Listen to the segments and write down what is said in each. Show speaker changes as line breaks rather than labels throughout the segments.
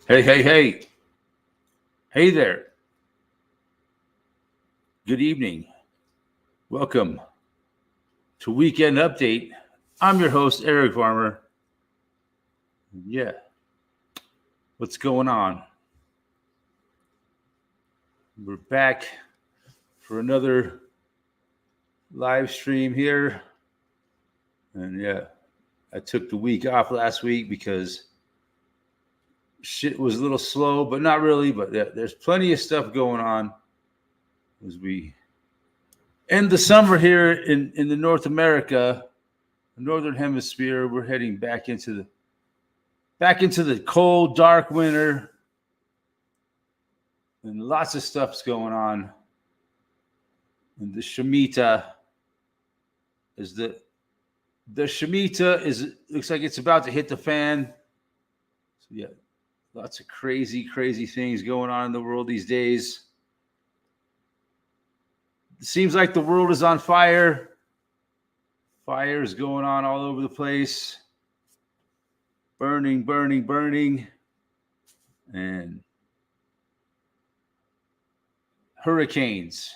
Hey, hey, hey. Hey there. Good evening. Welcome to Weekend Update. I'm your host, Eric Farmer. Yeah, what's going on? We're back for another live stream here. And yeah, I took the week off last week because shit was a little slow, but not really. But yeah, there's plenty of stuff going on as we end the summer here in the North America, the Northern Hemisphere. We're heading back into the cold, dark winter, and lots of stuff's going on. And the Shemitah is the Shemitah is looks like it's about to hit the fan. So yeah, lots of crazy things going on in the world these days. It seems like the world is on fire. Fire is going on all over the place. Burning. And hurricanes.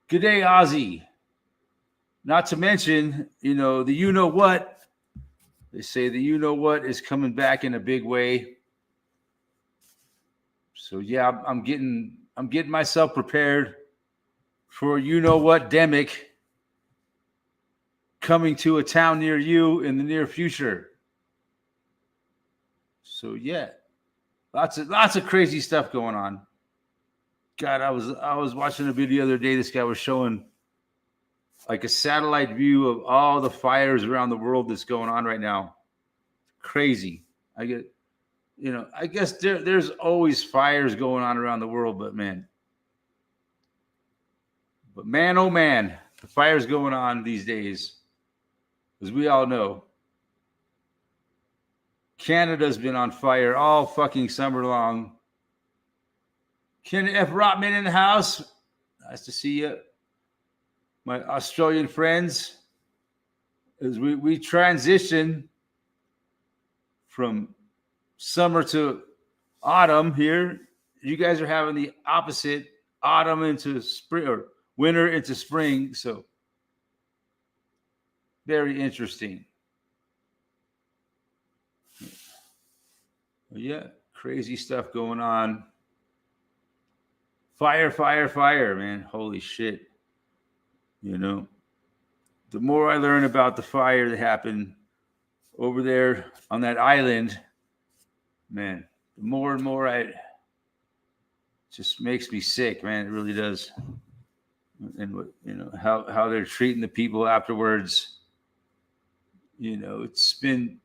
Good day, Ozzy. Not to mention, the you know what. They say the you know what is coming back in a big way. So yeah, I'm getting myself prepared for you know what demic coming to a town near you in the near future. So yeah, lots of crazy stuff going on. God, I was watching a video the other day. This guy was showing like a satellite view of all the fires around the world that's going on right now. Crazy. I guess there's always fires going on around the world, but man, oh man, the fires going on these days, as we all know. Canada's been on fire all fucking summer long. Ken F. Rotman in the house. Nice to see you. My Australian friends, as we transition from summer to autumn here, you guys are having the opposite, autumn into spring or winter into spring. So very interesting. Yeah, crazy stuff going on. Fire, man. Holy shit. The more I learn about the fire that happened over there on that island, man, the more and more it just makes me sick, man. It really does. And how they're treating the people afterwards. It's been,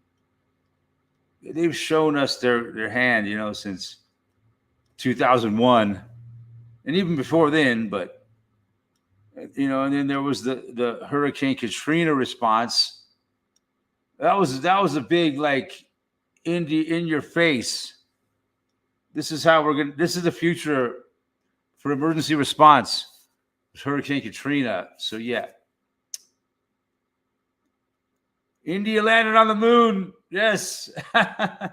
they've shown us their hand, since 2001 and even before then, but and then there was the Hurricane Katrina response. That was a big, like, in your face. This is the future for emergency response. Hurricane Katrina. So yeah. India landed on the moon. Yes. Woohoo!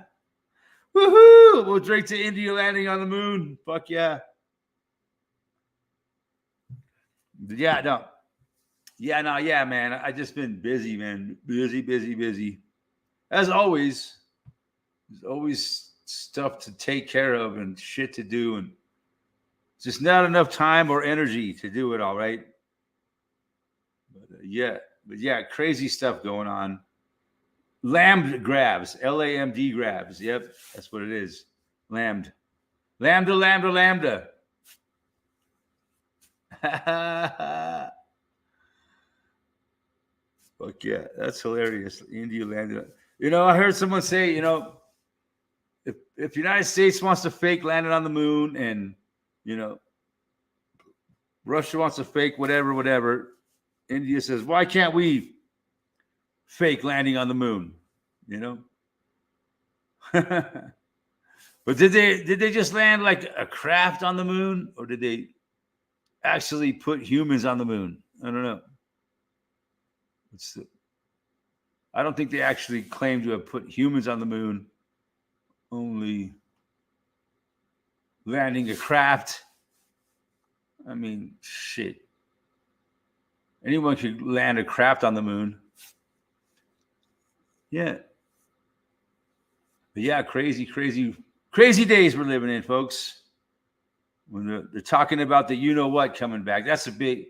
We'll drink to India landing on the moon. Fuck yeah. Yeah, no. Yeah, man. I just been busy, man. Busy. As always, there's always stuff to take care of and shit to do, and just not enough time or energy to do it all, right? But yeah, crazy stuff going on. Lambda grabs, LAMD grabs. Yep, that's what it is. Lambda. Fuck yeah, that's hilarious. India landed. I heard someone say, if the United States wants to fake landing on the moon, and Russia wants to fake whatever, India says, why can't we fake landing on the moon? But did they just land like a craft on the moon, or did they actually put humans on the moon? I don't know. I don't think they actually claim to have put humans on the moon. only landing a craft. I mean, shit. Anyone could land a craft on the moon. Yeah. But yeah, crazy days we're living in, folks. When they're talking about the you know what coming back. That's a big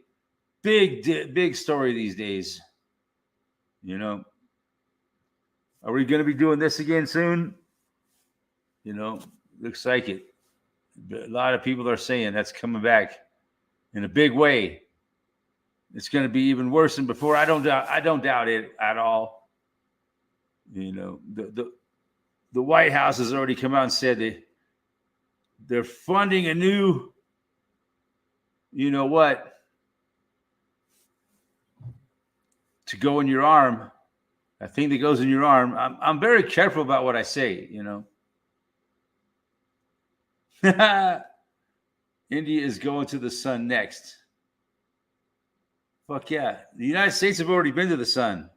story these days. You know, are we going to be doing this again soon? You know, looks like it. A lot of people are saying that's coming back in a big way. It's going to be even worse than before. I don't doubt it at all. You know, the White House has already come out and said they're funding a new, you know what, to go in your arm. A thing that goes in your arm. I'm very careful about what I say, you know. India is going to the sun next. Fuck yeah. The United States have already been to the sun.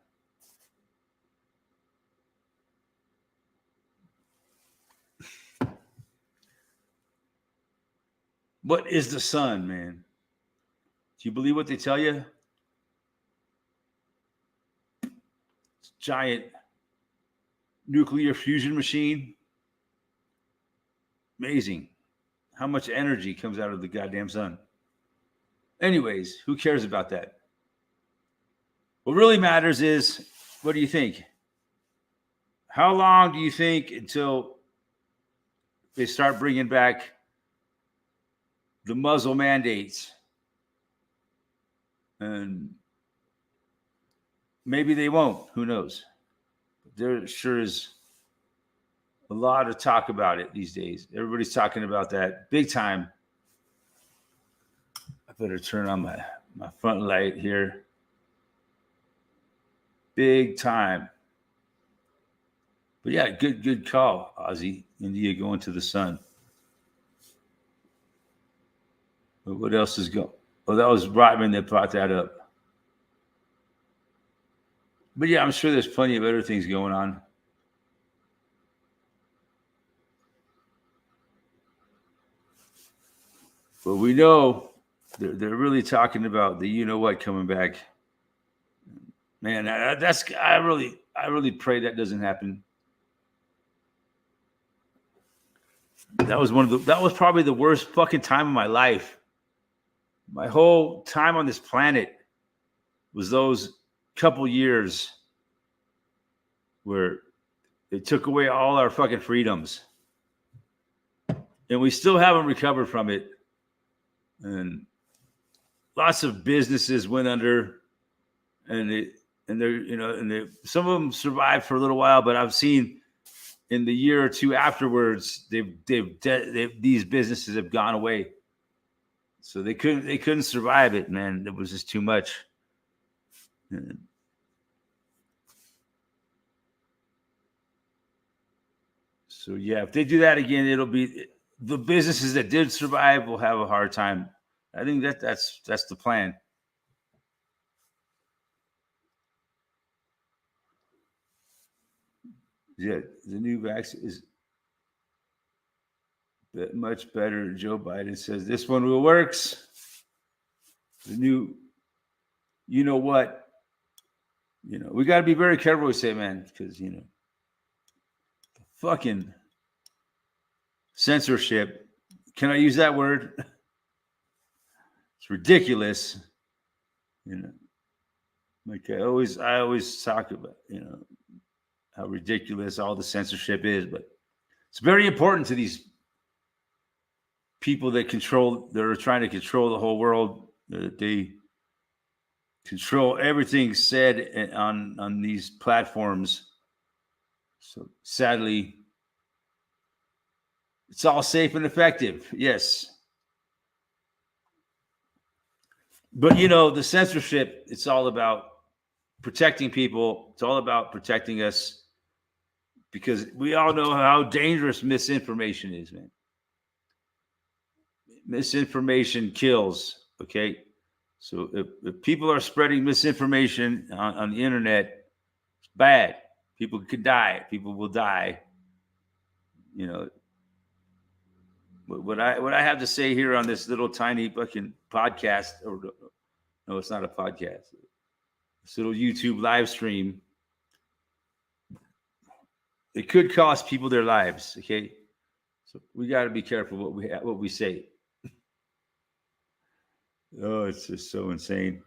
What is the sun, man? Do you believe what they tell you? It's a giant nuclear fusion machine. Amazing how much energy comes out of the goddamn sun. Anyways, who cares about that? What really matters is, what do you think? How long do you think until they start bringing back the muzzle mandates? And maybe they won't. Who knows? There sure is a lot of talk about it these days. Everybody's talking about that big time. I better turn on my front light here. Big time. But yeah, good call, Ozzy. India going to the sun. But what else is going? Oh, that was Brightman that brought that up. But yeah, I'm sure there's plenty of other things going on. But we know they're really talking about the you know what coming back. Man, I really pray that doesn't happen. That was probably the worst fucking time of my life. My whole time on this planet was those couple years where they took away all our fucking freedoms. And we still haven't recovered from it. And lots of businesses went under, and some of them survived for a little while, but I've seen in the year or two afterwards, these businesses have gone away. So they couldn't survive it, man. It was just too much. So yeah, if they do that again, it'll be the businesses that did survive will have a hard time. I think that's the plan. Yeah, the new vaccine is much better. Joe Biden says this one will works. The new, you know what? You know, we got to be very careful we say, man, because, you know, the fucking censorship. Can I use that word? It's ridiculous. You know, like I always talk about, you know, how ridiculous all the censorship is, but it's very important to these people that are trying to control the whole world. They control everything said on these platforms. So sadly, it's all safe and effective. Yes. But, you know, the censorship, it's all about protecting people. It's all about protecting us, because we all know how dangerous misinformation is, man. Misinformation kills, okay? So if people are spreading misinformation on the internet, it's bad. People could die. People will die. you know, what I have to say here on this little tiny fucking podcast, or no, it's not a podcast. This little YouTube live stream. It could cost people their lives. Okay, so we got to be careful what we say. Oh, it's just so insane.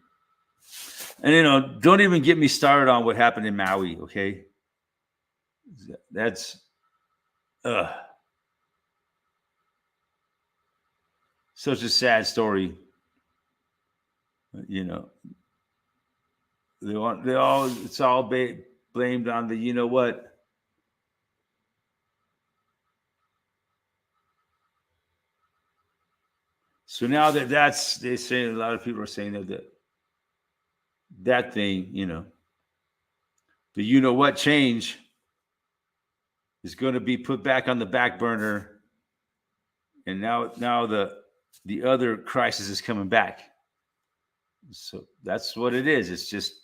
And don't even get me started on what happened in Maui. Okay, that's such a sad story. It's all blamed on the what. So now they say, a lot of people are saying that thing, the what change is going to be put back on the back burner, and now the other crisis is coming back. So that's what it is. It's just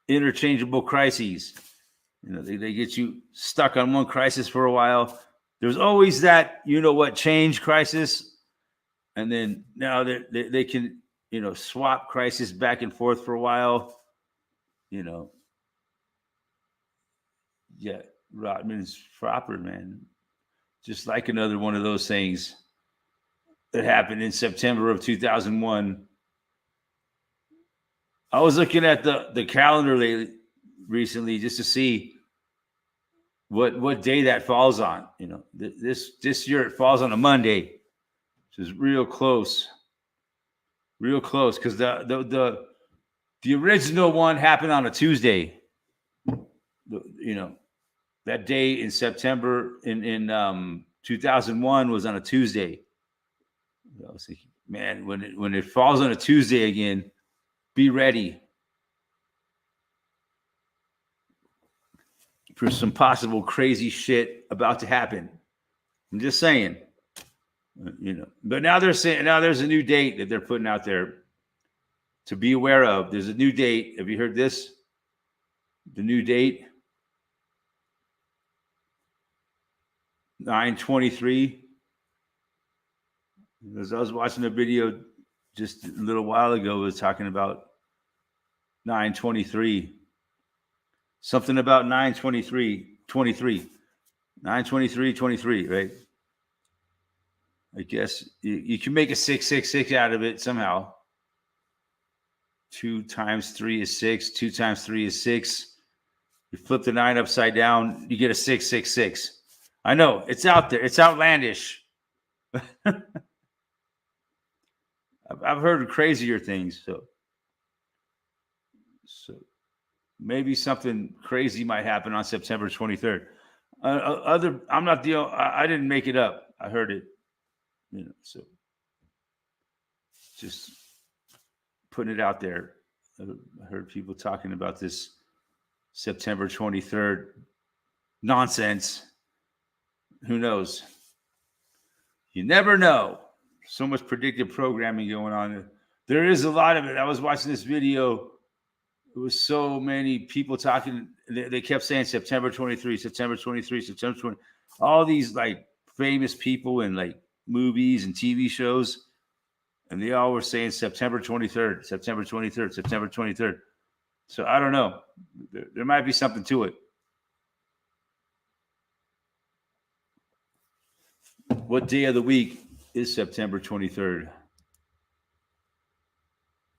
interchangeable crises. They get you stuck on one crisis for a while. There's always that what change crisis. And then now they can, swap crisis back and forth for a while. Yeah, Rodman's proper, man. Just like another one of those things that happened in September of 2001. I was looking at the calendar recently just to see what day that falls on. This year it falls on a Monday. Which is real close, because the original one happened on a Tuesday. That day in September in 2001 was on a Tuesday. I was thinking, man, when it falls on a Tuesday again, be ready for some possible crazy shit about to happen. I'm just saying. But now they're saying there's a new date that they're putting out there to be aware of. There's a new date. Have you heard this? The new date, 9/23. As I was watching a video just a little while ago, it was talking about 9/23. Something about 9/23, 9/23, right? I guess you can make a 666 out of it somehow. 2 times 3 is 6. 2 times 3 is 6. You flip the 9 upside down, you get a 666. I know it's out there. It's outlandish. I've heard crazier things. So maybe something crazy might happen on September 23rd. I'm not I didn't make it up. I heard it. So just putting it out there. I heard people talking about this September 23rd nonsense. Who knows? You never know. So much predictive programming going on. There is a lot of it. I was watching this video. There was so many people talking. They kept saying September 23, September 23, September 20. All these like famous people and like movies and TV shows, and they all were saying September 23rd, September 23rd, September 23rd. So I don't know. There might be something to it. What day of the week is September 23rd?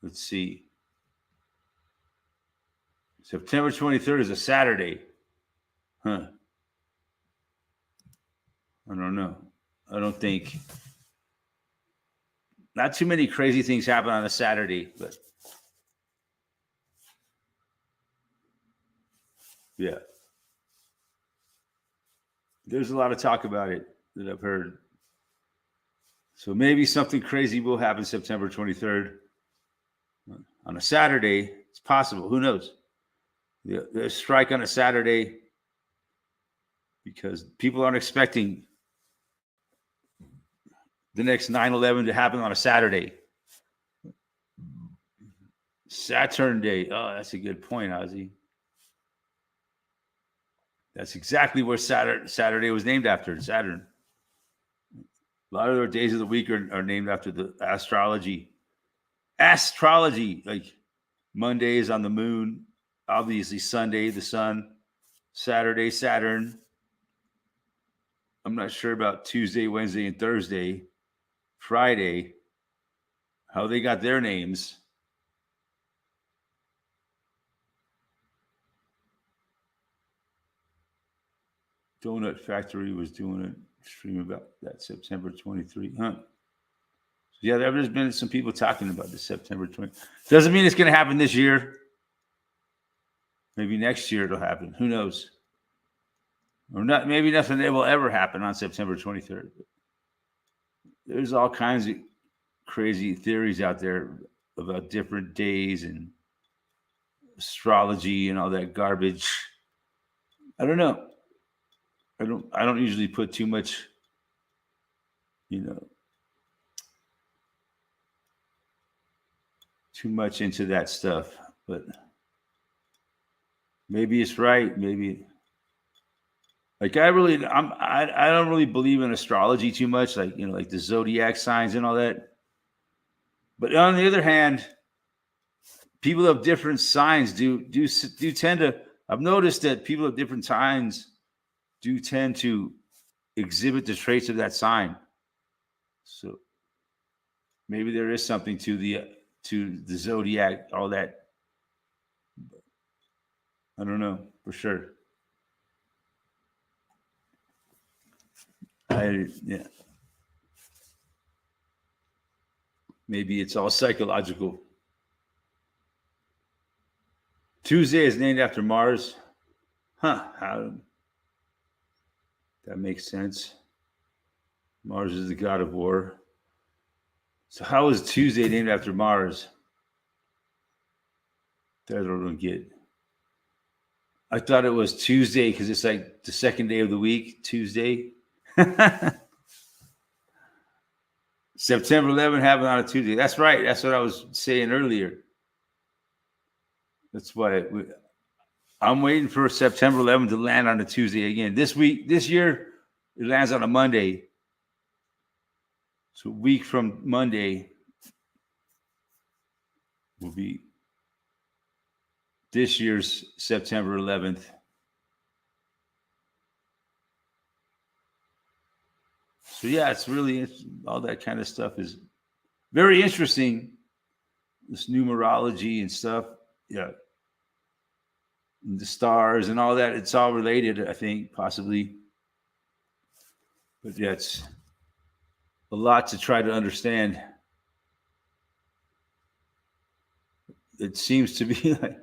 Let's see. September 23rd is a Saturday. Huh. I don't know. I don't think. Not too many crazy things happen on a Saturday, but yeah. There's a lot of talk about it that I've heard. So maybe something crazy will happen September 23rd. On a Saturday, it's possible. Who knows? The strike on a Saturday because people aren't expecting the next 9/11 to happen on a Saturday. Saturn Day. Oh, that's a good point, Ozzy. That's exactly where Saturday was named after, Saturn. A lot of their days of the week are named after the astrology. Astrology, like Monday is on the moon, obviously Sunday, the sun, Saturday, Saturn. I'm not sure about Tuesday, Wednesday, and Thursday. Friday, how they got their names. Donut Factory was doing a stream about that September 23, huh? So yeah, there's been some people talking about the September 20. Doesn't mean it's going to happen this year. Maybe next year it'll happen. Who knows? Or not? Maybe nothing will ever happen on September 23rd. There's all kinds of crazy theories out there about different days and astrology and all that garbage. I don't know. I don't usually put too much, too much into that stuff, but maybe it's right. Maybe like I don't really believe in astrology too much, like like the zodiac signs and all that. But on the other hand, people of different signs do tend to. I've noticed that people of different signs do tend to exhibit the traits of that sign. So maybe there is something to the zodiac, all that. I don't know for sure. Yeah. Maybe it's all psychological. Tuesday is named after Mars. Huh. That makes sense. Mars is the god of war. So how is Tuesday named after Mars? That I don't get. I thought it was Tuesday because it's like the second day of the week, Tuesday. September 11th happened on a Tuesday. That's right. That's what I was saying earlier. That's why I'm waiting for September 11th to land on a Tuesday again. This year, it lands on a Monday. So a week from Monday will be this year's September 11th. So yeah, it's really all that kind of stuff is very interesting. This numerology and stuff, yeah, and the stars and all that. It's all related, I think, possibly. But yeah, it's a lot to try to understand. It seems to be like a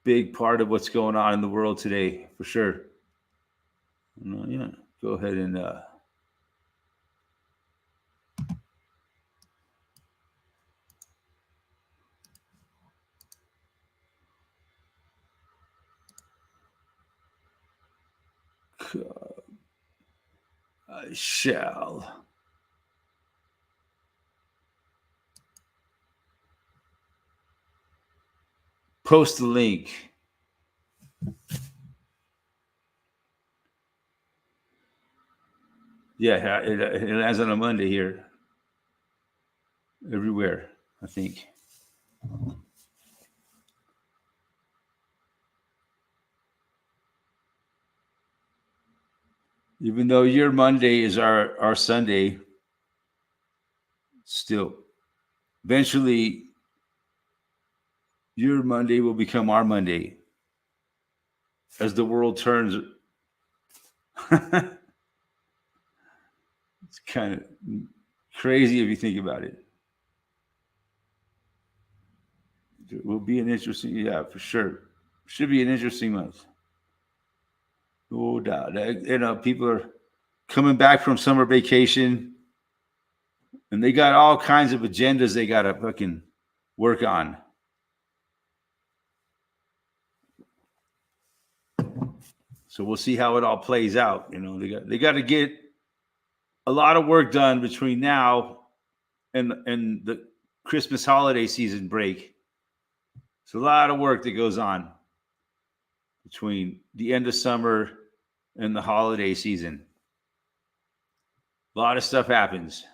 big part of what's going on in the world today, for sure. Yeah, go ahead and I shall post the link. Yeah, it lands on a Monday here. Everywhere, I think. Even though your Monday is our Sunday, still, eventually, your Monday will become our Monday as the world turns. It's kind of crazy if you think about it. It will be an interesting, yeah, for sure. Should be an interesting month. No doubt. People are coming back from summer vacation and they got all kinds of agendas they got to fucking work on. So we'll see how it all plays out. They got to get a lot of work done between now and the Christmas holiday season break. It's a lot of work that goes on. between the end of summer and the holiday season. A lot of stuff happens.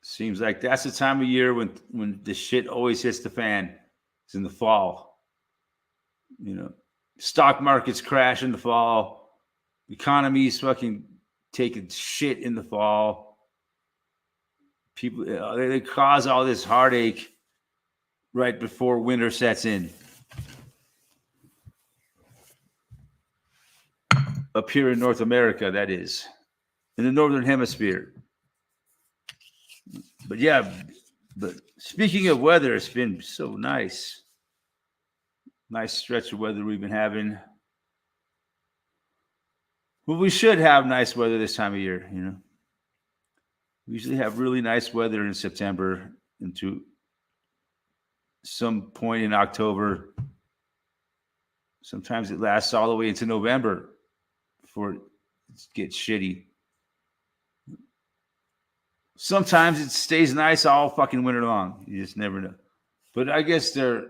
Seems like that's the time of year when the shit always hits the fan. It's in the fall. You know, stock markets crash in the fall. Economy's fucking taking shit in the fall. People, they cause all this heartache right before winter sets in. Up here in North America, that is. In the Northern Hemisphere. But yeah, but speaking of weather, it's been so nice. Nice stretch of weather we've been having. Well, we should have nice weather this time of year, you know. We usually have really nice weather in September into some point in October. Sometimes it lasts all the way into November before it gets shitty. Sometimes it stays nice all fucking winter long. You just never know. But I guess they're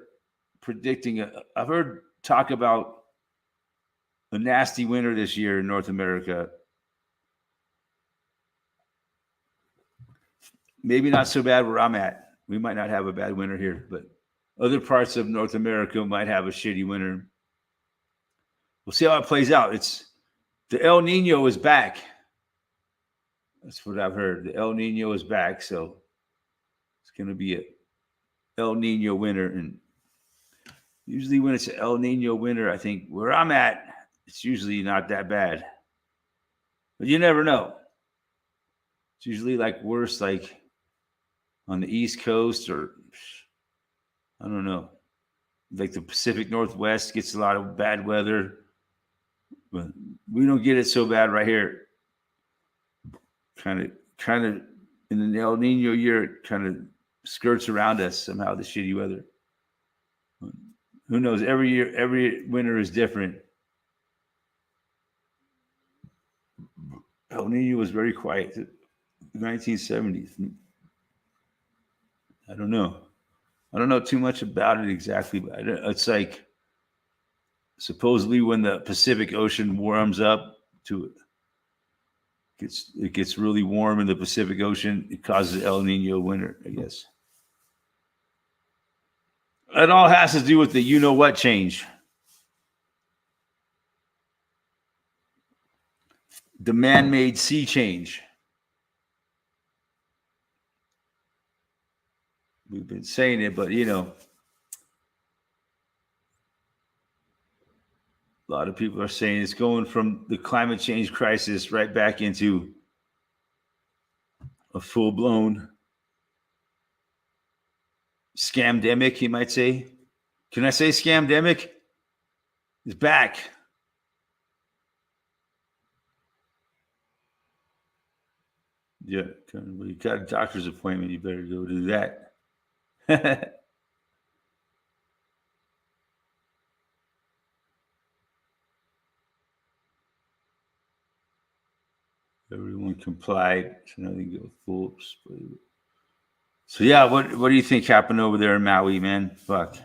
predicting I've heard talk about a nasty winter this year in North America. Maybe not so bad where I'm at. We might not have a bad winter here, but other parts of North America might have a shitty winter. We'll see how it plays out. The El Nino is back. That's what I've heard. The El Nino is back, so it's going to be a El Nino winter. And usually when it's an El Nino winter, I think where I'm at, it's usually not that bad. But you never know. It's usually like worse, like on the East Coast, or I don't know. Like the Pacific Northwest gets a lot of bad weather. But we don't get it so bad right here. Kind of in the El Nino year, it kind of skirts around us somehow, the shitty weather. Who knows? Every year, every winter is different. El Nino was very quiet. The 1970s. I don't know. I don't know too much about it exactly, but it's like supposedly when the Pacific Ocean warms up to it gets really warm in the Pacific Ocean, it causes El Nino winter, I guess. It all has to do with the you know what change. The man-made sea change. We've been saying it, but you know, a lot of people are saying it's going from the climate change crisis right back into a full-blown scamdemic, you might say. Can I say scamdemic? It's back. Yeah, when you got a doctor's appointment, you better go do that. Everyone complied, so nothing go full. So yeah, what do you think happened over there in Maui, man? Fuck.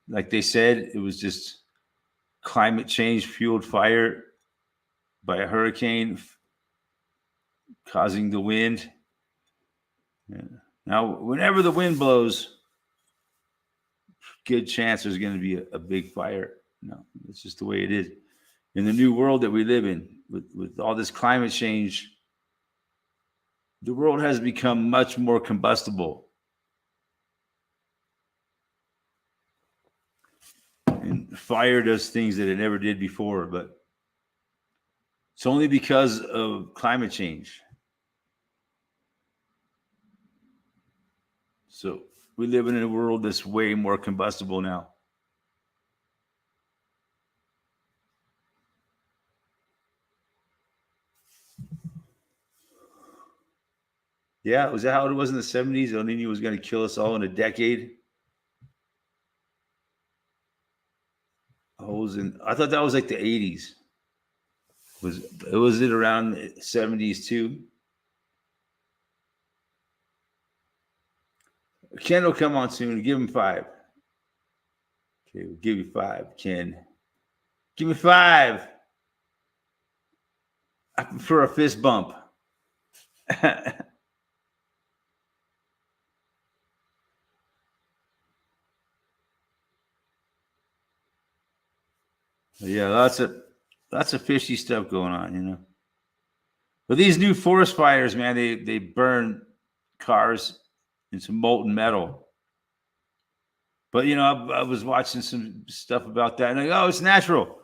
Like they said, it was just climate change fueled fire by a hurricane causing the wind. Yeah. Now, whenever the wind blows, good chance there's going to be a big fire. No, it's just the way it is. In the new world that we live in, with all this climate change, the world has become much more combustible. And fire does things that it never did before, but it's only because of climate change. So we live in a world that's way more combustible now. Yeah, was that how it was in the 70s? El Nino was going to kill us all in a decade. I thought that was like the 80s. Was it around the 70s too? Ken will come on soon. Give him 5. Okay, we'll give you 5, Ken. Give me 5. I prefer a fist bump. Yeah, lots of fishy stuff going on, you know. But these new forest fires, man, they burn cars into molten metal. But you know, I was watching some stuff about that, and like, oh, it's natural.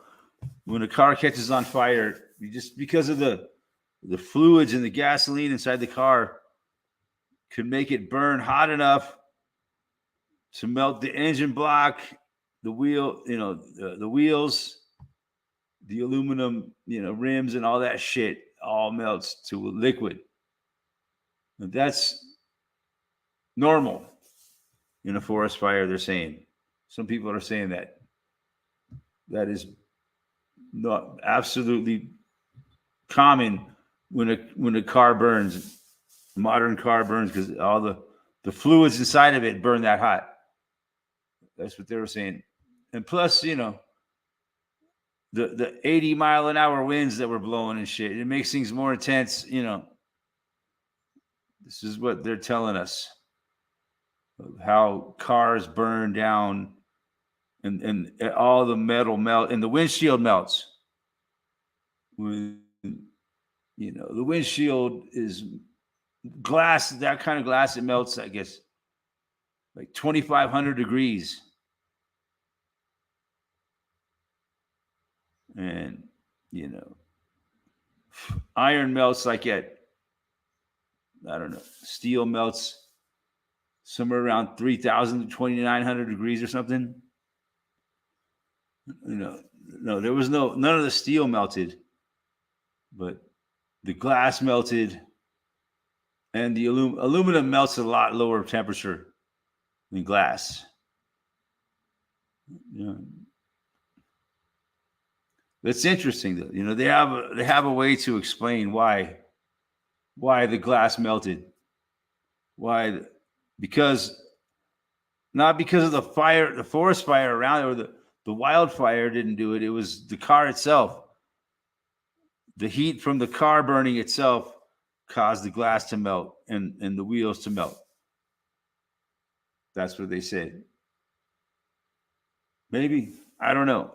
When a car catches on fire, you just because of the fluids and the gasoline inside the car could make it burn hot enough to melt the engine block, the wheel, you know, the wheels, the aluminum, you know, rims and all that shit all melts to a liquid. And that's normal in a forest fire, they're saying. Some people are saying that is not absolutely common when a car burns, a modern car burns, because all the fluids inside of it burn that hot. That's what they were saying. And plus, you know, the 80-mile-an-hour winds that were blowing and shit, it makes things more intense, you know. This is what they're telling us. How cars burn down and all the metal melt and the windshield melts. When, you know, the windshield is glass, that kind of glass, it melts, I guess, like 2,500 degrees. And, you know, iron melts like at, I don't know, steel melts somewhere around 3,000 to 2,900 degrees or something. You know, no, there was none of the steel melted, but the glass melted, and the aluminum melts at a lot lower temperature than glass. You know, that's interesting, though. You know, they have a way to explain why the glass melted. Why? Because not because of the fire, the forest fire around it, or the wildfire didn't do it. It was the car itself. The heat from the car burning itself caused the glass to melt and the wheels to melt. That's what they said. Maybe. I don't know.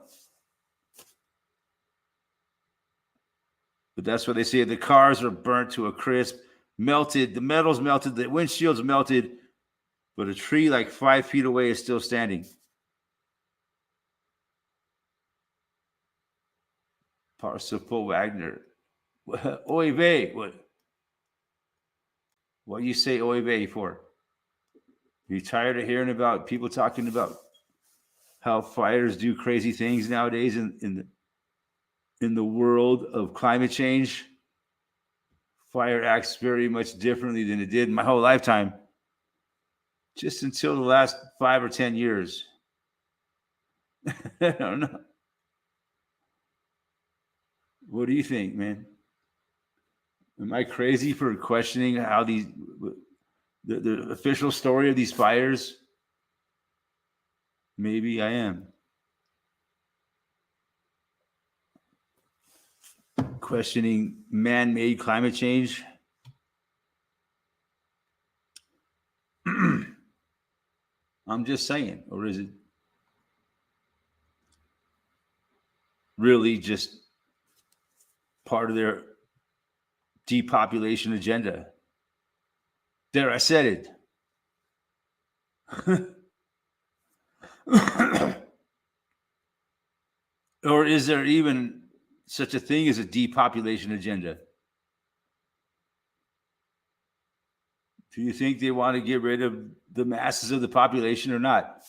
But that's what they say. The cars are burnt to a crisp, melted. The metal's melted. The windshield's melted. But a tree like 5 feet away is still standing. Parsifal Wagner. Oy vey. What you say oy vey for? Are you tired of hearing about people talking about how fires do crazy things nowadays in the world of climate change? Fire acts very much differently than it did in my whole lifetime, just until the last 5 or 10 years. I don't know. What do you think, man? Am I crazy for questioning how the official story of these fires? Maybe I am. Questioning man-made climate change. I'm just saying, or is it really just part of their depopulation agenda? There, I said it. Or is there even such a thing as a depopulation agenda? Do you think they want to get rid of the masses of the population or not?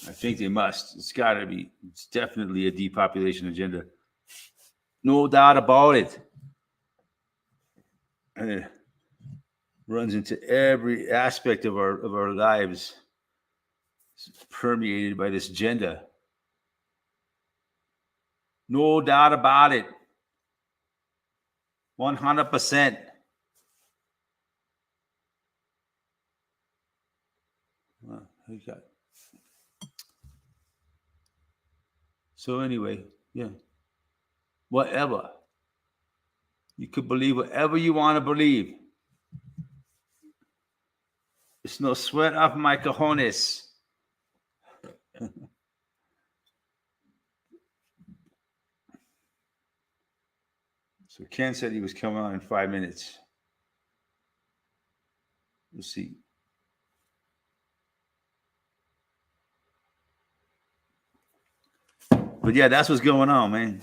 I think they must. It's got to be. It's definitely a depopulation agenda. No doubt about it. runs into every aspect of our lives. It's permeated by this agenda. No doubt about it. 100%. Well, so anyway, yeah. Whatever. You could believe whatever you want to believe. It's no sweat off my cojones. So Ken said he was coming on in 5 minutes. We'll see. But yeah, that's what's going on, man.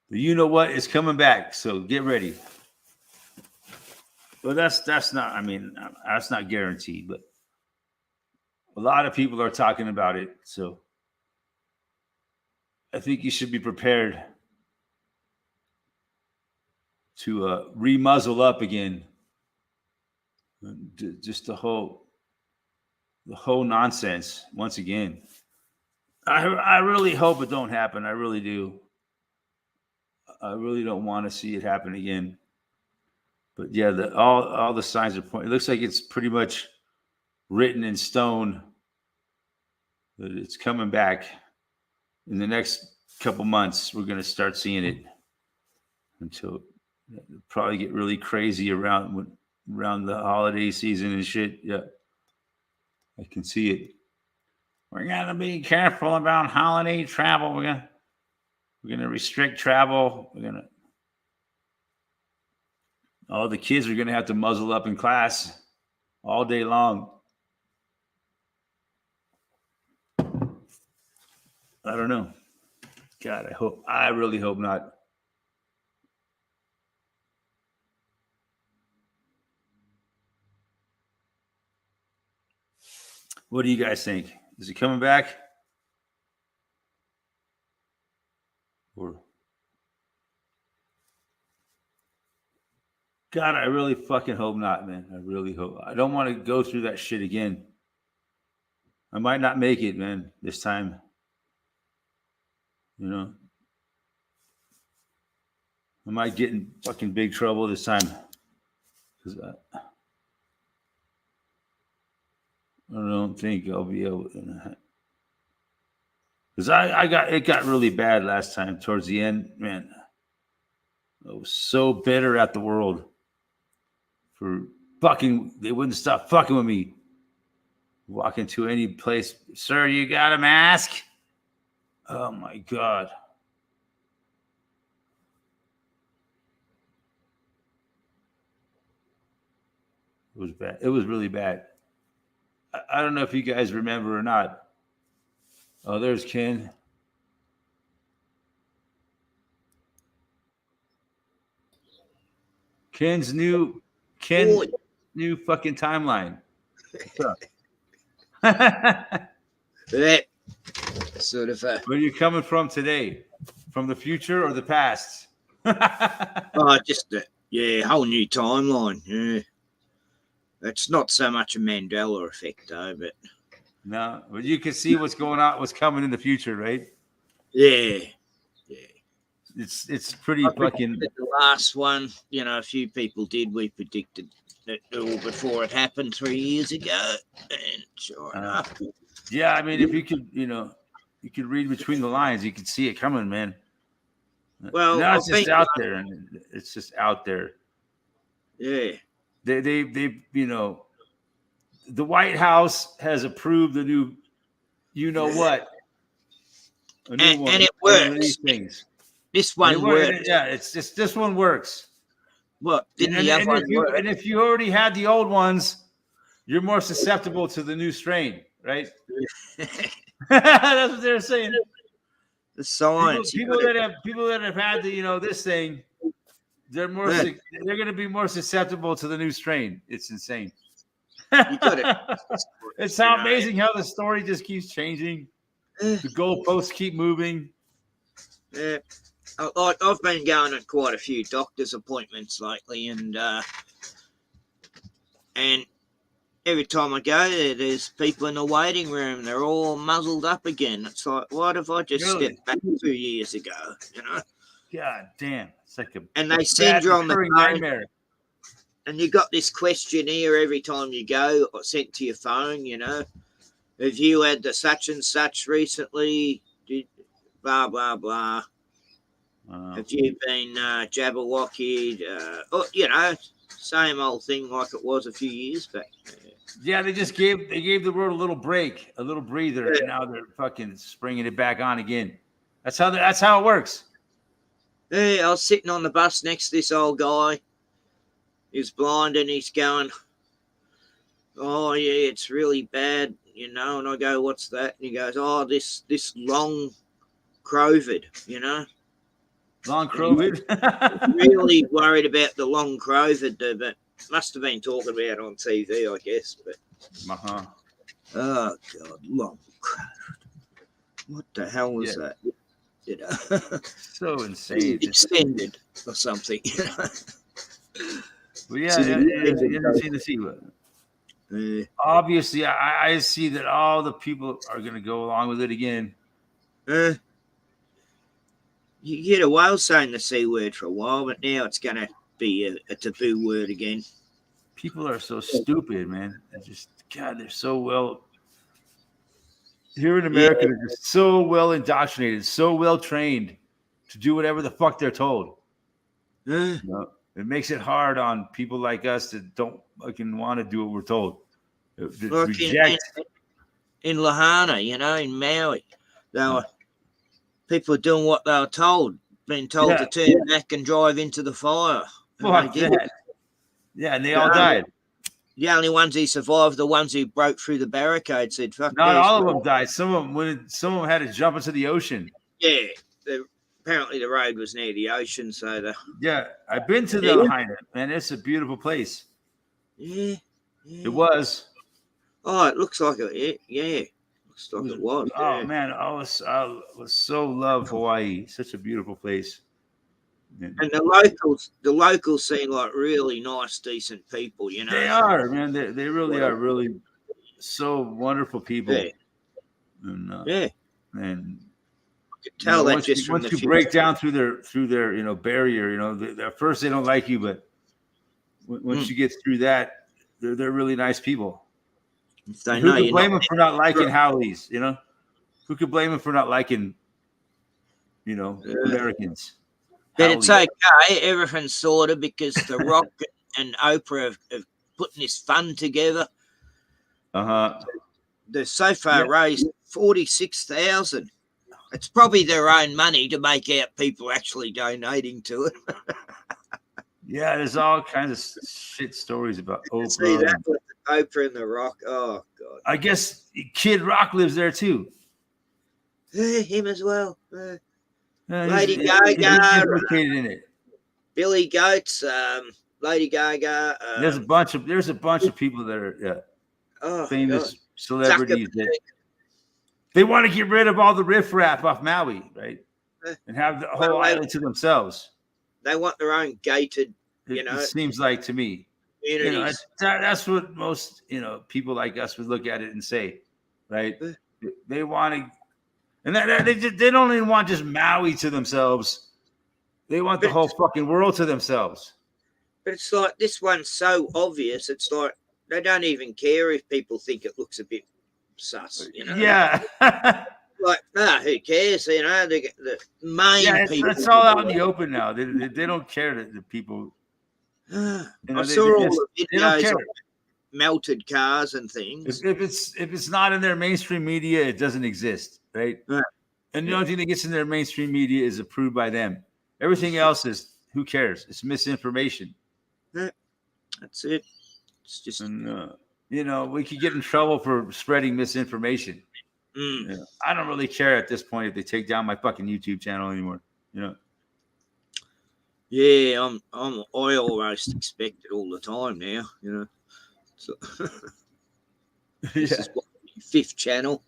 But you know what? It's coming back, so get ready. Well, that's not. I mean, that's not guaranteed, but a lot of people are talking about it. So I think you should be prepared to remuzzle up again. Just the whole nonsense once again. I really hope it don't happen. I really do. I really don't want to see it happen again. But yeah, all the signs are pointing. It looks like it's pretty much written in stone that it's coming back. In the next couple months, we're going to start seeing it. Until it'll probably get really crazy around the holiday season and shit. Yeah, I can see it. We're gonna be careful about holiday travel. We're gonna restrict travel. All the kids are gonna have to muzzle up in class all day long. I don't know. God, I really hope not. What do you guys think? Is he coming back? Or God, I really fucking hope not, man. I really hope. I don't want to go through that shit again. I might not make it, man, this time. You know? I might get in fucking big trouble this time. Because I don't think I'll be able to. Because it got really bad last time towards the end, man. I was so bitter at the world for fucking. They wouldn't stop fucking with me. Walk into any place, sir, you got a mask? Oh my God. It was bad. It was really bad. I don't know if you guys remember or not. Oh, there's Ken. Ken's new fucking timeline.
That sort of.
Where are you coming from today? From the future or the past?
Just whole new timeline. Yeah, it's not so much a Mandela effect though, but
no, but you can see what's going on, what's coming in the future, right?
Yeah.
It's pretty fucking.
The last one, a few people did. We predicted it all before it happened 3 years ago, and sure enough.
Yeah, I mean, if you could, you could read between the lines, you could see it coming, man.
Well,
now it's just out there, and it's just out there.
Yeah,
they the White House has approved the new, what, a new one,
and it works.
These things.
This one works.
Yeah, it's just this one works.
What didn't the other one work?
And if you already had the old ones, you're more susceptible to the new strain, right? That's what they're saying.
The science.
People that have had the this thing, they're going to be more susceptible to the new strain. It's insane.
You got it.
It's how amazing how the story just keeps changing. The goalposts keep moving.
Yeah. like I've been going on quite a few doctor's appointments lately, and every time I go there, there's people in the waiting room. They're all muzzled up again. It's like, why have I just
Really?
stepped back 2 years ago? You know.
God damn. It's like a
And they
bad
send you on the
recurring
phone,
nightmare.
and you got this questionnaire every time you go, or sent to your phone. You know, have you had the such and such recently? Blah blah blah. Have you been Jabberwockied? You know, same old thing like it was a few years back.
Yeah, they gave the world a little break, a little breather, and now they're fucking springing it back on again. That's how it works.
Hey, I was sitting on the bus next to this old guy. He's blind and he's going, "Oh yeah, it's really bad, you know." And I go, "What's that?" And he goes, "Oh, this long COVID, you know."
Long COVID.
Really worried about the long COVID, but must have been talking about it on TV, I guess. But oh god, long COVID. What the hell was that? You know,
so insane.
Extended or something. You know?
Well, yeah, interesting to see. Obviously, I see that all the people are going to go along with it again.
You get away with saying the C word for a while, but now it's going to be a taboo word again.
People are so stupid, man. They're so well. Here in America, they're just so well indoctrinated, so well trained to do whatever the fuck they're told. You know, it makes it hard on people like us that don't fucking want to do what we're told.
Like in Lahana, you know, in Maui, people are doing what they were told, being told to turn back and drive into the fire.
Fuck that. Yeah, and they all died.
The only ones who survived, the ones who broke through the barricade, said, "Fuck."
Not all of them died. Some of them had to jump into the ocean.
Yeah, apparently the road was near the ocean, so
I've been to the Lahaina, man. It's a beautiful place.
Yeah.
It was.
Oh, it looks like it. Yeah, looks like it was.
Oh man, I was so love Hawaii. Such a beautiful place.
And the locals seem like really nice, decent people. You know,
they are, man. They really are really so wonderful people.
Yeah.
And, and
I could tell that just from
once you break down through their barrier, at first they don't like you, but once you get through that, they're really nice people.
If they
Who could blame them for not liking Howleys? You know, who could blame them for not liking, Americans?
But it's okay. Everything's sorted because The Rock and Oprah have putting this fund together. They've so far raised $46,000. It's probably their own money to make out people actually donating to it.
Yeah, there's all kinds of shit stories about Oprah.
See that with Oprah and The Rock. Oh god.
I guess Kid Rock lives there too.
Him as well.
Lady
Gaga,
implicated in it.
Billy Goats, Lady Gaga.
There's a bunch of people that are famous celebrities that they want to get rid of all the riffraff off Maui, right? And have the whole island to themselves.
They want their own gated,
It seems like to me. That's what most people like us would look at it and say, right? They want to. And they don't even want just Maui to themselves. They want the whole fucking world to themselves.
But it's like this one's so obvious. It's like they don't even care if people think it looks a bit sus.
Yeah.
Like, who cares? The main people.
It's all out in the open now. They don't care that the people.
I saw all the videos of melted cars and things.
If it's not in their mainstream media, it doesn't exist. Right. And the only thing that gets in their mainstream media is approved by them. Everything else is who cares? It's misinformation.
That's it. It's just
we could get in trouble for spreading misinformation. I don't really care at this point if they take down my fucking YouTube channel anymore.
Yeah, I almost expect it all the time now. So this is what, 5th channel.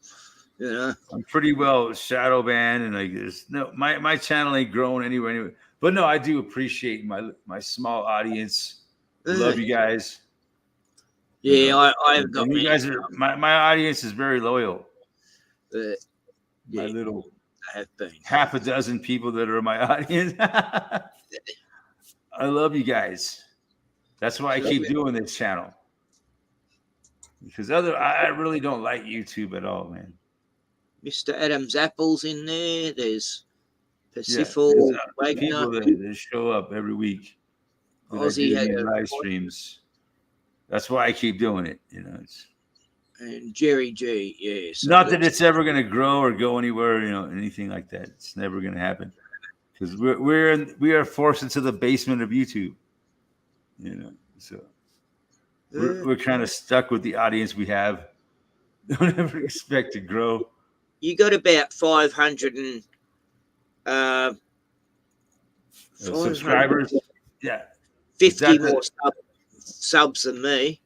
You know,
I'm pretty well shadow banned, and like there's no my channel ain't growing anyway. But no, I do appreciate my small audience. Love you guys.
yeah,
You know,
I have got
and you
many,
guys are my audience is very loyal.
yeah,
My little
I have been.
half a dozen people that are my audience. I love you guys. That's why I keep doing this channel. Because I really don't like YouTube at all, man.
Mr. Adams Apple's in there. There's
Yeah,
Pacific
there's people
Wagner.
that show up every week that I
Aussie
do
had
these
a
live streams. That's why I keep doing it. You know, it's
and Jerry G. Yeah, so
not that it's ever going to grow or go anywhere. You know, anything like that. It's never going to happen because we are forced into the basement of YouTube. You know, so we're kind of stuck with the audience we have. Don't ever expect to grow.
You got about 500 and
subscribers. Yeah,
50 more subs than me.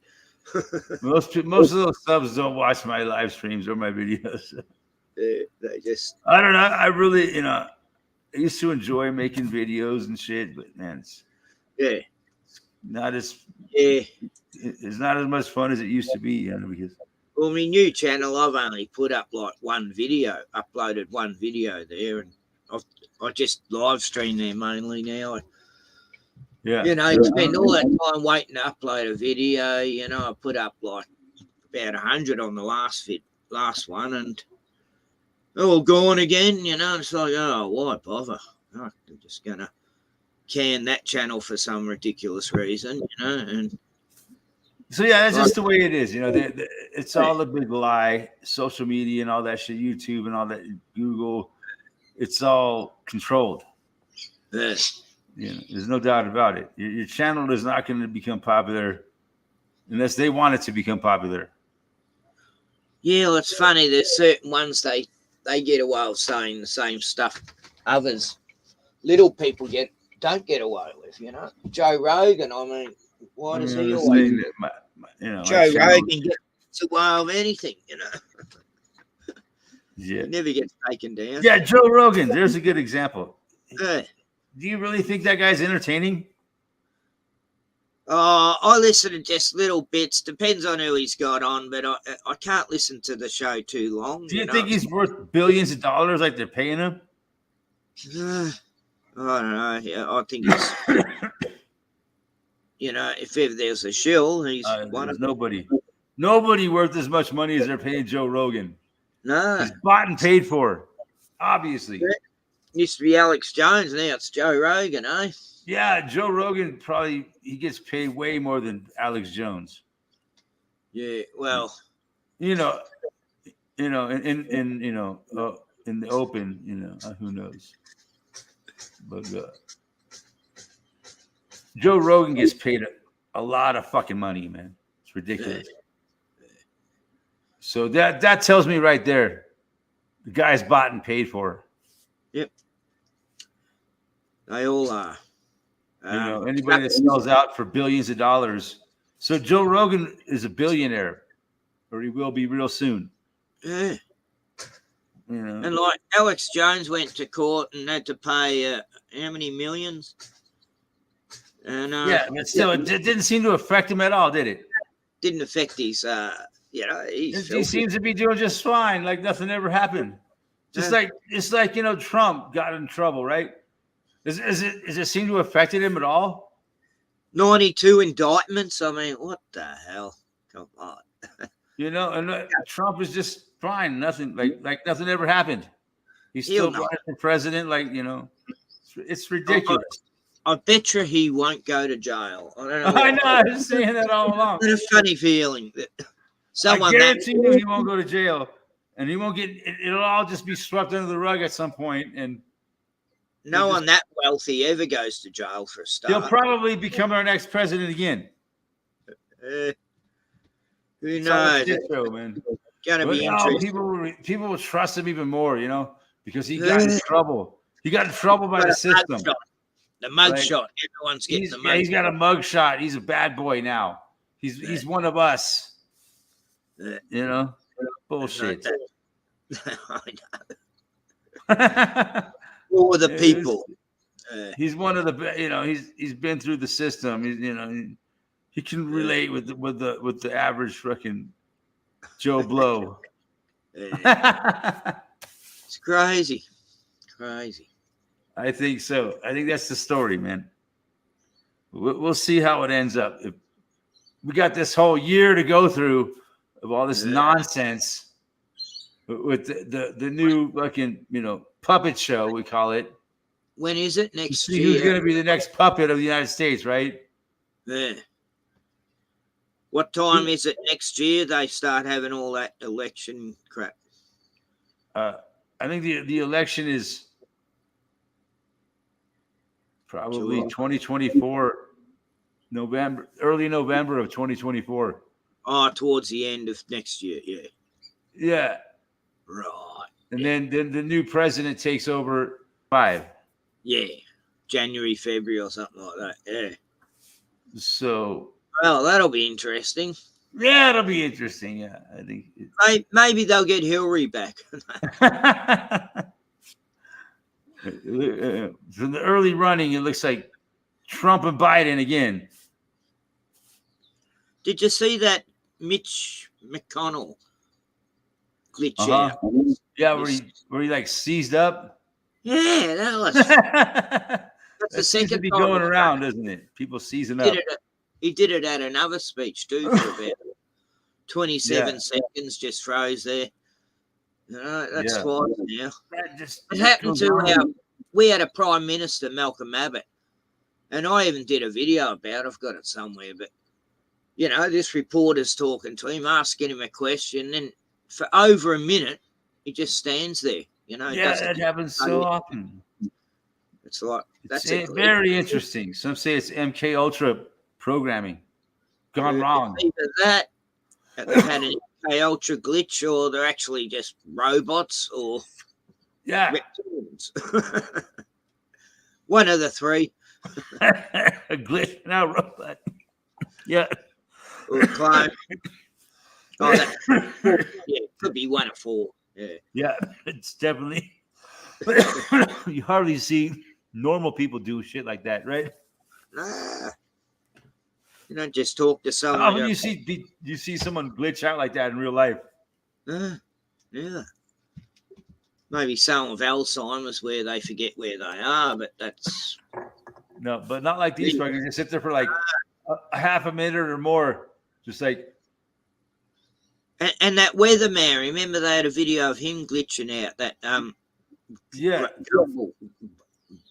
most of those subs don't watch my live streams or my videos.
They just
I don't know. I really, I used to enjoy making videos and shit, but man, it's not as it's not as much fun as it used to be. You know, because
well, my new channel, I've only put up like uploaded one video there, and I just live stream there mainly now.
Yeah,
you know, you spend all that time waiting to upload a video. You know, I put up like about 100 on the last one, and all gone again. You know, it's like, oh, why bother? I'm just gonna can that channel for some ridiculous reason, you know. And
so yeah, that's just the way it is. You know, it's all a big lie. Social media and all that shit, YouTube and all that, Google, it's all controlled.
Yeah.
You know, there's no doubt about it. Your channel is not going to become popular unless they want it to become popular.
Yeah, well, it's funny. There's certain ones they get away with saying the same stuff. Others, little people don't get away with. You know, Joe Rogan. I mean, why does he always? Joe Rogan gets away with anything. You know.
Yeah.
He never gets taken down.
Yeah, Joe Rogan. There's a good example.
Yeah.
Do you really think that guy's entertaining?
I listen to just little bits. Depends on who he's got on, but I can't listen to the show too long.
Do you think he's worth billions of dollars like they're paying him?
I don't know. Yeah, I think he's, you know, if ever there's a shill, he's one of
nobody worth as much money as they're paying Joe Rogan.
No.
He's bought and paid for, obviously.
Used to be Alex Jones, now it's Joe Rogan, eh?
Yeah, Joe Rogan he gets paid way more than Alex Jones.
Yeah, well,
in the open, who knows? But Joe Rogan gets paid a lot of fucking money, man. It's ridiculous. So that tells me right there, the guy's bought and paid for.
Yep. They all are.
Anybody that sells out for billions of dollars. So Joe Rogan is a billionaire, or he will be real soon.
Yeah. And like Alex Jones went to court and had to pay how many millions? And
but still, it didn't seem to affect him at all, did it?
Didn't affect his.
He seems to be doing just fine, like nothing ever happened. Just like Trump got in trouble, right? Does it seem to have affected him at all?
92 indictments. I mean, what the hell? Come on.
And Trump is just fine. Nothing like nothing ever happened. He's still running for president. It's ridiculous.
I bet you he won't go to jail. I don't know.
I know. I was saying that all along.
It's a funny feeling that someone.
I guarantee you he won't go to jail, and he won't get. It'll all just be swept under the rug at some point, and
no one that wealthy ever goes to jail for a start.
He'll probably become our next president again.
Who knows?
Man.
Gonna be interesting.
People will trust him even more, because he got in trouble. He got in trouble by the system.
The mugshot. Everyone's getting the mugshot.
He's got a mugshot. He's a bad boy now. He's one of us. Bullshit.
I know. Or the
It's-
people.
He's one of the, he's been through the system. He can relate with the average fucking Joe Blow.
It's crazy. Crazy.
I think so. I think that's the story, man. We'll see how it ends up. We got this whole year to go through of all this nonsense with the new fucking puppet show, we call it.
When is it? Next
See
year?
who's going to be the next puppet of the United States, right?
Yeah. What time is it next year? They start having all that election crap.
I think the election is probably
July.
2024, early November of 2024.
Oh, towards the end of next year. Yeah.
Yeah.
Right.
And then the new president takes over 5.
Yeah. January, February, or something like that. Yeah.
So,
Well, that'll be interesting.
yeah, it'll be interesting. Yeah, I think.
Maybe they'll get Hillary back.
From the early running, it looks like Trump and Biden again.
Did you see that Mitch McConnell glitch out?
Yeah, where he like seized up.
Yeah, that was.
That
That's the
seems to
second
be
time
going
he's
around,
done it.
doesn't it? People seizing
He
up.
did it. He did it at another speech too for about 27 seconds. Just froze there. That's
Yeah.
twice now.
It
It happened to we had a Prime Minister, Malcolm Abbott, and I even did a video about it. I've got it somewhere, but this reporter's talking to him, asking him a question, and for over a minute, he just stands there.
Yeah, that happens so often.
It's like that's
It's very interesting. Some say it's MK Ultra programming gone wrong.
Either that, they've had an MK Ultra glitch, or they're actually just robots, or
Yeah.
reptilians. One of the three.
A glitch now robot. Yeah.
Or a clone. Oh, yeah, it could be one of 4. Yeah.
Yeah, it's definitely. You hardly see normal people do shit like that, right?
Nah. You don't just talk to someone.
How often you see someone glitch out like that in real life?
Yeah. Maybe someone with Alzheimer's where they forget where they are, but that's
No, but not like these fuckers. They sit there for like a half a minute or more, just like.
and that weatherman. Remember they had a video of him glitching out. That
Yeah,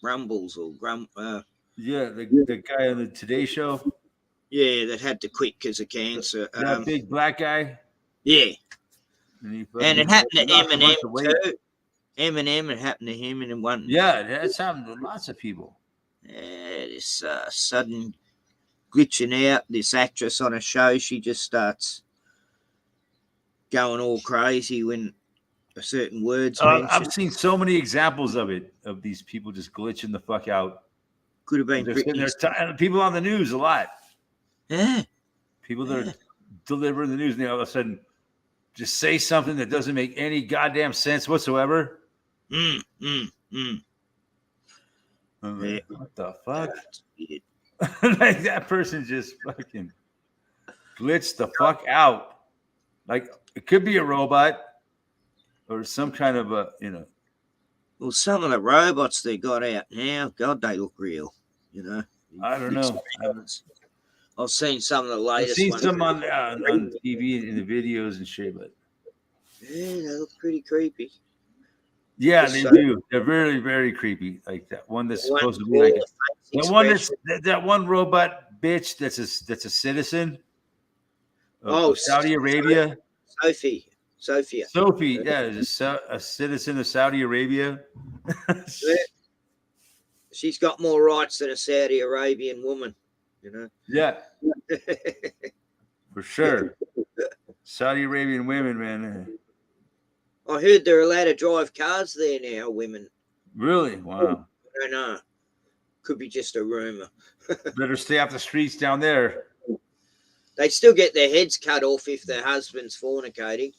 Rumbles or
yeah, the guy on the Today Show,
yeah, that had to quit because of cancer.
that big black guy,
Yeah,
and
and it happened to
lost a
Eminem
bunch of weight.
too. Eminem, it happened to him in one.
Yeah, that's happened to lots of people.
Yeah, this sudden glitching out. This actress on a show, she just starts going all crazy when a certain word's mentioned.
I've seen so many examples of it, of these people just glitching the fuck out.
Could have been
They're sitting
Britney.
there and people on the news a lot.
Yeah,
People that are delivering the news, and they all of a sudden just say something that doesn't make any goddamn sense whatsoever.
Yeah.
What the fuck?
That's weird.
Like that person just fucking glitched the fuck out. Like it could be a robot or some kind of a,
Well, some of the robots they got out now, God, they look real.
I don't know.
I've seen some of the
I've
latest
seen
ones.
some on TV in the videos and shit, but
Yeah, they look pretty creepy.
yeah,
Just
they
so-
do. They're very, very creepy. Like that one that's
One
supposed to be like
with the
that
face
one that's
expression.
that one robot bitch that's a citizen of Saudi Arabia.
Sophia.
Sophie, yeah, is a citizen of Saudi Arabia.
She's got more rights than a Saudi Arabian woman,
Yeah, for sure. Saudi Arabian women, man.
I heard they're allowed to drive cars there now, women.
Really? Wow.
I don't know. Could be just a rumor.
Better stay off the streets down there.
They still get their heads cut off if their husband's fornicating.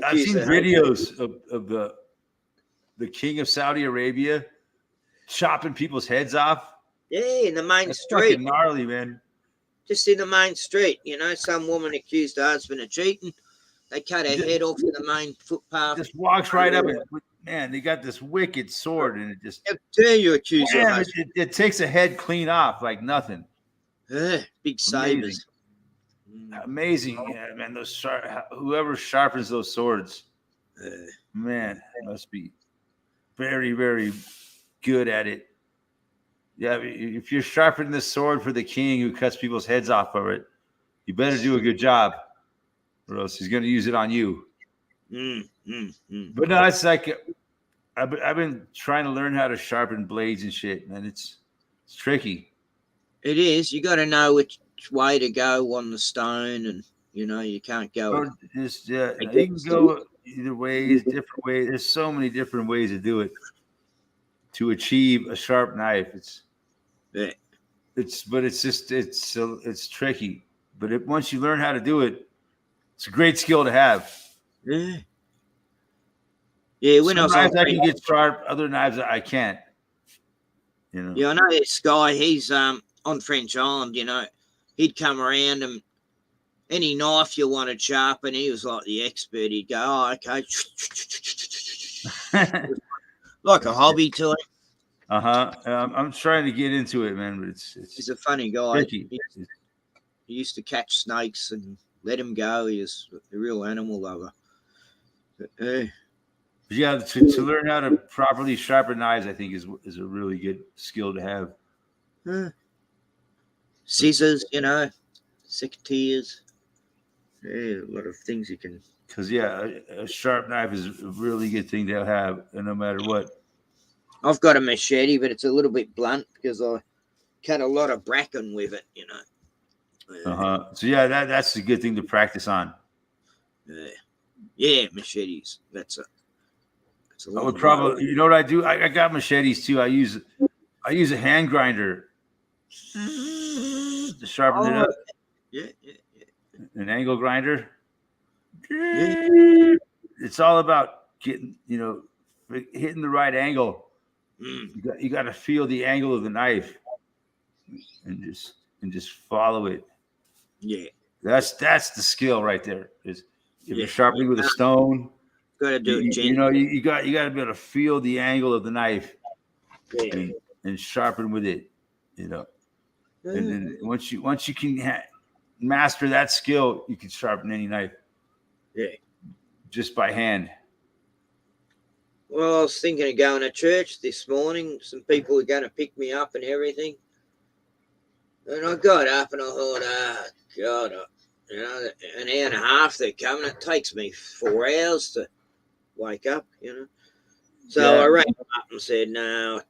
I've seen videos of the king of Saudi Arabia chopping people's heads off.
Yeah, in the main
That's
street.
fucking gnarly, man.
Just in the main street, some woman accused her husband of cheating. They cut her head off in the main footpath.
Just walks right up and, man, they got this wicked sword and it just.
How dare you accuse her
Man,
husband?
it takes a head clean off like nothing.
Big sabers.
Amazing, yeah, man. Those whoever sharpens those swords, man, must be very, very good at it. Yeah, if you're sharpening the sword for the king who cuts people's heads off of it, you better do a good job, or else he's going to use it on you. But no, it's like I've been trying to learn how to sharpen blades and shit, man. It's tricky.
It is. You got to know which way to go on the stone, and you can't go.
You can go either way, different ways. There's so many different ways to do it to achieve a sharp knife. It's tricky. But once you learn how to do it, it's a great skill to have.
Yeah. Yeah, when
Some knives I can get sharp, other knives I can't.
Yeah, I know this guy. He's on French Island. He'd come around and any knife you wanted sharpen, he was like the expert. He'd go, "Oh, okay," like a hobby to him.
I'm trying to get into it, man, but
he's a funny guy.
Tricky.
He used to catch snakes and let him go. He was a real animal lover.
Yeah, to learn how to properly sharpen knives, I think is a really good skill to have.
Scissors, secateurs. Yeah, a lot of things you can.
Because a sharp knife is a really good thing to have, and no matter what.
I've got a machete, but it's a little bit blunt because I cut a lot of bracken with it,
So that's a good thing to practice on.
Yeah, machetes. That's
I would probably, you know what I do? I got machetes too. I use a hand grinder to sharpen it up.
Yeah.
An angle grinder.
Yeah.
It's all about getting, hitting the right angle. You got to feel the angle of the knife, and just follow it.
Yeah,
that's the skill right there. Is if you're sharpening with a stone,
got to do it
gently. You got to be able to feel the angle of the knife, and sharpen with it. And then once you can master that skill, you can sharpen any knife.
Yeah,
just by hand.
Well, I was thinking of going to church this morning. Some people were going to pick me up and everything. And I got up and I thought, God, an hour and a half they're coming. It takes me 4 hours to wake up, So I rang them up and said, no,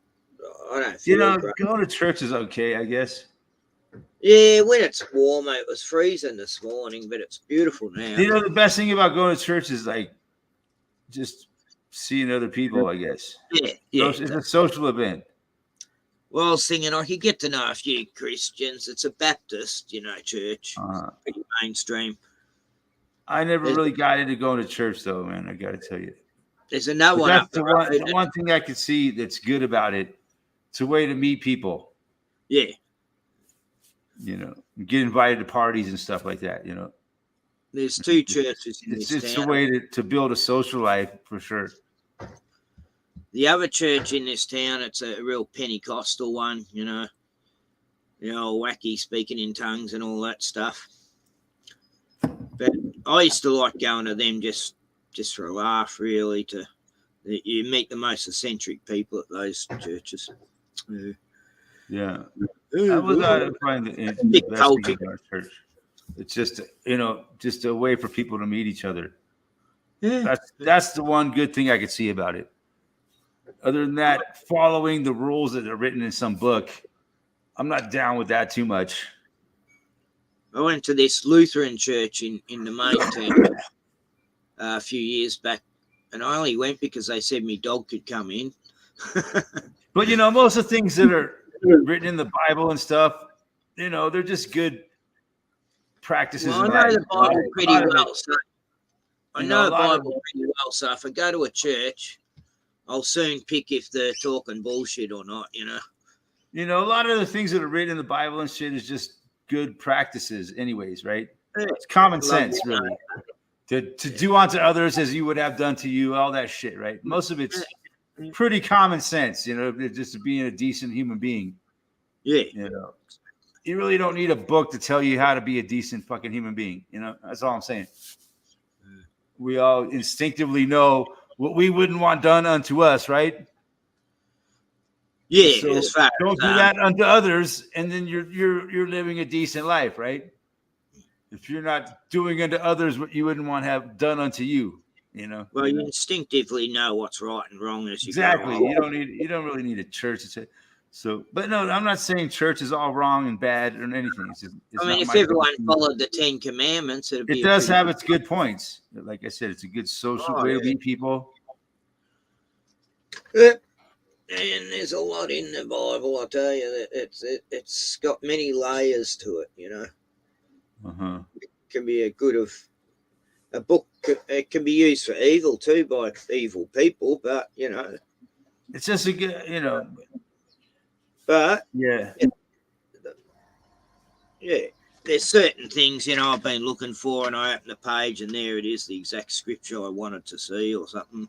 I don't feel great.
Going to church is okay, I guess.
Yeah, when it's warm, it was freezing this morning, but it's beautiful now.
The best thing about going to church is like just seeing other people, I guess.
Yeah.
It's a social event.
Well, I was thinking I could get to know a few Christians. It's a Baptist, church. Pretty mainstream.
I never really got into going to church, though, man. I got to tell you.
There's another one
that's
up
the one. The one thing I could see that's good about it. It's a way to meet people.
Yeah.
Get invited to parties and stuff like that.
There's 2 churches in this town.
It's a way to build a social life for sure.
The other church in this town, it's a real Pentecostal one, wacky speaking in tongues and all that stuff. But I used to like going to them just for a laugh, really. You meet the most eccentric people at those churches.
Yeah. I was find the best thing in our church. It's just a way for people to meet each other.
Yeah.
That's the one good thing I could see about it. Other than that, following the rules that are written in some book, I'm not down with that too much.
I went to this Lutheran church in the main town a few years back, and I only went because they said my dog could come in.
But most of the things that are written in the Bible and stuff, they're just good practices.
Well, I know the Bible pretty well, so I
You
know
a
a
lot of-
Bible pretty well, so if I go to a church, I'll soon pick if they're talking bullshit or not, you know.
a lot of the things that are written in the Bible and shit is just good practices, anyways, right?
Yeah.
It's common
Love
sense,
it.
really. To do unto others as you would have done to you, all that shit, right? Most of it's pretty common sense, just being a decent human being.
Yeah.
You really don't need a book to tell you how to be a decent fucking human being. That's all I'm saying. We all instinctively know what we wouldn't want done unto us, right?
Yeah,
So
as far
don't
as,
do that unto others, and then you're living a decent life, right? If you're not doing unto others what you wouldn't want to have done unto you,
well, you instinctively know what's right and wrong as you
exactly.
go.
You don't really need a church to say. So, but no, I'm not saying church is all wrong and bad or anything. It's
I mean,
not
if
my
everyone
cup of tea.
followed the 10 Commandments, it'd be
It does have its good points. Like I said, it's a good social way to meet people.
And there's a lot in the Bible, I tell you. It's got many layers to it, you know.
Uh-huh.
It can be a book. It can be used for evil too by evil people, but
It's just a good,
But
yeah.
yeah, there's certain things I've been looking for, and I open the page, and there it is, the exact scripture I wanted to see, or something.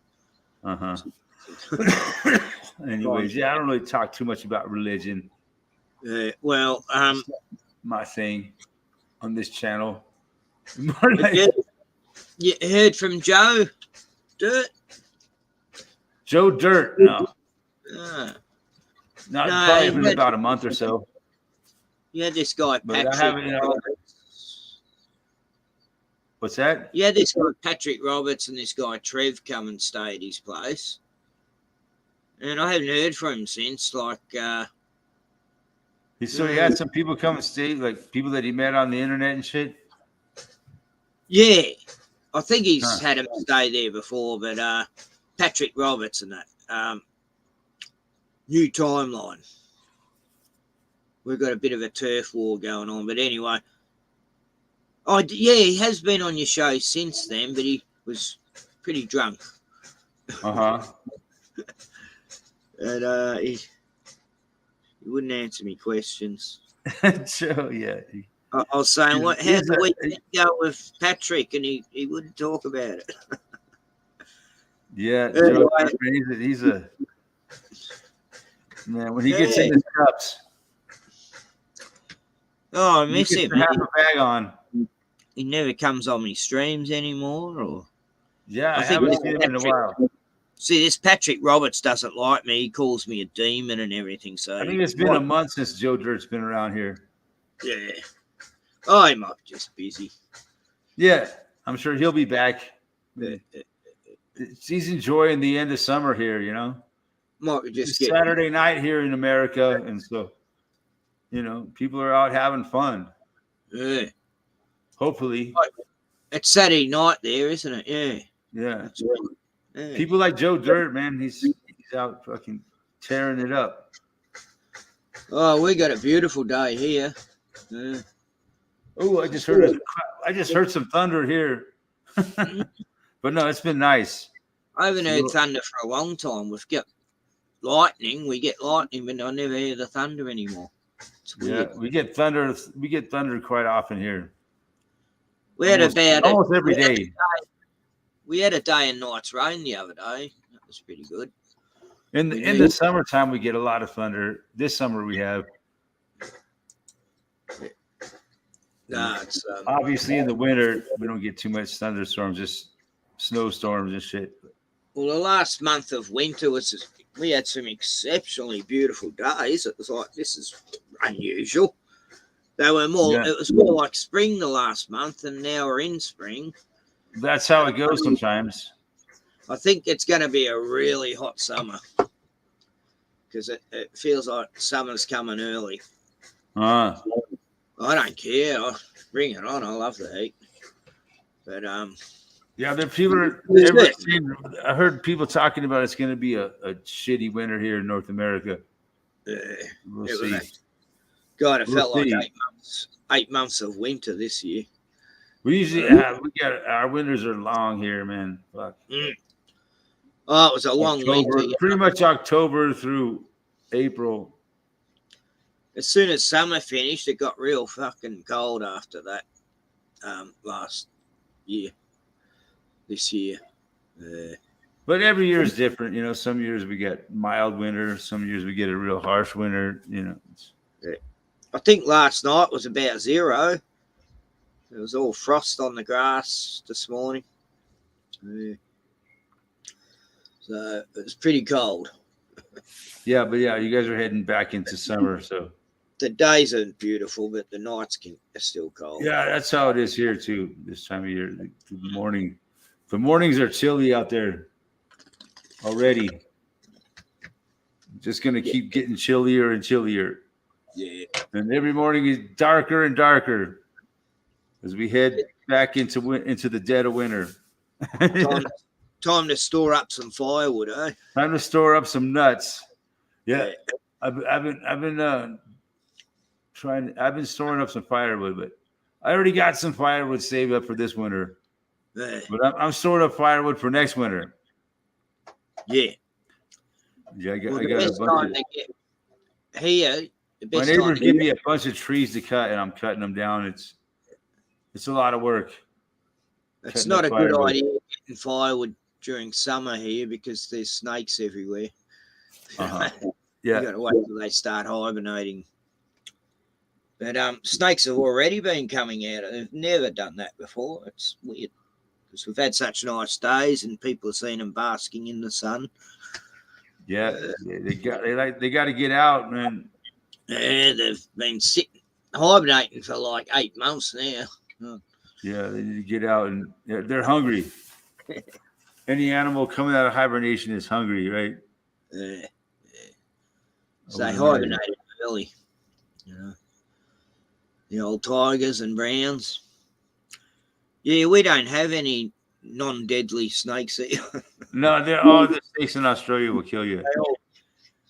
Uh-huh. Anyways, I don't really talk too much about religion.
Well,
my thing on this channel.
You heard from Joe Dirt?
Joe Dirt? No.
No,
probably been about a month or so.
You had this guy, Patrick Roberts.
What's that?
Yeah, this guy, Patrick Roberts, and this guy, Trev, come and stay at his place. And I haven't heard from him since. So he
had some people come and stay, like people that he met on the internet and shit.
Yeah, I think he's had him stay there before, but Patrick Roberts and that new timeline. We've got a bit of a turf war going on, but anyway. He has been on your show since then, but he was pretty drunk.
Uh-huh.
And he wouldn't answer me questions.
Joe, yeah.
I was saying, how do we go with Patrick? And he wouldn't talk about it.
Yeah, Joe, he's a man. When he gets in his cups.
Oh, I miss him.
Have a bag on.
He never comes on my streams anymore, or
I haven't seen him in a while.
See, this Patrick Roberts doesn't like me. He calls me a demon and everything. So
I think it's been a month since Joe Dirt's been around here.
Yeah. Oh, he might be just busy.
Yeah, I'm sure he'll be back. He's enjoying the end of summer here,
Might be just
Saturday night here in America, and so people are out having fun.
Yeah.
Hopefully.
It's Saturday night there, isn't it? Yeah.
Yeah.
Yeah.
People like Joe Dirt, man, he's out fucking tearing it up.
Oh, we got a beautiful day here. Yeah.
Oh, I just heard some thunder here. But no, it's been nice.
I haven't heard thunder for a long time. We've got lightning. We get lightning, but I never hear the thunder anymore. It's weird.
Yeah, we get thunder. We get thunder quite often here.
We had
almost every day.
We had a day and night's rain the other day. That was pretty good.
In the summertime, we get a lot of thunder. This summer, we have.
It's
obviously in the winter we don't get too much thunderstorms, just snowstorms and shit.
Well, the last month of winter we had some exceptionally beautiful days. It was like, this is unusual. They were more. Yeah. It was more like spring the last month, and now we're in spring.
That's how it goes sometimes.
I think it's going to be a really hot summer because it feels like summer's coming early. I don't care. I'll bring it on. I love the heat. But
yeah, I heard people talking about it's going to be a shitty winter here in North America. We'll see.
God, it felt like 8 months of winter this year.
We usually have, we got our winters are long here, man. Fuck.
Oh, it was a long
October,
winter.
pretty much October through April.
As soon as summer finished, it got real fucking cold after that. Last year, this year.
But every year is different, you know. Some years we get mild winter, some years we get a real harsh winter, you know.
I think last night was about 0. It was all frost on the grass this morning. So it was pretty cold.
Yeah, but yeah, you guys are heading back into summer, so
The days are beautiful, but the nights are still cold.
yeah, that's how it is here too. This time of year, the mornings are chilly out there already. Just gonna keep getting chillier and chillier.
Yeah.
And every morning is darker and darker as we head back into the dead of winter.
Time to store up some firewood, eh?
Time to store up some nuts. Yeah, I've been storing up some firewood, but I already got some firewood saved up for this winter.
Yeah.
But I'm storing up firewood for next winter.
Yeah.
Yeah, I got
The
a
best
bunch
time
of.
to get here. The
My
best
neighbors
time
give me a bunch of trees to cut, and I'm cutting them down. It's a lot of work.
It's
cutting
not
up
a good
firewood.
idea getting firewood during summer here because there's snakes everywhere.
Uh-huh.
You
Yeah,
got to wait till they start hibernating. But snakes have already been coming out. They've never done that before. It's weird because we've had such nice days and people have seen them basking in the sun.
yeah. They got to get out, man.
Yeah, they've been sitting hibernating for like 8 months now.
Yeah, they need to get out, and they're hungry. Any animal coming out of hibernation is hungry, right?
Yeah. So
I
they
would imagine.
hibernated early, you know. The old tigers and browns. Yeah, we don't have any non-deadly snakes here.
No, all the snakes in Australia will kill you.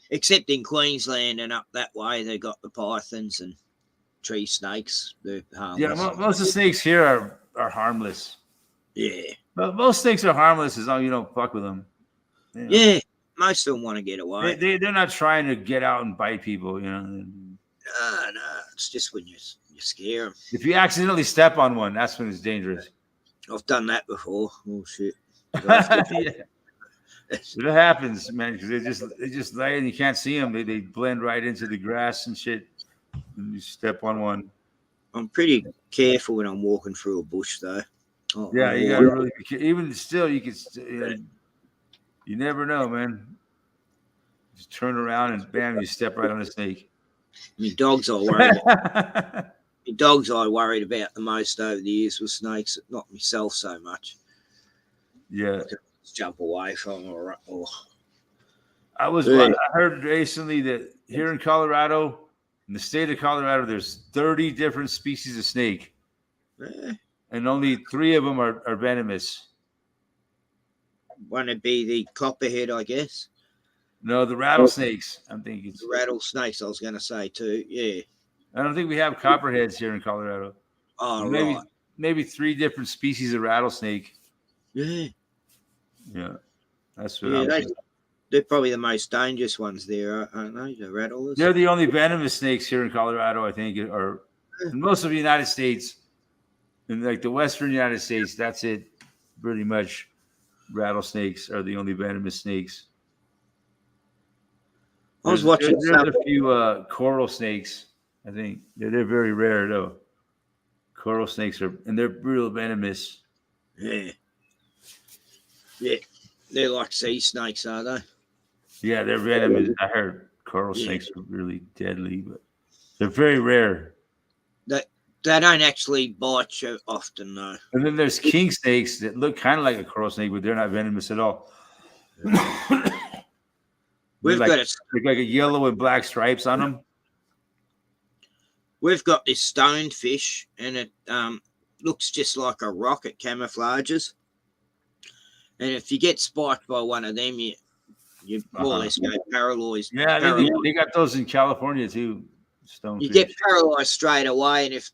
Except in Queensland and up that way, they got the pythons and tree snakes. They're harmless.
Yeah, most of the snakes here are harmless.
Yeah.
But most snakes are harmless as long as you don't fuck with them. You know.
Yeah, most of them want to get away.
They're not trying to get out and bite people, you know.
No, it's just when you scare them.
If you accidentally step on one, that's when it's dangerous.
I've done that before. Oh shit!
Yeah. It happens, man, because they just lay and you can't see them. They blend right into the grass and shit. And you step on one.
I'm pretty careful when I'm walking through a bush, though. Oh,
Yeah, you gotta really be careful. Even still, you could. You never know, man. Just turn around and bam, you step right on a snake.
My dogs I worried. The dogs I worried about the most over the years were snakes, not myself so much.
Yeah.
Just jump away from them or
I heard recently that here in Colorado, in the state of Colorado, there's 30 different species of snake, and only 3 of them are venomous.
Want to be the copperhead, I guess.
No, the rattlesnakes. I'm thinking
The rattlesnakes, I was going to say too. Yeah.
I don't think we have copperheads here in Colorado.
Oh,
maybe,
right.
Maybe 3 different species of rattlesnake.
Yeah.
Yeah. That's what
they're probably the most dangerous ones there, aren't they? The rattlers.
They're the only venomous snakes here in Colorado, I think, or in most of the United States. In like the Western United States, that's it. Pretty much rattlesnakes are the only venomous snakes.
I was watching.
There's a few coral snakes. I think they're very rare though. Coral snakes they're real venomous.
Yeah. Yeah. They're like sea snakes, are they?
Yeah, they're venomous. I heard coral snakes are really deadly, but they're very rare.
They don't actually bite you often, though.
And then there's king snakes that look kind of like a coral snake, but they're not venomous at all.
We've got
like a yellow and black stripes on them.
We've got this stonefish, and it looks just like a rock. It camouflages, and if you get spiked by one of them, you more or less go paralyzed.
Yeah, they got those in California too.
You get paralyzed straight away, and if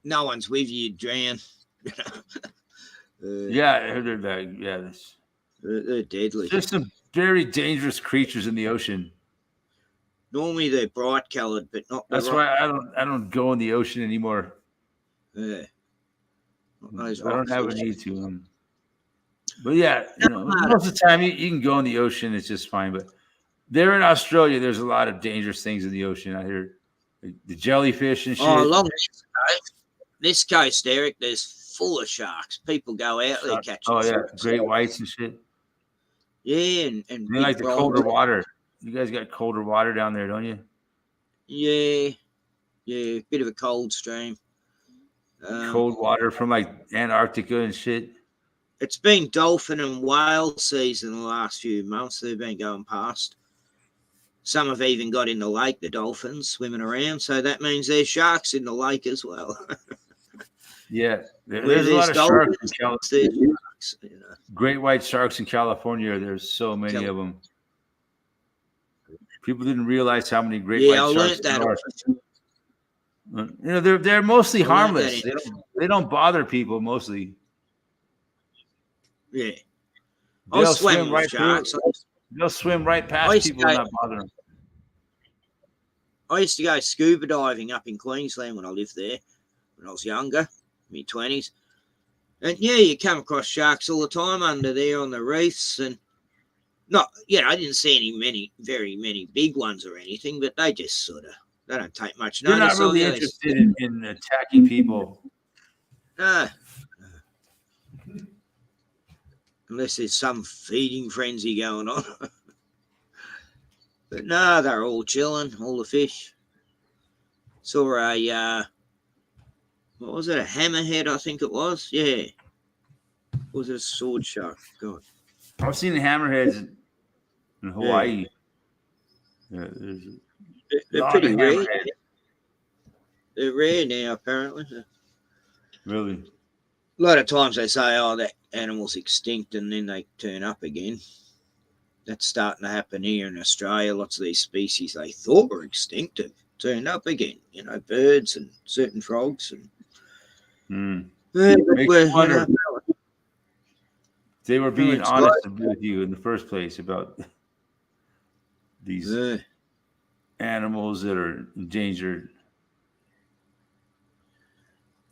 no one's with you, you'd drown.
Yeah, I heard that. Yeah,
They're deadly.
there's some very dangerous creatures in the ocean.
Normally they're bright coloured, but not the
That's why I don't go in the ocean anymore.
Yeah. Not those
I don't have a
rockfish.
need to. But yeah, most of the time you can go in the ocean, it's just fine. But there in Australia, there's a lot of dangerous things in the ocean. I hear the jellyfish and shit.
Oh, along this coast, Eric, there's full of sharks. People go out there catching.
Oh yeah,
sharks.
great whites and shit.
Yeah, and
They like the colder water. You guys got colder water down there, don't you?
Yeah, bit of a cold stream.
Cold water from like Antarctica and shit.
It's been dolphin and whale season the last few months. They've been going past. Some have even got in the lake, the dolphins swimming around. So that means there's sharks in the lake as well.
Yeah, there's a lot of sharks in California.
Sharks,
Great white sharks in California. There's so many of them. People didn't realize how many great white sharks there are. They're mostly harmless. They don't bother people mostly.
Yeah.
They'll swim right past people and not bother them.
I used to go scuba diving up in Queensland when I lived there, when I was younger, mid-20s. And yeah, you come across sharks all the time under there on the reefs. And I didn't see very many big ones or anything, but they just they don't take much notice.
They're not really interested in attacking people.
No. Unless there's some feeding frenzy going on. But no, they're all chilling, all the fish. Saw a, what was it, a hammerhead, I think it was? Yeah. Or was it a sword shark? God.
I've seen the hammerheads in Hawaii. Yeah,
they're pretty rare. They're rare now, apparently.
Really?
A lot of times they say, oh, that animal's extinct, and then they turn up again. That's starting to happen here in Australia. Lots of these species they thought were extinct have turned up again. Birds and certain frogs. And
they were being honest with you in the first place about these animals that are endangered.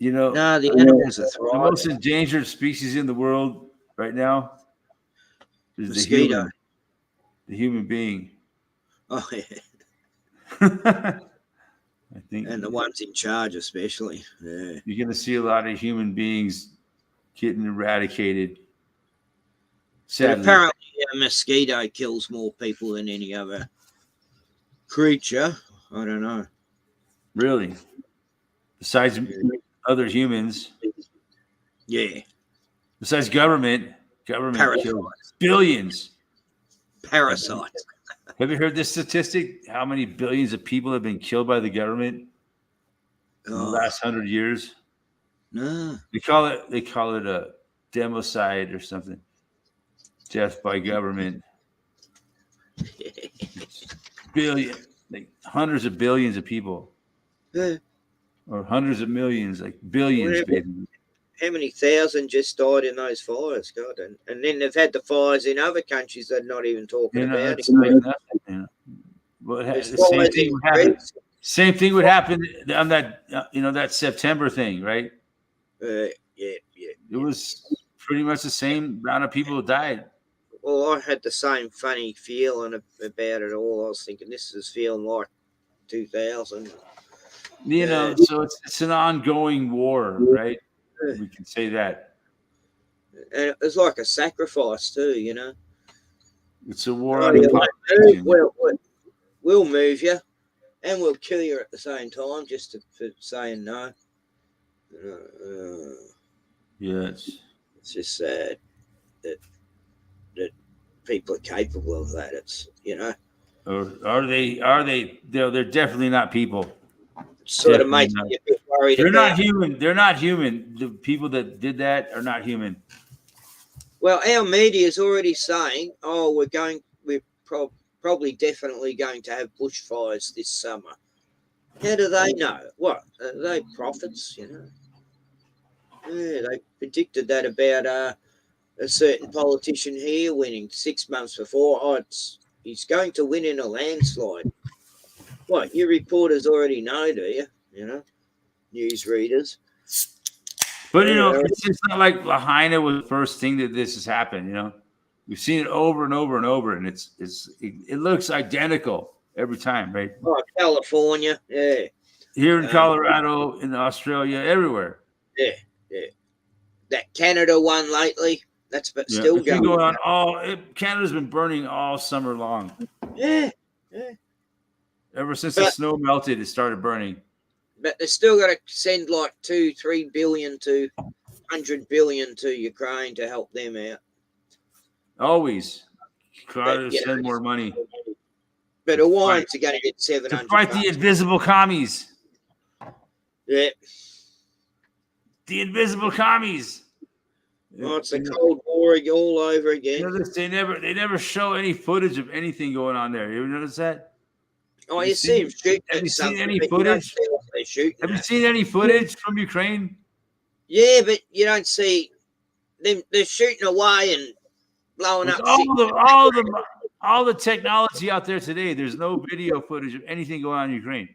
The
animals are
the most endangered species in the world right now is
mosquito.
The human being.
Oh yeah.
I think,
and the ones in charge, especially. Yeah.
You're going to see a lot of human beings getting eradicated. Sadly.
Apparently, a mosquito kills more people than any other creature. I don't know.
Really? Besides other humans?
Yeah.
Besides government kills billions.
Parasites.
Have you heard this statistic? How many billions of people have been killed by the government in the last 100 years?
No.
They call it a democide or something. Death by government. Hundreds of billions of people.
Yeah.
Or hundreds of millions, billions, basically.
How many thousand just died in those fires, God? And then they've had the fires in other countries they're not even talking about.
Same thing would happen on that, that September thing, right?
Yeah.
It was pretty much the same amount of people who died.
Well, I had the same funny feeling about it all. I was thinking this is feeling like 2000.
So it's an ongoing war, right? We can say that.
And it's like a sacrifice too,
It's a war on the population.
We'll move you, and we'll kill you at the same time, just for saying no.
Yes.
It's just sad that people are capable of that. It's
Or are they? They're definitely not people.
Sort of makes me a bit worried.
They're not human. They're not human. The people that did that are not human.
Well, our media is already saying, "Oh, we're probably definitely going to have bushfires this summer." How do they know? What are they prophets? Yeah, they predicted that about a certain politician here winning 6 months before. Oh, he's going to win in a landslide. What, you reporters already know, do you? You know, news readers.
But
Yeah,
it's just not like Lahaina was the first thing that this has happened. We've seen it over and over and over, and it looks identical every time, right?
oh, California, yeah,
Here in Colorado, in Australia, everywhere.
yeah. That Canada one lately, that's but
Yeah,
still
it's been
going.
going on Canada's been burning all summer long.
Yeah.
Ever since the snow melted, it started burning.
But they still got to send like 2-3 billion to 100 billion to Ukraine to help them out.
Always try to send more money.
But Hawaiians are going to get 700.
To fight the invisible commies.
Yeah.
The invisible commies.
Oh, it's a Cold War all over again.
They never show any footage of anything going on there. You ever notice that?
Oh, you see them shooting.
Have you seen any footage? Have you sseen any footage from Ukraine?
Yeah, but you don't see them. They're shooting away and blowing up.
All the technology out there today. There's no video footage of anything going on in Ukraine.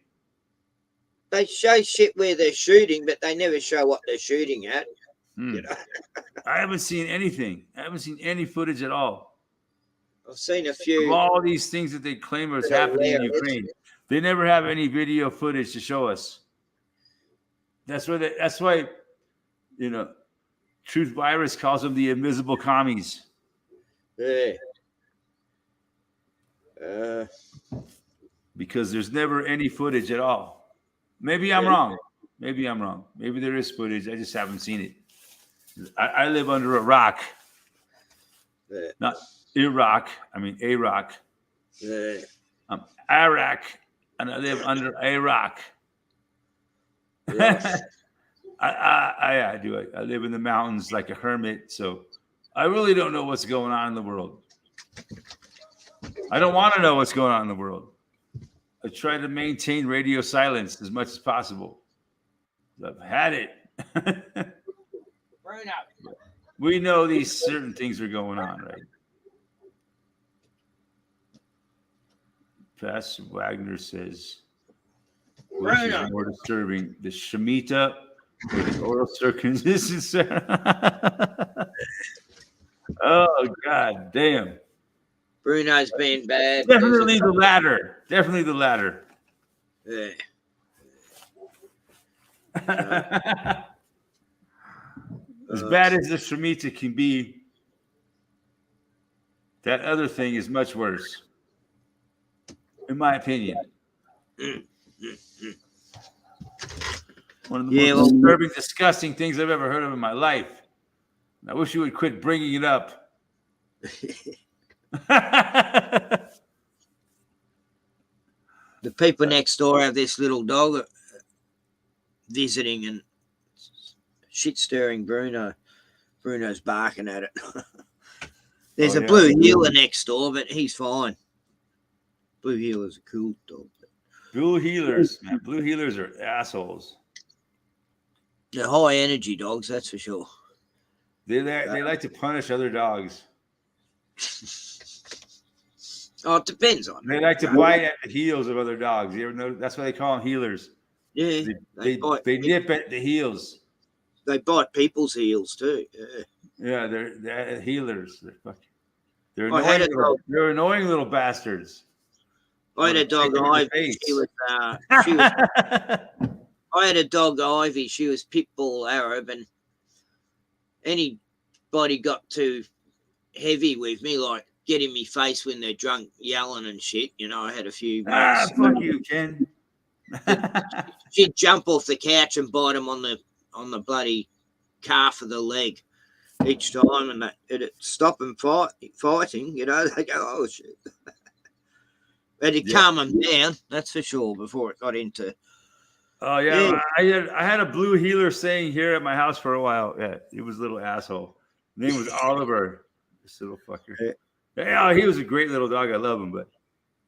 They show shit where they're shooting, but they never show what they're shooting at. You know?
I haven't seen anything. I haven't seen any footage at all.
I've seen a few.
Of all these things that they claim is happening in Ukraine, they never have any video footage to show us. That's why Truth Virus calls them the invisible commies.
Yeah.
Because there's never any footage at all. Maybe I'm wrong. Maybe there is footage. I just haven't seen it. I live under a rock.
Yeah.
Not Iraq. I mean Iraq.
Yeah.
I'm Iraq, and I live under a rock.
Yes.
I do. I live in the mountains like a hermit, so I really don't know what's going on in the world. I don't want to know what's going on in the world. I try to maintain radio silence as much as possible. I've had it.
Burn out.
We know these certain things are going on, right? Pastor Wagner says, which is more disturbing, the Shemitah or the oral circumcision? Oh, God damn.
Bruno's been bad.
Definitely the latter.
Yeah.
As bad as the Shemitah can be, that other thing is much worse, in my opinion. One of the most disturbing, disgusting things I've ever heard of in my life. I wish you would quit bringing it up.
The people next door have this little dog visiting and shit stirring Bruno. Bruno's barking at it. There's a blue heeler next door, but he's fine. Blue heeler's a cool dog.
Blue heelers, man. Blue heelers are assholes.
They're high energy dogs, that's for sure.
They like to punish other dogs.
Oh, it depends on.
They like to bite at the heels of other dogs. You ever know? That's why they call them heelers.
Yeah,
they nip at the heels.
They bite people's heels too.
Yeah, they're healers. They're annoying. They're annoying little bastards.
I had a dog, Ivy. I had a dog, Ivy. She was pit bull Arab, and anybody got too heavy with me, like get in me face when they're drunk, yelling and shit. I had a few.
Fuck you, Ken.
She'd jump off the couch and bite him on the bloody calf of the leg each time, and it'd stop them fighting. They go, oh shit. But it calm them down, that's for sure, before it got into.
Oh yeah. I had a blue heeler staying here at my house for a while. Yeah, he was a little asshole. His name was Oliver. This little fucker. Yeah, he was a great little dog. I love him, but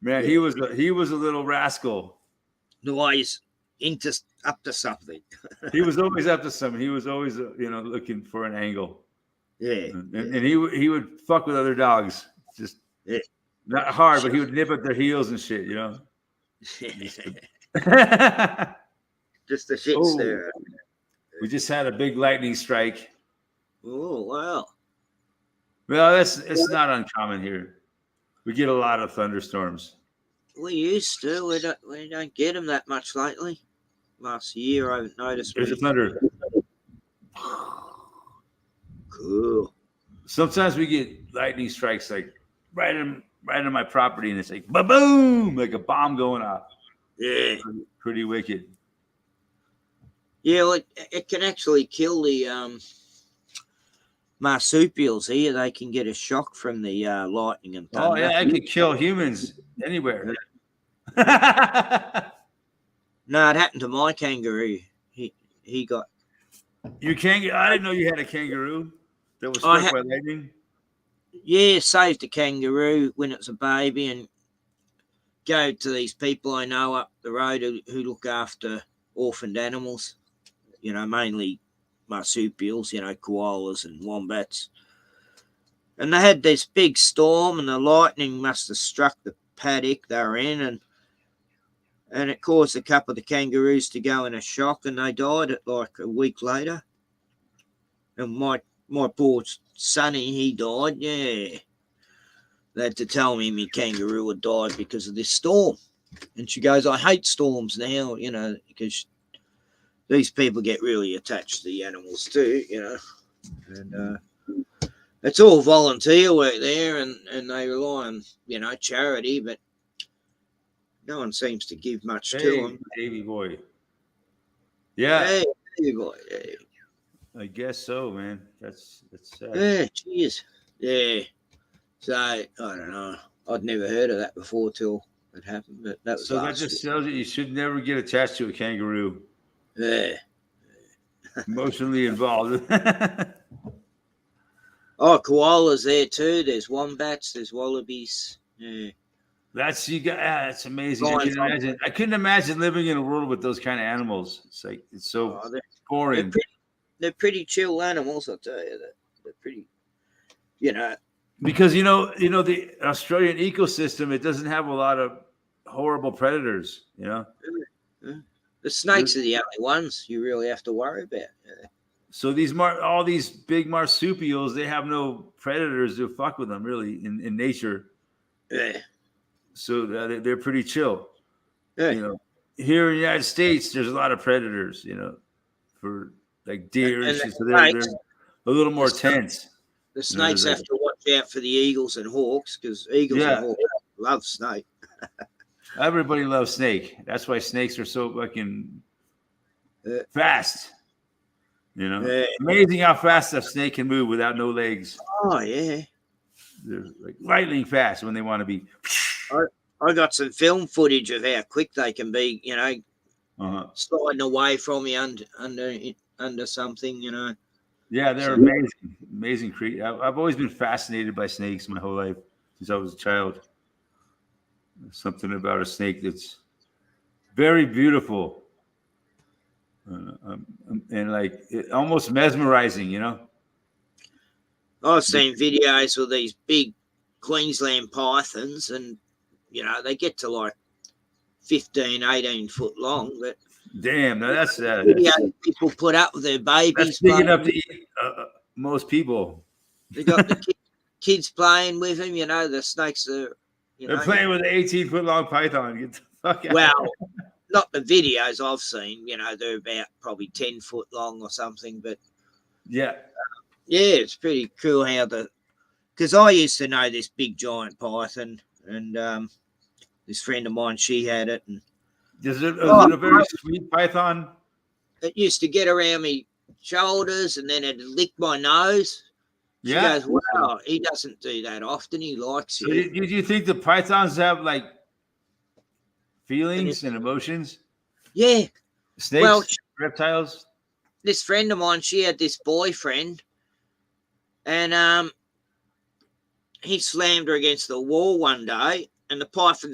man, he was a little rascal.
The way up to something.
He was always up to something. He was always, looking for an angle.
Yeah.
And he would fuck with other dogs. Just
Yeah.
not hard, but he would nip at their heels and shit, Just
the shit
Oh.
stir.
We just had a big lightning strike.
Oh, wow.
Well, it's not uncommon here. We get a lot of thunderstorms.
We used to. We don't get them that much lately. Last year, I haven't noticed.
There's a thunder.
Cool.
Sometimes we get lightning strikes like right in my property, and it's like ba-boom, like a bomb going off.
Yeah.
Pretty wicked.
Yeah, well, it can actually kill the marsupials here. They can get a shock from the lightning and thunder.
Oh yeah, it could kill humans anywhere.
No, it happened to my kangaroo. He got.
You can't. I didn't know you had a kangaroo that was struck by lightning.
Yeah, saved a kangaroo when it was a baby, and go to these people I know up the road who look after orphaned animals. Mainly marsupials. Koalas and wombats. And they had this big storm, and the lightning must have struck the paddock they were in, and it caused a couple of the kangaroos to go in a shock, and they died at like a week later. And my poor sonny, he died. Yeah, they had to tell me my kangaroo had died because of this storm. And she goes, I hate storms now, because these people get really attached to the animals too, and it's all volunteer work there, and they rely on, charity, but no one seems to give much to them.
Davey boy. Yeah.
Hey, Davey boy. Hey.
I guess so, man. That's sad.
Yeah, cheers. Yeah. So, I don't know. I'd never heard of that before till it happened, but that was
that just tells you should never get attached to a kangaroo.
Yeah.
Emotionally involved.
Oh, koalas there too. There's wombats. There's wallabies. Yeah.
That's amazing. I couldn't imagine living in a world with those kind of animals. It's like it's so boring.
They're pretty chill animals, I'll tell you. They're pretty,
because the Australian ecosystem, it doesn't have a lot of horrible predators.
The snakes are the only ones you really have to worry about.
So all these big marsupials, they have no predators to fuck with them really in nature.
Yeah.
So they're pretty chill.
Yeah.
Here in the United States, there's a lot of predators. For like deer and shit. So they're a little more tense.
The snakes have to watch out for the eagles and hawks, because eagles and hawks love snake.
Everybody loves snake. That's why snakes are so fucking fast. Amazing how fast a snake can move without no legs.
Oh yeah,
they're like lightning fast when they want to be.
I got some film footage of how quick they can be. Sliding away from you under something.
Yeah, they're amazing creatures. I've always been fascinated by snakes my whole life since I was a child. There's something about a snake that's very beautiful. And like almost mesmerizing,
I've seen videos with these big Queensland pythons, and they get to like 15, 18 foot long. But
damn, now that's
people put up with their babies.
That's big enough to eat most people.
They got the kids playing with them. The snakes are.
They're playing with an 18-foot long python. Get the fuck out.
Well, not the videos I've seen. They're about probably 10 foot long or something. But
yeah,
it's pretty cool how because I used to know this big giant python, and this friend of mine, she had it. And
is it a very sweet python?
It used to get around me shoulders, and then it'd lick my nose. She goes, wow, he doesn't do that often. He likes you.
So do you think the pythons have like feelings and emotions?
Yeah.
Snakes, reptiles?
This friend of mine, she had this boyfriend, and he slammed her against the wall one day, and the python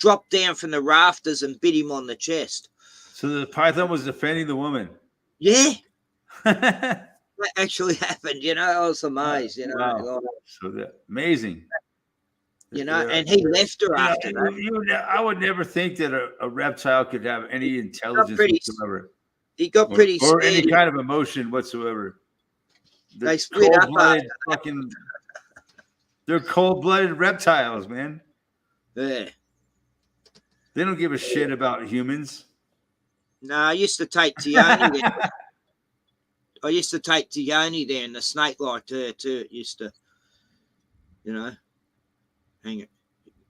dropped down from the rafters and bit him on the chest.
So the python was defending the woman.
Yeah,
Wow.
that actually happened. I was amazed. Like,
So amazing.
and he left her after that.
I would never think that a reptile could have any intelligence whatsoever.
He got pretty
or any
scared.
kind of emotion whatsoever.
They split up.
They're cold-blooded reptiles, man.
Yeah.
They don't give a shit about humans.
No, I used to take Tioni there. I used to take Tioni there, and the snake liked her too. It used to, hang it.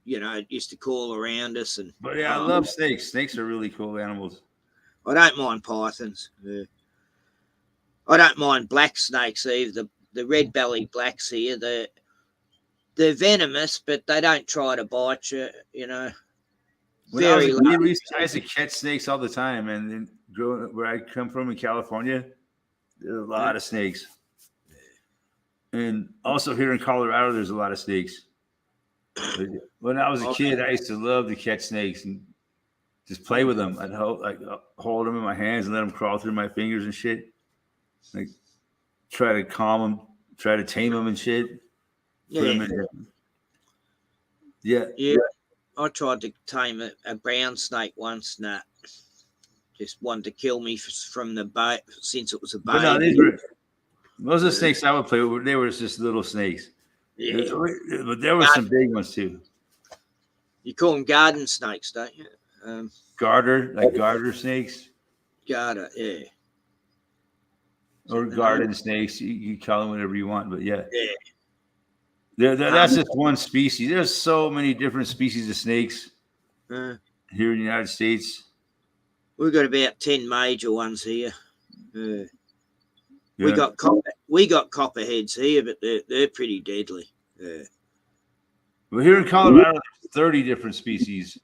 It used to call around us.
But yeah, I love snakes. Snakes are really cool animals.
I don't mind pythons. Yeah. I don't mind black snakes either. The red-bellied blacks here, they're venomous, but they don't try to bite you,
When I was a kid, I used to catch snakes all the time, and then where I come from in California, there's a lot of snakes. And also here in Colorado, there's a lot of snakes. When I was a kid, I used to love to catch snakes and just play with them. I'd hold them in my hands and let them crawl through my fingers and shit. Like try to calm them, try to tame them and shit.
Yeah.
Yeah.
I tried to tame a brown snake once, and that just wanted to kill me from the boat since it was a baby.
But no, most of the snakes I would play with, they were just little snakes. Yeah. But there were some big ones too.
You call them garden snakes, don't you?
Garter snakes.
Garter, yeah.
Or garden snakes. You call them whatever you want, but yeah. That's just one species. There's so many different species of snakes here in the United States.
We've got about 10 major ones here. We got copperheads here, but they're pretty deadly. Yeah.
Well, here in Colorado, there's 30 different species.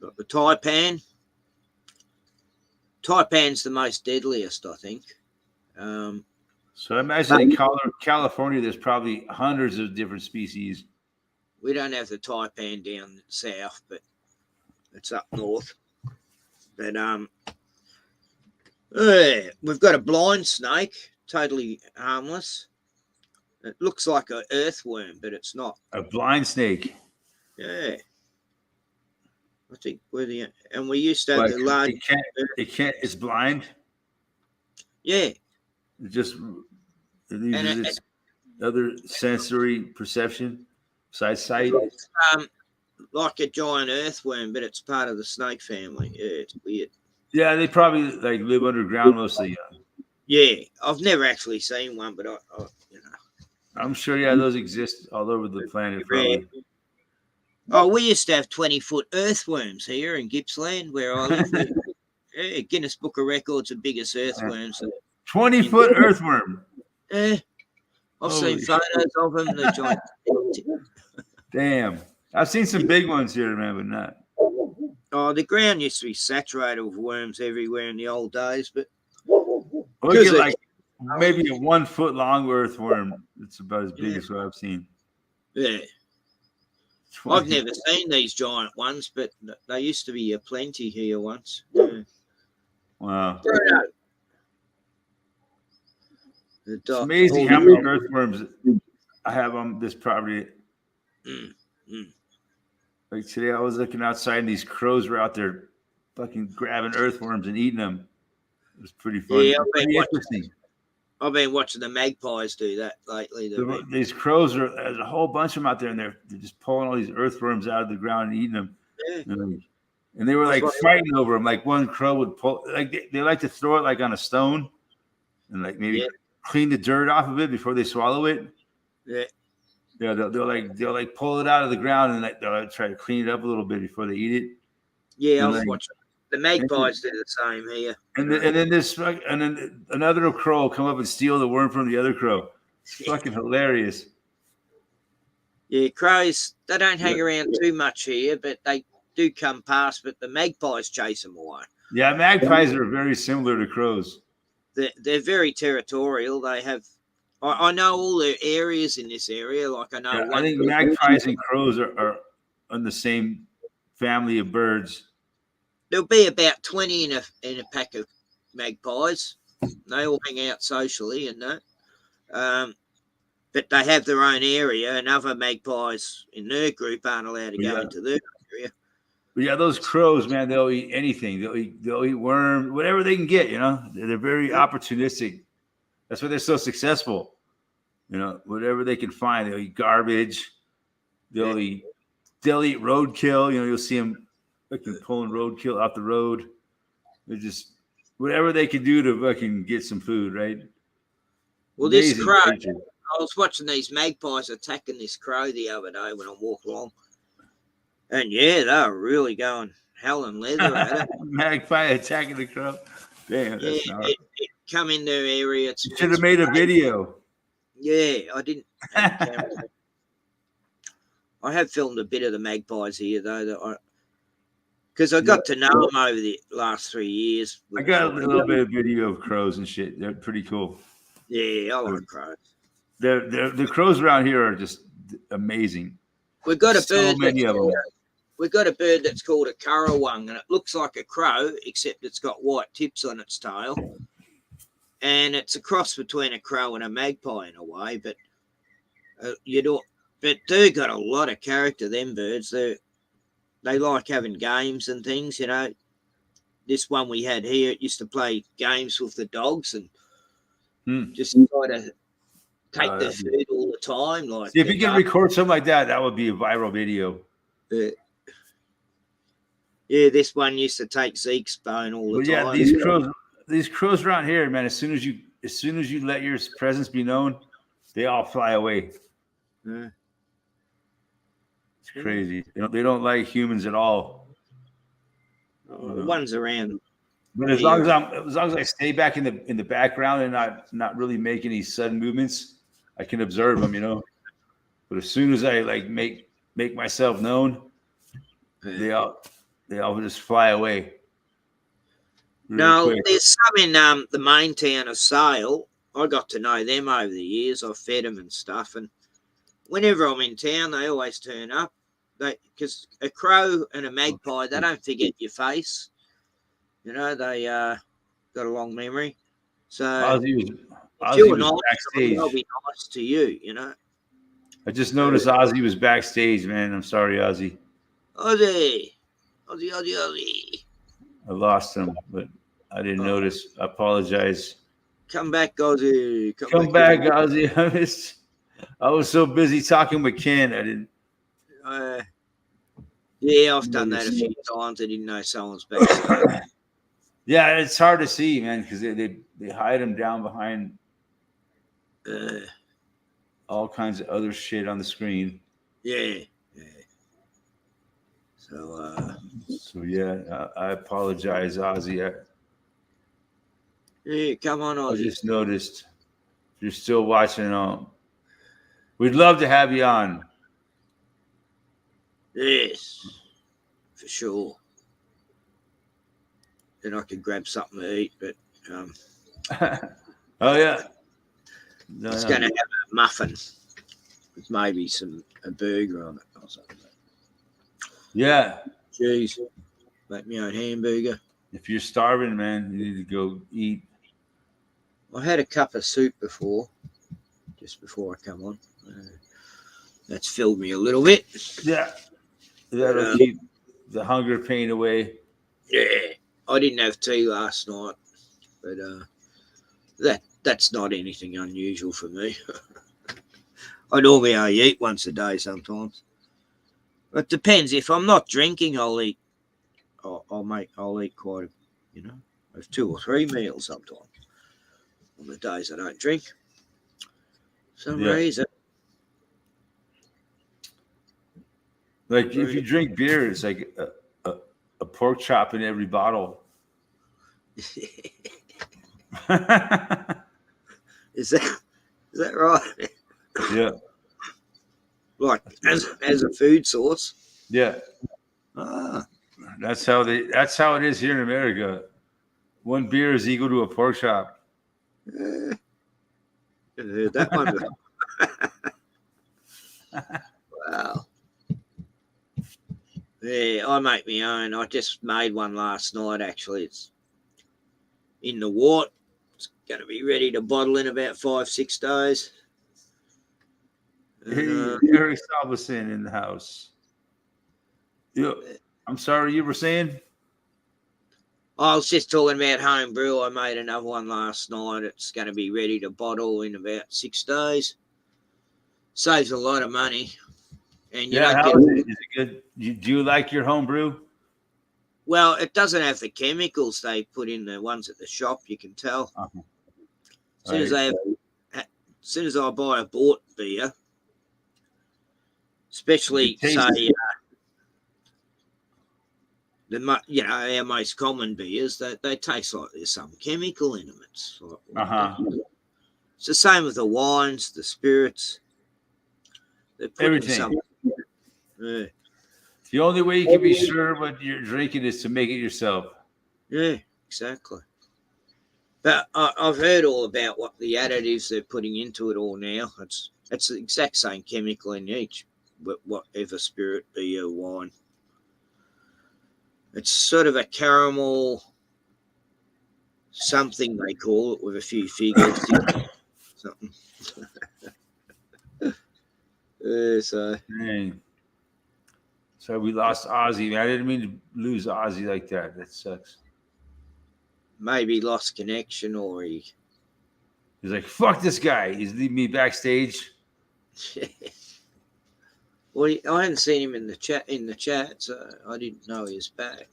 Got the taipan. Taipan's the most deadliest, I think.
So I imagine in California, there's probably hundreds of different species.
We don't have the taipan down south, but it's up north. But we've got a blind snake, totally harmless. It looks like an earthworm, but it's not.
A blind snake.
Yeah. I think and we used to have the large.
It's blind.
Yeah.
It just uses other sensory perception, besides sight.
Like a giant earthworm, but it's part of the snake family. Yeah, it's weird.
Yeah, they probably live underground mostly.
Yeah, I've never actually seen one, but I
I'm sure. Yeah, those exist all over the planet. Probably.
Oh, we used to have 20-foot earthworms here in Gippsland, where I live. Yeah, Guinness Book of Records, the biggest earthworms.
20-foot earthworm.
Yeah, I've seen photos of them. They're giant.
Damn, I've seen some big ones here, man, but not.
Oh, the ground used to be saturated with worms everywhere in the old days, but
look at maybe a 1 foot long earthworm. It's about as big as what I've seen.
Yeah. I've never seen these giant ones, but they used to be a plenty here once. Yeah.
Wow.
Bruno.
It's amazing how many earthworms I have on this property. Like today, I was looking outside and these crows were out there fucking grabbing earthworms and eating them. It was pretty fun.
Yeah, I've been watching the magpies do that lately.
These crows there's a whole bunch of them out there, and they're just pulling all these earthworms out of the ground and eating them. Yeah. And they were fighting over them. Like one crow would pull, they like to throw it like on a stone, and maybe clean the dirt off of it before they swallow it.
Yeah.
Yeah, they'll pull it out of the ground and they'll try to clean it up a little bit before they eat it.
Yeah, I was watching. The magpies do the same here.
And then another crow will come up and steal the worm from the other crow. It's fucking hilarious.
Yeah, crows, they don't hang around too much here, but they do come past, but the magpies chase them away.
Yeah, magpies are very similar to crows.
They're very territorial. They have, I know all the areas in this area. Like I know.
I think magpies and crows are on the same family of birds.
There'll be about 20 in a pack of magpies. They all hang out socially and that. But they have their own area, and other magpies in their group aren't allowed to go into their area.
But yeah, those crows, man, they'll eat anything. They'll eat worms, whatever they can get. You know, they're very opportunistic. That's why they're so successful. You know, whatever they can find, they'll eat garbage. They'll eat roadkill. You know, you'll see them fucking pulling roadkill off the road. They're just whatever they can do to fucking get some food, right?
Well,
Amazing
this crow,
creature.
I was watching these magpies attacking this crow the other day when I walked along. And yeah, they were really going hell and leather at it.
Magpie attacking the crow. Damn, that's not.
It come in their area.
You should have made a video.
Yeah, I didn't. I have filmed a bit of the magpies here though, because I got to know them over the last 3 years.
I got a little bit of video of crows and shit. They're pretty cool.
Yeah, I like crows.
The crows around here are just amazing.
We've got a
So
bird.
many of them.
We've got a bird that's called a currawong, and it looks like a crow, except it's got white tips on its tail. And it's a cross between a crow and a magpie in a way, but but they've got a lot of character, them birds. They like having games and things, you know. This one we had here, it used to play games with the dogs and just try to take their food all the time. Like,
see, if you can record something like that, that would be a viral video.
Yeah, this one used to take Zeke's bone all the time.
Yeah, these crows around here, man. As soon as you let your presence be known, they all fly away.
Yeah.
It's crazy. They don't like humans at all.
One's around.
But as long as I stay back in the background and not really make any sudden movements, I can observe them, you know. But as soon as I like make myself known, they all just fly away.
No, there's some in the main town of Sale. I got to know them over the years. I fed them and stuff, and whenever I'm in town, they always turn up. Because a crow and a magpie, they don't forget your face. You know, they got a long memory. So
Ozzy
if you're
was
nice,
backstage.
they'll be nice to you. You know.
I just noticed Ozzy was backstage, man. I'm sorry, Ozzy.
Ozzy.
I lost him, but I didn't notice. I apologize.
Come back, Ozzy.
Come back, Ozzy. I was so busy talking with Ken, I didn't.
Yeah, I've done that a few times. I didn't know someone's back.
Yeah, it's hard to see, man, because they hide him down behind all kinds of other shit on the screen.
Yeah. So
yeah, I apologize, Ozzy.
Yeah, come on, Ozzy.
I just noticed if you're still watching we'd love to have you on.
Yes, for sure. Then I could grab something to eat, but
Oh yeah.
I was going to have a muffin with maybe a burger on it or something.
Yeah.
Jeez, make me own hamburger.
If you're starving, man, you need to go eat.
I had a cup of soup before, just before I come on. That's filled me a little bit.
Yeah. That'll keep the hunger pain away.
Yeah. I didn't have tea last night, but that's not anything unusual for me. I normally only eat once a day sometimes. It depends. If I'm not drinking, I'll eat. I'll eat quite have 2 or 3 meals sometimes. On the days I don't drink, for some reason.
Like if you drink beer, it's like a pork chop in every bottle.
Is that right?
Yeah.
Like as a food source.
Yeah.
Ah.
That's how it is here in America. 1 beer is equal to a pork chop.
Heard that one. Wow. Yeah, I make my own. I just made one last night, actually. It's in the wort. It's going to be ready to bottle in about 5-6 days.
Hey,
And,
Eric Salvason in the house. I'm sorry, you were saying?
I was just talking about home brew. I made another one last night. It's going to be ready to bottle in about 6 days. Saves a lot of money. And you
Yeah,
don't
how
get
is it? Is it good? Do you like your home brew?
Well, it doesn't have the chemicals they put in the ones at the shop. You can tell.
Uh-huh.
As soon as I buy a bought beer, especially
You can taste
say our most common beers, they taste like there's some chemical in them. It's like, it's the same with the wines, the spirits. They put
Everything.
Yeah.
The only way you can be sure what you're drinking is to make it yourself.
Yeah, exactly. But I've heard all about what the additives they're putting into it all now. It's the exact same chemical in each, whatever spirit, beer, wine. It's sort of a caramel something they call it with a few figures. Something. So
Dang. So we lost Ozzy, man. I didn't mean to lose Ozzy like that. That sucks.
maybe lost connection or he.
He's like, fuck this guy. He's leaving me backstage.
Well, I hadn't seen him in the chat, so I didn't know he was back.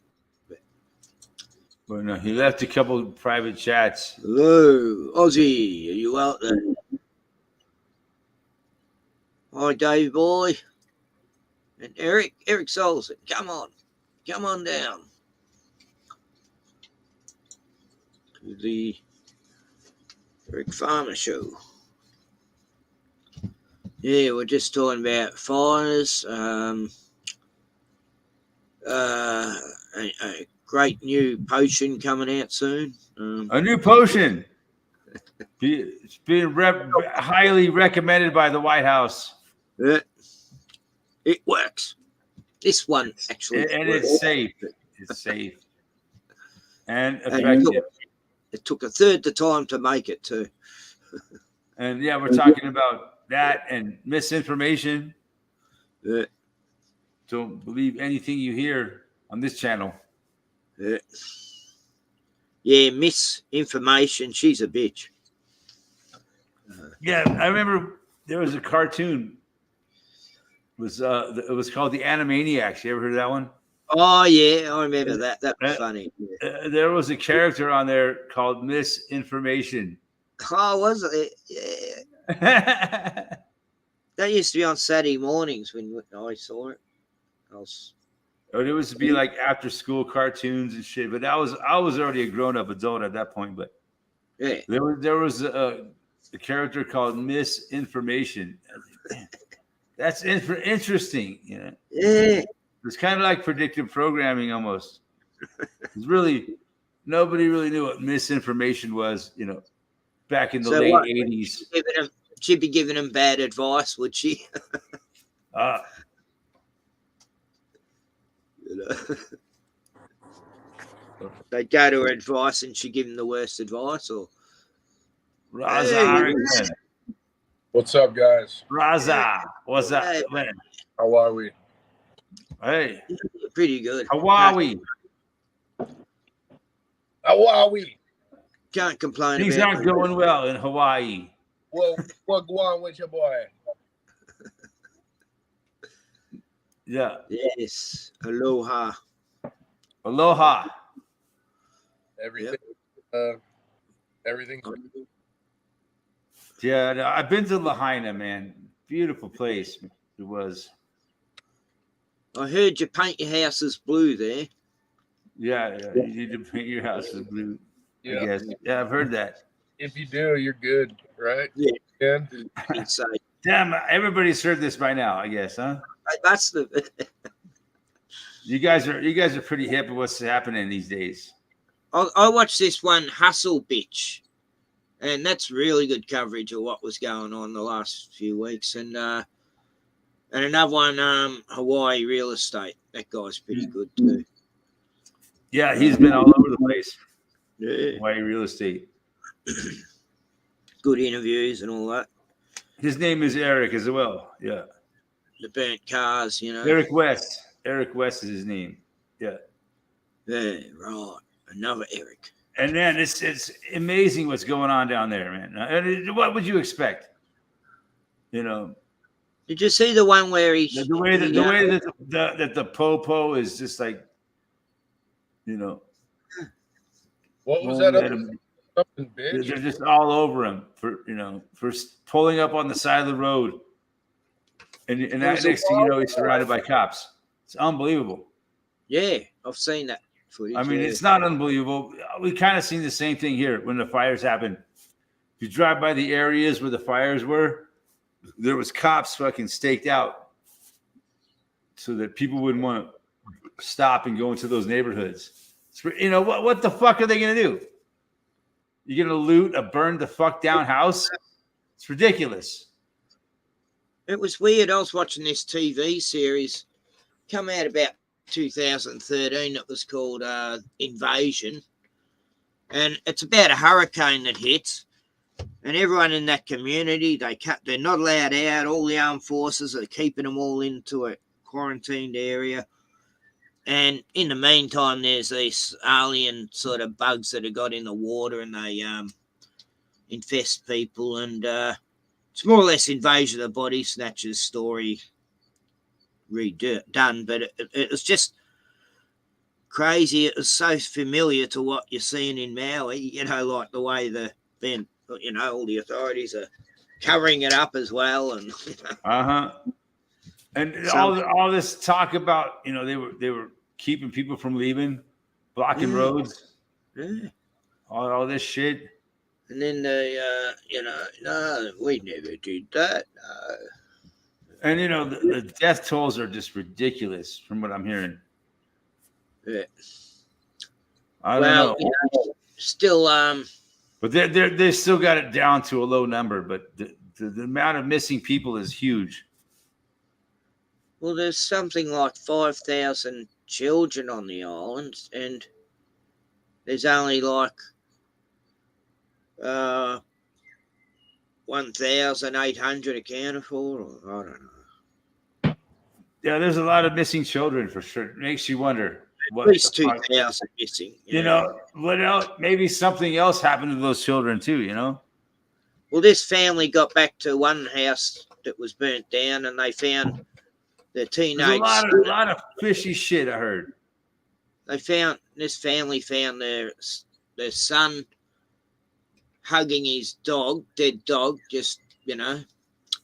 But no, he left a couple private chats.
Hello, Ozzy, are you out there? Hi, Dave boy. And Eric Solson, come on down to the Eric Farmer Show. Yeah, we're just talking about fires. A great new potion coming out soon.
A new potion. It's being highly recommended by the White House.
It works. This one actually
And
works.
it's safe. It's safe. And effective.
It took a third the time to make it too.
And yeah, we're talking about that and misinformation. Don't believe anything you hear on this channel.
Yeah, misinformation. She's a bitch.
Yeah, I remember there was a cartoon. It was called the Animaniacs. You ever heard of that one?
Oh yeah, I remember that. That was funny. Yeah.
There was a character on there called Misinformation.
Oh, was it? Yeah. That used to be on Saturday mornings when I saw it.
It was to be like after school cartoons and shit. But I was already a grown up adult at that point. But
yeah,
there was a character called Misinformation. That's interesting, you know.
Yeah.
It's kind of like predictive programming almost. It's really nobody really knew what misinformation was, you know, back in the late 80s.
She'd be giving them bad advice, would she? You know. They'd go to her advice and she'd give them the worst advice, or
Raza,
what's up, guys?
Raza, what's up?
Hey.
How are we?
Hey,
pretty good.
Hawaii.
How are we?
Can't complain.
Things aren't going well in Hawaii.
Well, what go on with your boy?
Yeah.
Yes. Aloha.
Aloha.
Everything. Everything.
Yeah, no, I've been to Lahaina, man. Beautiful place. It was.
I heard you paint your houses blue there.
Yeah, you need to paint your houses blue.
Yeah.
I guess. Yeah, I've heard that.
If you do, you're good, right?
Yeah.
Yeah.
Damn, everybody's heard this by now, I guess, huh?
That's the.
You guys are pretty hip with what's happening these days.
I watched this one, Hustle Bitch, and that's really good coverage of what was going on the last few weeks. And And another one, Hawaii Real Estate. That guy's pretty good too.
Yeah, he's been all over the place.
Yeah.
Hawaii Real Estate.
Good interviews and all that.
His name is Eric as well. Yeah.
The burnt cars, you know.
Eric West. Eric West is his name. Yeah.
Yeah, right. Another Eric.
And then it's amazing what's going on down there, man. And what would you expect? You know,
Did you see the one where he
the way that the popo is just like, you know,
What was
won't
that?
let him-
Something
they're
bitch.
just all over him for pulling up on the side of the road, and
There's
that
a
next thing you know,
wall.
he's surrounded by cops. It's unbelievable.
Yeah, I've seen that footage.
I mean,
yeah.
it's not unbelievable. We kind of seen the same thing here when the fires happened. If you drive by the areas where the fires were, there was cops fucking staked out so that people wouldn't want to stop and go into those neighborhoods. You know, what the fuck are they going to do? You're going to loot a burned the fuck down house? It's ridiculous.
It was weird. I was watching this TV series come out about 2013 that was called Invasion. And it's about a hurricane that hits. And everyone in that community, they're not allowed out. All the armed forces are keeping them all into a quarantined area. And in the meantime, there's these alien sort of bugs that have got in the water and they infest people. And it's more or less Invasion of the Body Snatchers story redone. But it was just crazy. It was so familiar to what you're seeing in Maui, you know, like the way all the authorities are covering it up as well. And
And
So-
all this talk about, you know, they were keeping people from leaving, blocking
Yeah.
roads,
yeah.
all this shit.
And then they, no, we never did that. No.
And you know, the death tolls are just ridiculous from what I'm hearing.
Yeah.
I don't
Well,
know.
you know, still,
But they still got it down to a low number, but the amount of missing people is huge.
well, there's something like 5,000 children on the island, and there's only like 1,800 accounted for. Or, I don't know.
Yeah, there's a lot of missing children for sure. It makes you wonder what
At least
the fuck-
2,000 missing.
You know, what else? Maybe something else happened to those children too, you know?
Well, this family got back to one house that was burnt down, and they found the
There's
teenage.
a lot of fishy shit I heard.
This family found their son hugging his dead dog, just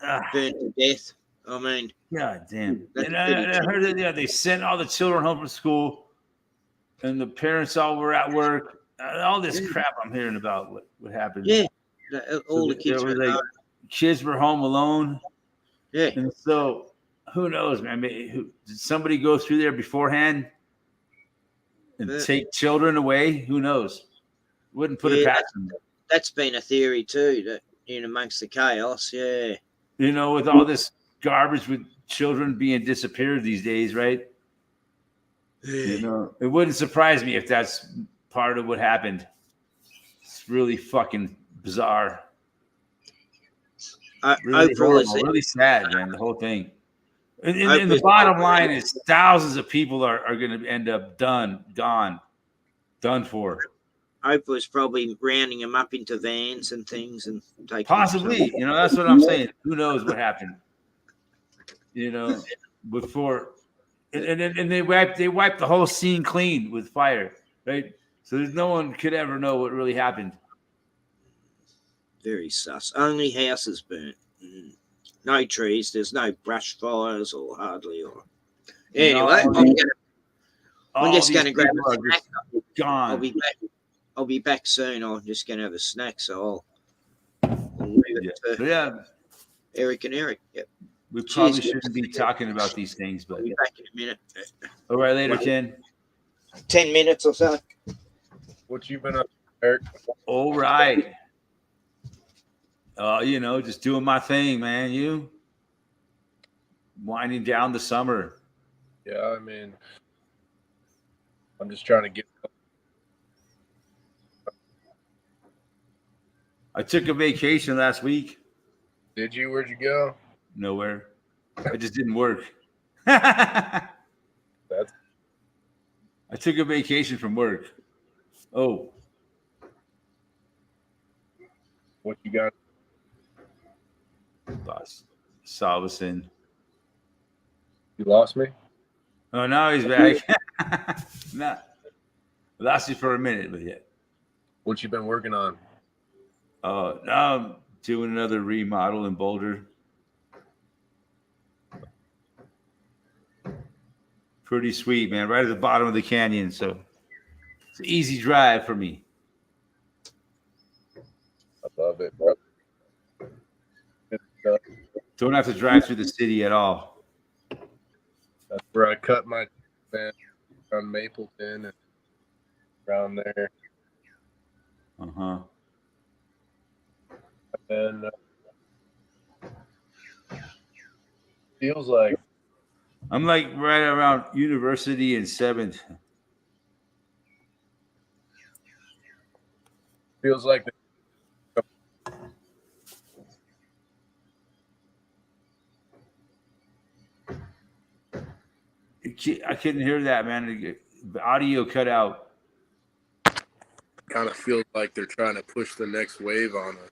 Ah,
burnt to death. I mean,
God damn.
That's
And
pretty
I heard that they sent all the children home from school and the parents all were at work. All this crap I'm hearing about what happened.
yeah, all
So
the kids
there
were
was, like, kids were home alone.
yeah.
And so who knows, man? Did somebody go through there beforehand and
Yeah.
take children away? Who knows? Wouldn't put it
Yeah.
past them.
That's been a theory too. That in amongst the chaos, yeah.
You know, with all this garbage with children being disappeared these days, right? You know, it wouldn't surprise me if that's part of what happened. It's really fucking bizarre. Really
Oprah was
horrible, really sad, man. The whole thing. And the
Oprah's-
bottom line is thousands of people are going to end up done for.
Oprah was probably rounding them up into vans and things and taking
Possibly, you know, that's what I'm saying. Who knows what happened? You know, before, and they wiped the whole scene clean with fire, right? So there's no one could ever know what really happened.
Very sus. Only houses burnt. No trees. There's no brush fires or hardly. Or anyway,
No,
I'm just
these
going to grab
people
a
are
snack.
just gone.
I'll be back soon. I'm just going to have a snack, so I'll leave it
So
to
yeah,
Eric and Eric. Yep.
we probably
Cheers,
shouldn't be talking about these things, but
I'll be back in a minute.
all right, later, Ken.
10 minutes or so.
What you been up to, Eric?
All right. You know, just doing my thing, man. You? winding down the summer.
Yeah, I mean, I'm just trying to get.
I took a vacation last week.
Did you? Where'd you go?
Nowhere. I just didn't work. I
That's
took a vacation from work. Oh,
what you got.
lost Salveson.
You lost me.
Oh, now he's back. Nah, lost you for a minute, but yeah.
What you been working on?
Now I'm doing another remodel in Boulder. Pretty sweet, man. Right at the bottom of the canyon, so it's an easy drive for me.
I love it, bro. Good stuff.
Don't have to drive through the city at all.
That's where I cut my man on Mapleton and around there.
Uh-huh.
And feels like
I'm like right around University and 7th.
feels like
I couldn't hear that, man. The audio cut out.
kind of feels like they're trying to push the next wave on us.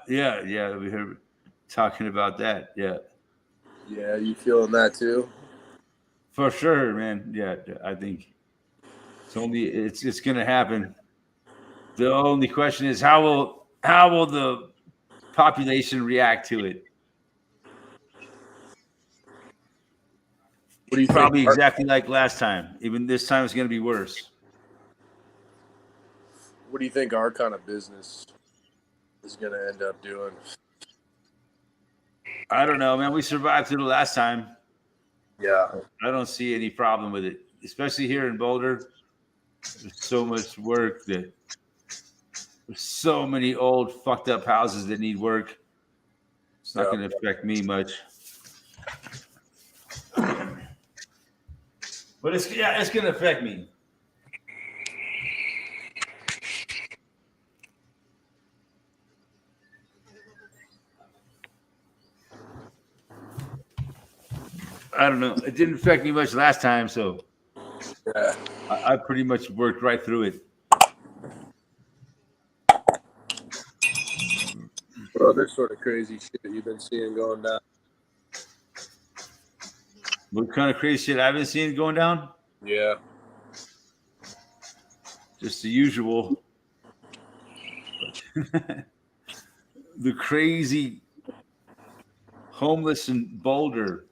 Yeah. We heard talking about that. Yeah,
Yeah, you feeling that too?
for sure, man. Yeah, I think it's gonna happen. The only question is how will the population react to it?
What do you
Probably
think?
exactly like last time. Even this time, it's gonna be worse.
What do you think our kind of business is going to end up doing?
I don't know, man. We survived through the last time.
Yeah,
I don't see any problem with it, especially here in Boulder. There's so much work that there's so many old fucked up houses that need work. It's not going to affect me much. But it's going to affect me. I don't know. It didn't affect me much last time, so
yeah.
I pretty much worked right through it.
Other sort of crazy shit you've been seeing going down.
What kind of crazy shit I've been seeing going down?
Yeah,
Just the usual. The crazy homeless in Boulder.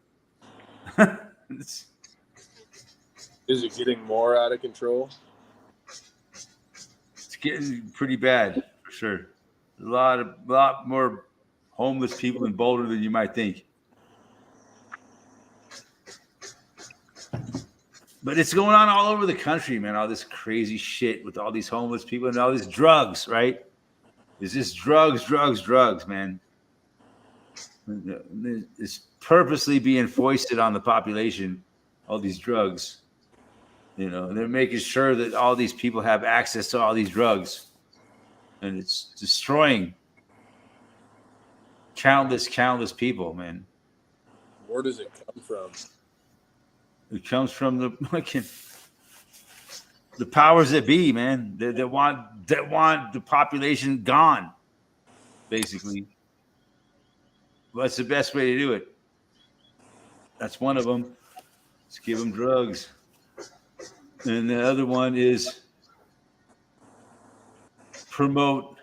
It's
is it getting more out of control?
getting pretty bad for sure. A lot more homeless people in Boulder than you might think. But it's going on all over the country, man. All this crazy shit with all these homeless people and all these drugs, right? It's just drugs, man. It's purposely being foisted on the population, all these drugs. You know, they're making sure that all these people have access to all these drugs. And it's destroying countless people, man.
Where does it come from?
It comes from the powers that be, man. That want the population gone, basically. What's the best way to do it? That's one of them. Let's give them drugs. And the other one is promote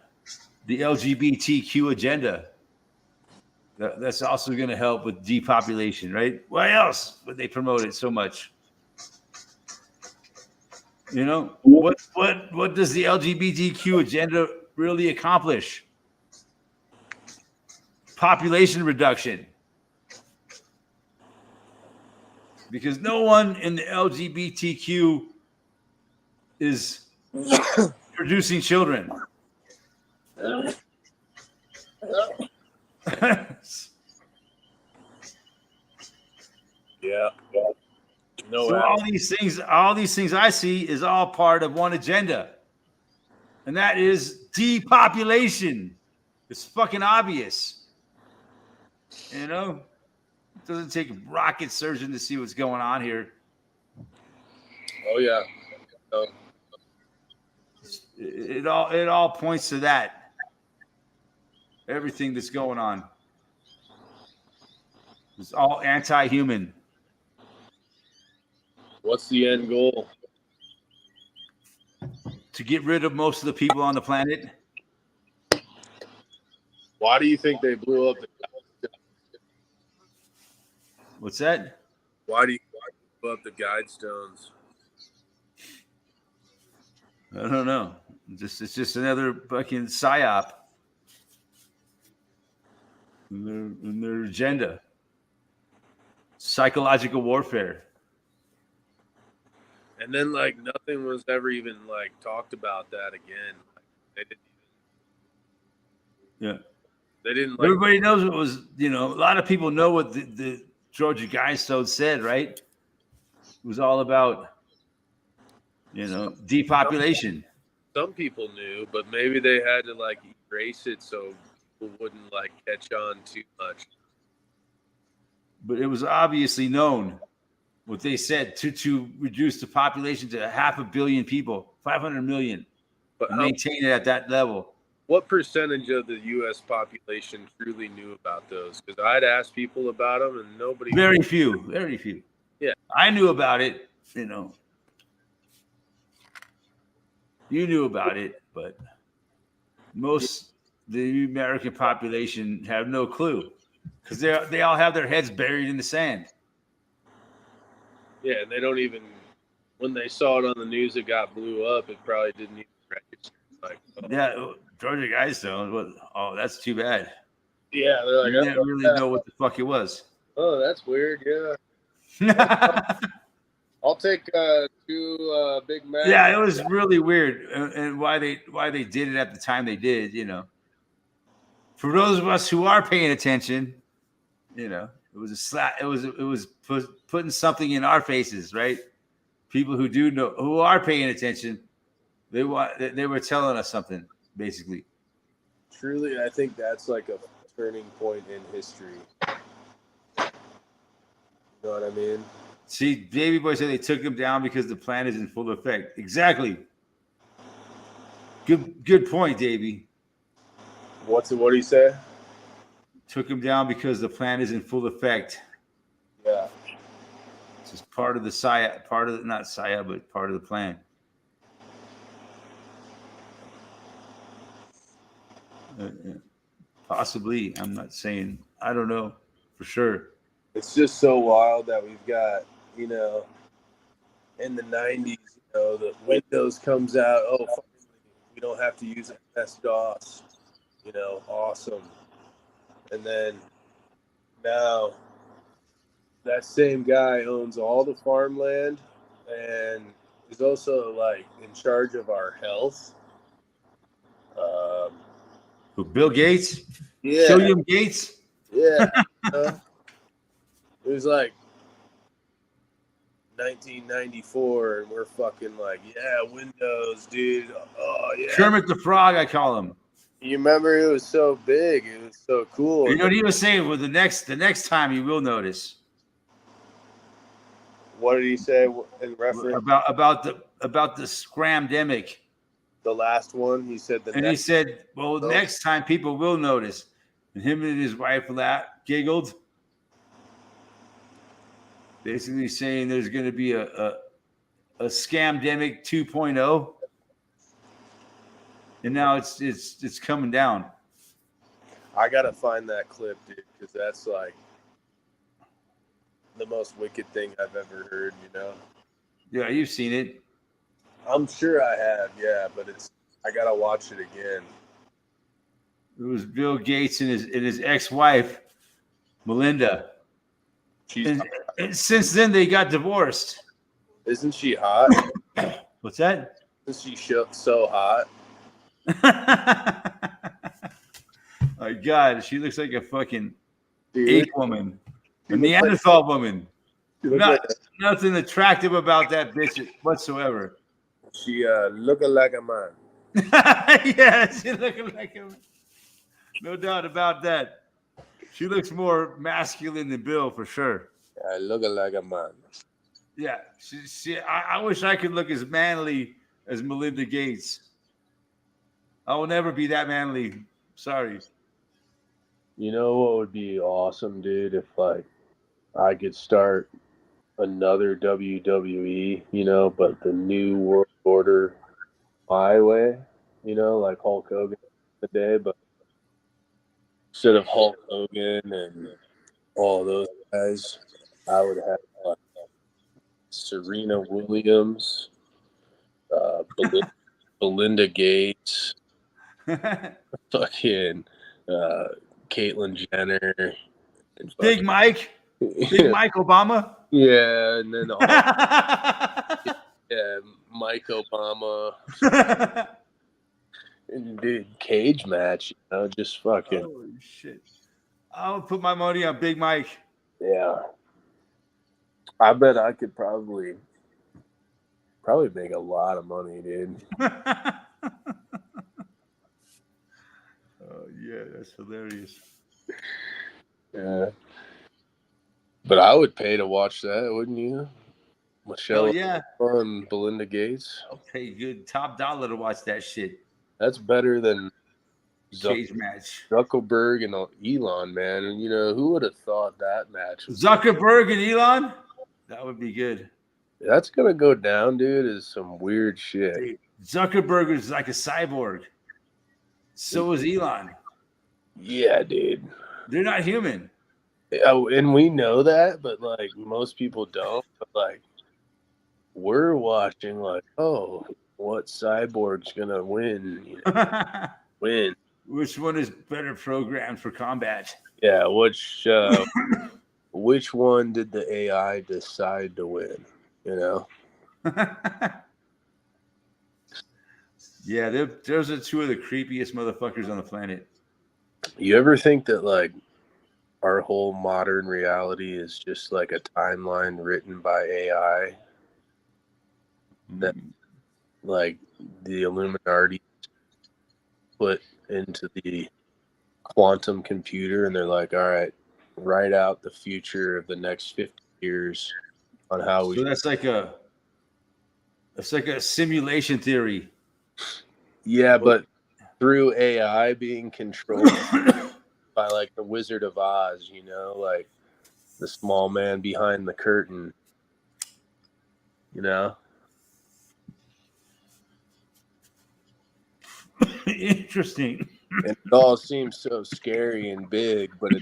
the LGBTQ agenda. That's also going to help with depopulation, right? Why else would they promote it so much? You know, what does the LGBTQ agenda really accomplish? Population reduction. Because no one in the LGBTQ is producing children.
No,
So all these things I see is all part of one agenda. And that is depopulation. It's fucking obvious. You know? It doesn't take a rocket surgeon to see what's going on here.
oh yeah. No.
It all points to that. Everything that's going on. It's all anti-human.
What's the end goal?
To get rid of most of the people on the planet.
Why do you think they blew up the
What's that?
Why do you blew up the guide stones?
I don't know. It's just another fucking psyop in their agenda. Psychological warfare.
And then like nothing was ever even like talked about that again. They didn't
Yeah.
They didn't like
Everybody knows what was, a lot of people know what the Georgia Guidestone said, right? It was all about, depopulation.
some people knew, but maybe they had to like erase it so people wouldn't like catch on too much.
But it was obviously known what they said to reduce the population to 500 million people, 500 million,
But
and maintain it at that level.
what percentage of the U.S. population truly knew about those? Because I'd ask people about them, and nobody.
Very few.
Yeah.
I knew about it, You knew about it, but most the American population have no clue because they all have their heads buried in the sand.
Yeah, and they don't even. When they saw it on the news, it got blew up. It probably didn't even register. Like, oh.
Yeah, Georgia Guidestone. Oh, that's too bad.
Yeah, they're like,
You didn't really know what the fuck it was.
oh, that's weird. Yeah, I'll take 2 Big Macs.
Yeah, it was really weird, and why they did it at the time they did. For those of us who are paying attention, it was a slap. It was putting something in our faces, right? People who do know, who are paying attention, they were telling us something, basically.
Truly, I think that's like a turning point in history. You know what I mean?
See, Baby Boy said they took him down because the plan is in full effect. Exactly. Good point, Davey.
What do you say?
Took him down because the plan is in full effect.
Yeah.
It's just part of the SIA, not SIA, but part of the plan. Possibly. I'm not saying. I don't know for sure.
It's just so wild that we've got, in the 90s, the Windows comes out. Oh, finally, we don't have to use MS-DOS. Awesome. And then now that same guy owns all the farmland and is also like in charge of our health.
Who, Bill Gates?
Yeah.
William Gates?
Yeah. It was like 1994 and we're fucking like, yeah, Windows, dude. Oh, yeah.
Kermit the Frog, I call him.
You remember it was so big. It was so cool.
You know what he was saying? Well, the next time you will notice.
What did he say in reference?
About the scramdemic.
The last one, he said
He said, well, next time people will notice. And him and his wife giggled. Basically saying there's going to be a scamdemic 2.0. And now it's coming down.
I gotta find that clip, dude, because that's like the most wicked thing I've ever heard.
Yeah, you've seen it.
I'm sure I have, yeah, but I gotta watch it again.
It was Bill Gates and his ex-wife, Melinda. And since then they got divorced.
Isn't she hot?
What's that?
Isn't she so hot?
My God, she looks like a fucking
Dude,
ape woman, a Neanderthal woman.
Look
Not,
like
nothing attractive about that bitch whatsoever.
she looking like a man.
Yeah, she looking like him. No doubt about that. She looks more masculine than Bill for sure.
Looking like a man.
Yeah, I wish I could look as manly as Melinda Gates. I will never be that manly. Sorry.
You know what would be awesome, dude, if like I could start another WWE, but the new world order my way, like Hulk Hogan today, but instead of Hulk Hogan and all those guys, I would have like Serena Williams, Belinda Gates, fucking Caitlyn Jenner, and
Big Mike. Big Mike Obama.
yeah, and then yeah, Mike Obama, and dude, cage match, just fucking
Holy shit. I would put my money on Big Mike.
yeah. I bet I could probably make a lot of money, dude.
Oh yeah, that's hilarious.
Yeah. But I would pay to watch that, wouldn't you? Michelle
Hell yeah.
and Belinda Gates.
I'll pay good top dollar to watch that shit.
That's better than
Cage match.
Zuckerberg and Elon, man. And who would have thought that match?
Zuckerberg and Elon? That would be good.
That's gonna go down, dude, is some weird shit.
Dude, Zuckerberg is like a cyborg. So is Elon.
Yeah, dude.
They're not human.
Oh, and we know that, but like most people don't. But like we're watching, like, oh, what cyborg's gonna win? Win.
Which one is better programmed for combat?
Yeah, which one did the AI decide to win?
Yeah, those are two of the creepiest motherfuckers on the planet.
You ever think that like our whole modern reality is just like a timeline written by AI? That like the Illuminati put into the quantum computer, and they're like, all right, write out the future of the next 50 years on how we.
So that's like a simulation theory.
Yeah, but through AI being controlled by like the Wizard of Oz, like the small man behind the curtain,
Interesting.
And it all seems so scary and big, but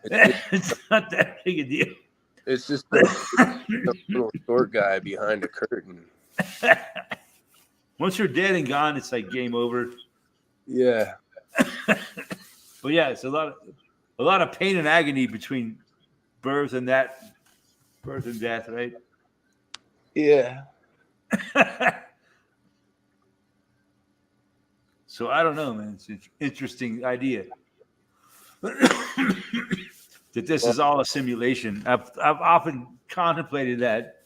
it's not that big a deal.
It's just a little short guy behind a curtain.
Once you're dead and gone, it's like game over.
Yeah.
But yeah, it's a lot of pain and agony between birth and death, right?
Yeah.
So I don't know, man. It's an interesting idea that this is all a simulation. I've often contemplated that.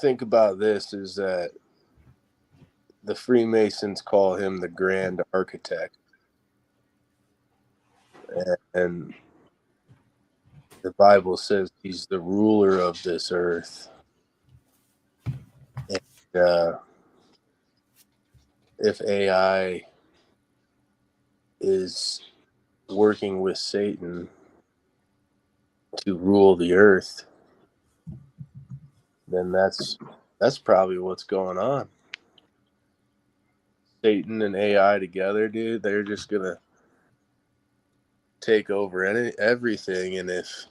Think about this: is that the Freemasons call him the Grand Architect, and the Bible says he's the ruler of this earth. And, if AI is working with Satan to rule the earth, then that's probably what's going on. Satan and AI together, dude, they're just gonna take over everything, and if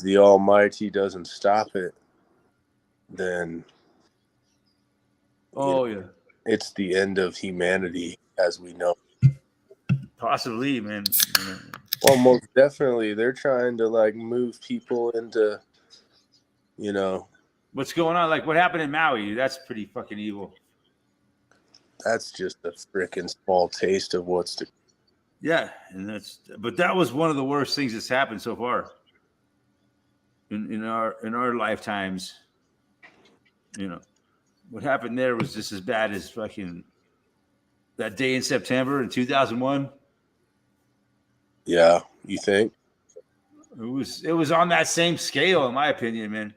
the Almighty doesn't stop it, then it's the end of humanity as we know.
Possibly, man.
Well, most definitely, they're trying to like move people into,
what's going on. Like what happened in Maui? That's pretty fucking evil.
That's just a freaking small taste of what's to.
Yeah, but that was one of the worst things that's happened so far. in our lifetimes. You know, what happened there was just as bad as fucking that day in September in 2001.
Yeah, you think?
It was on that same scale, in my opinion, man.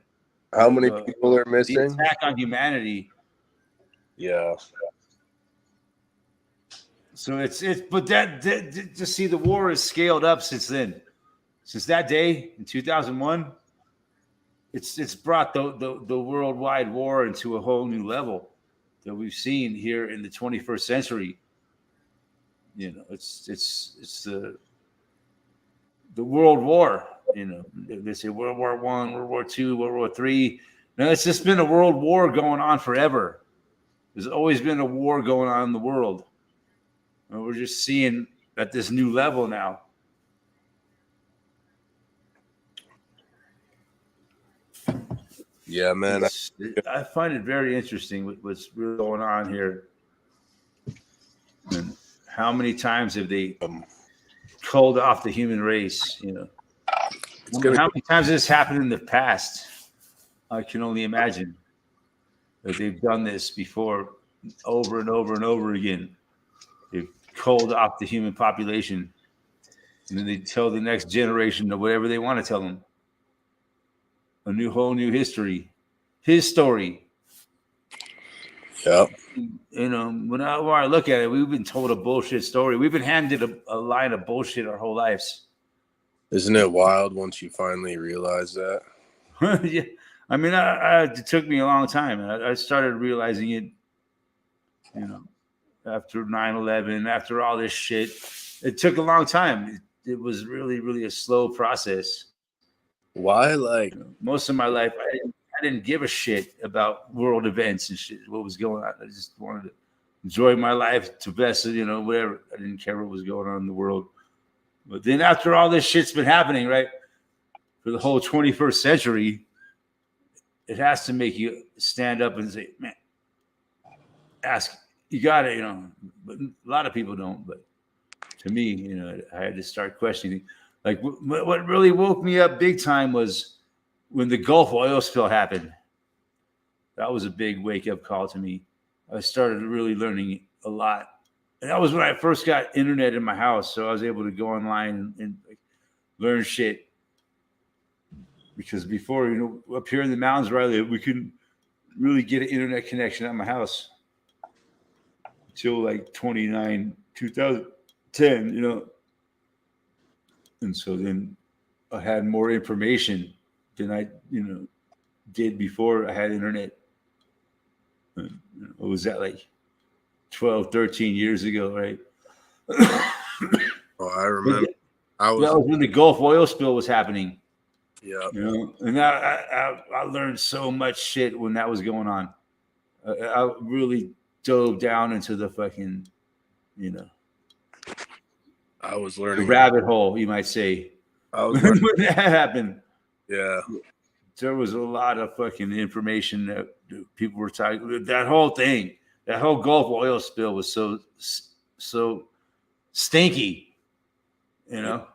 How many people are
The
missing?
attack on humanity.
Yeah.
So but that to see the war has scaled up since then. Since that day in 2001, it's brought the worldwide war into a whole new level that we've seen here in the 21st century. You know, it's the world war. You know, they say World War I, World War II, World War III. No, it's just been a world war going on forever. There's always been a war going on in the world. And we're just seeing at this new level now.
Yeah, man.
I find it very interesting what's really going on here. And how many times have they culled off the human race? You know, how many times has this happened in the past? I can only imagine that they've done this before, over and over and over again. They've culled off the human population, and then they tell the next generation of whatever they want to tell them. A whole new history, his story.
Yeah.
You know, when I look at it, we've been told a bullshit story. We've been handed a line of bullshit our whole lives.
Isn't it wild once you finally realize that?
Yeah. I mean, it took me a long time. I started realizing it, you know, after 9/11, after all this shit. It took a long time. It was really, really a slow process.
Why? Like,
most of my life, I didn't give a shit about world events and shit, what was going on. I just wanted to enjoy my life to best, you know, whatever. I didn't care what was going on in the world. But then after all this shit's been happening, right, for the whole 21st century, it has to make you stand up and say, man, ask, you got it, you know. But a lot of people don't. But to me, you know, I had to start questioning. Like, what really woke me up big time was when the Gulf oil spill happened. That was a big wake-up call to me. I started really learning a lot. And that was when I first got internet in my house, so I was able to go online and learn shit. Because before, you know, up here in the mountains where I live, we couldn't really get an internet connection at my house until like 2010, you know. And so then I had more information than I, you know, did before I had internet. And, you know, what was that, like 12, 13 years ago, right?
Oh, I remember.
That was when the Gulf oil spill was happening.
Yeah.
You know, and I learned so much shit when that was going on. I really dove down into the fucking, you know,
I was
the
learning.
rabbit hole, you might say.
I was learning.
When that happened.
Yeah.
There was a lot of fucking information that people were talking. That whole thing, that whole Gulf oil spill was so stinky. You know,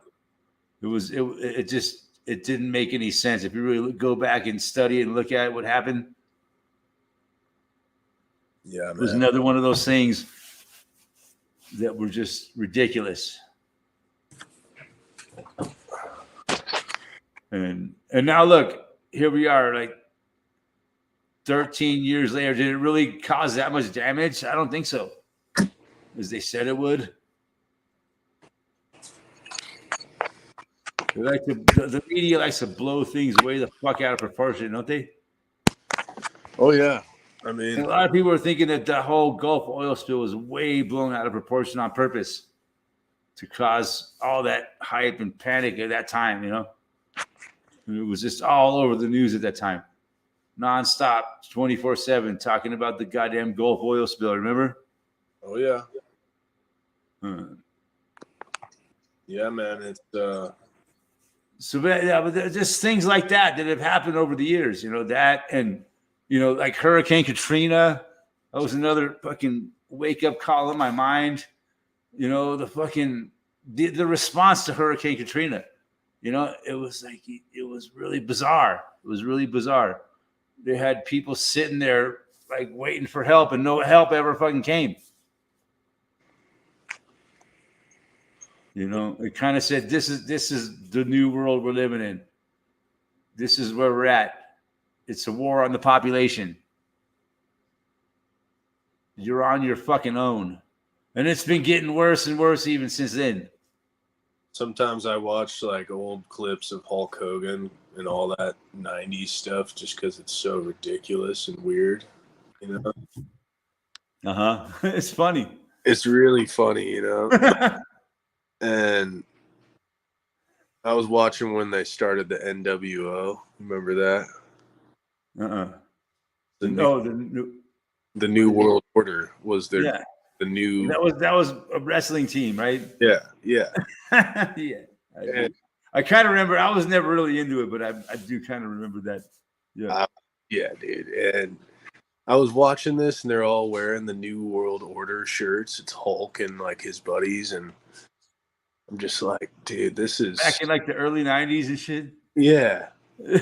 it didn't make any sense. If you really go back and study and look at what happened,
Yeah, man.
it was another one of those things that were just ridiculous. And now look, here we are, like 13 years later. Did it really cause that much damage? I don't think so, as they said it would. They like the media likes to blow things way the fuck out of proportion, don't they?
Oh yeah, I
And
mean,
a lot of people are thinking that the whole Gulf oil spill was way blown out of proportion on purpose to cause all that hype and panic at that time, you know? And it was just all over the news at that time. Nonstop, 24/7, talking about the goddamn Gulf oil spill, remember?
oh yeah,
Yeah,
man. It's
So, yeah, but just things like that have happened over the years, you know, that and, you know, like Hurricane Katrina, that was another fucking wake-up call in my mind. You know, the response to Hurricane Katrina. You know, it was like it was really bizarre. It was really bizarre. They had people sitting there like waiting for help, and no help ever fucking came. You know, it kind of said, this is the new world we're living in. This is where we're at. It's a war on the population. You're on your fucking own. And it's been getting worse and worse even since then.
Sometimes I watch like old clips of Hulk Hogan and all that 90s stuff just because it's so ridiculous and weird. You know,
It's funny.
it's really funny, you know. And I was watching when they started the NWO. Remember that? The New World Order was their the new.
That was a wrestling team, right?
Yeah.
Yeah. I kind of remember. I was never really into it, but I do kind of remember that. Yeah.
Yeah, dude. And I was watching this, and they're all wearing the New World Order shirts. It's Hulk and like his buddies, and I'm just like, dude, this is
back in like the early '90s and shit.
Yeah.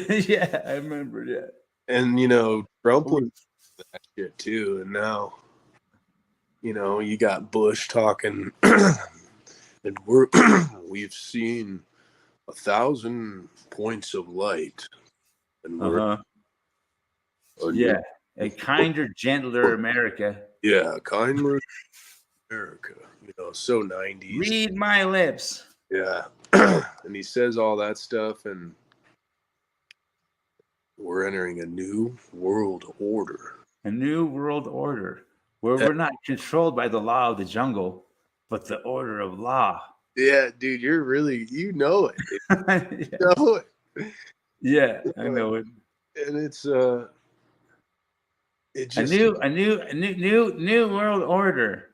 Yeah, I remember that.
And you know, Trump was that shit too, and now, you know, you got Bush talking, and we've seen 1,000 points of light, and we're
a kinder, gentler America.
Yeah, kinder America. You know, so 90s.
Read my lips.
Yeah, and he says all that stuff, and we're entering a new world order.
A new world order where we're not controlled by the law of the jungle, but the order of law.
Yeah, dude, you know it. You know it.
Yeah, I know it.
And it's
a new world order.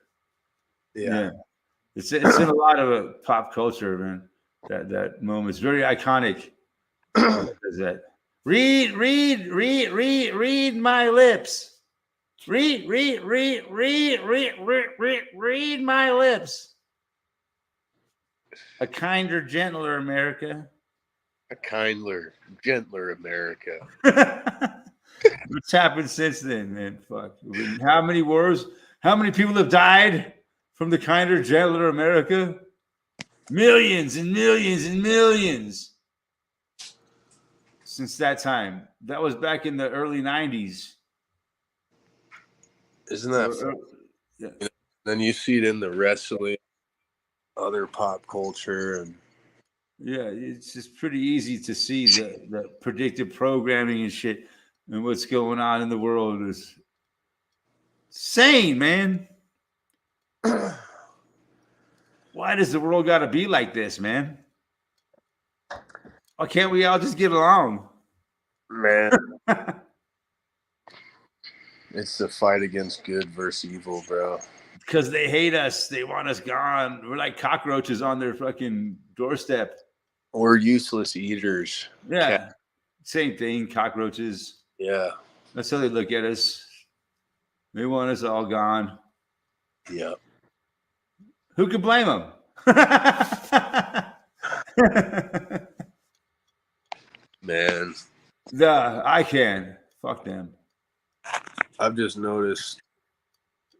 Yeah. It's in a lot of pop culture, man. That moment. It's very iconic. That read my lips. Read my lips. A kinder, gentler America.
A kinder, gentler America.
What's happened since then, man? Fuck. How many wars? How many people have died from the kinder, gentler America? Millions and millions and millions. Since that time. That was back in the early 90s.
Isn't that fun? Yeah. Then you see it in the wrestling, other pop culture, and
yeah, it's just pretty easy to see the predictive programming and shit and what's going on in the world is insane, man. Why does the world got to be like this, man? Why can't we all just get along?
Man. It's the fight against good versus evil, bro.
Because they hate us. They want us gone. We're like cockroaches on their fucking doorstep.
We're useless eaters.
Yeah. Same thing. Cockroaches.
Yeah.
That's how they look at us. They want us all gone.
Yep.
Who can blame them?
Man.
I can. Fuck them.
I've just noticed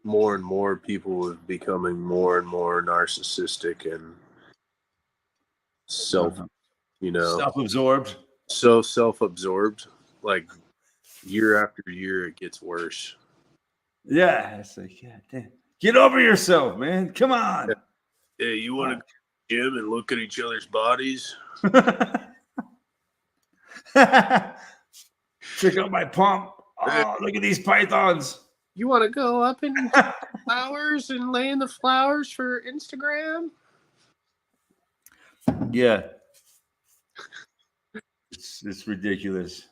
more and more people are becoming more and more narcissistic and
self-absorbed.
So self-absorbed. Like year after year, it gets worse.
Yeah, it's like, yeah, damn. Get over yourself, man. Come on.
Hey, you want to go to the gym and look at each other's bodies?
Check out my pump. Oh, look at these pythons.
You want to go up in flowers and lay in the flowers for Instagram?
Yeah. It's ridiculous.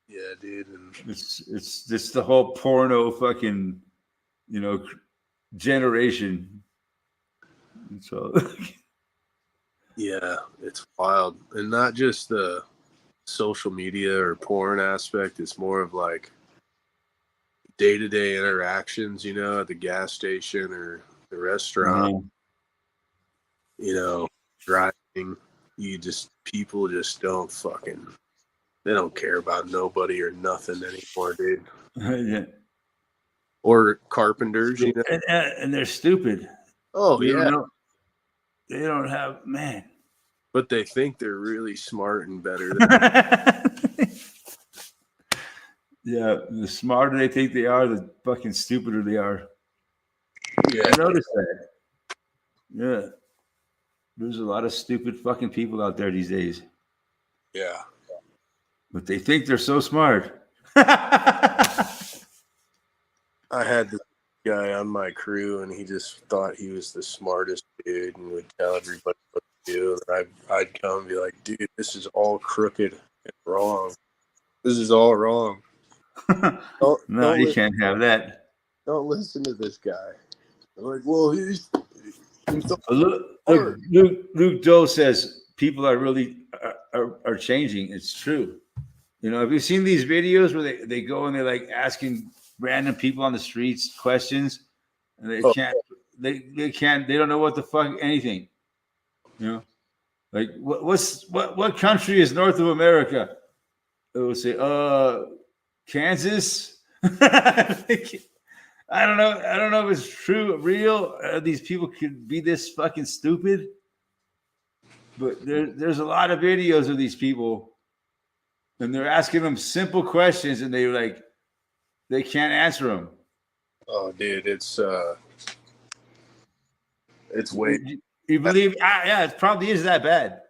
Yeah, dude. And
it's just the whole porno fucking, generation. So
yeah, it's wild. And not just the social media or porn aspect, it's more of like day-to-day interactions, at the gas station or the restaurant, driving. people just don't fucking, they don't care about nobody or nothing anymore, dude.
Yeah.
Or carpenters, you know.
And they're stupid.
Oh
They
yeah,
don't know. They don't have man.
but they think they're really smart and better than.
Yeah, the smarter they think they are, the fucking stupider they are.
Yeah,
I noticed that. Yeah. There's a lot of stupid fucking people out there these days.
yeah.
But they think they're so smart.
I had this guy on my crew, and he just thought he was the smartest dude, and would tell everybody what to do. And I'd come and be like, "Dude, this is all crooked and wrong. This is all wrong.
No, you
listen,
can't have that.
don't listen to this guy." I'm like, "Well, he's
Luke Doe says people are really are changing. It's true. You know, have you seen these videos where they go and they're like asking random people on the streets questions, and they can't they don't know what the fuck anything. You know, like what country is north of America? It will say Kansas. I don't know. I don't know if it's true, real. These people could be this fucking stupid. But there's a lot of videos of these people, and they're asking them simple questions, and they can't answer them.
Oh, dude, it's way.
You believe? Yeah, it probably is that bad.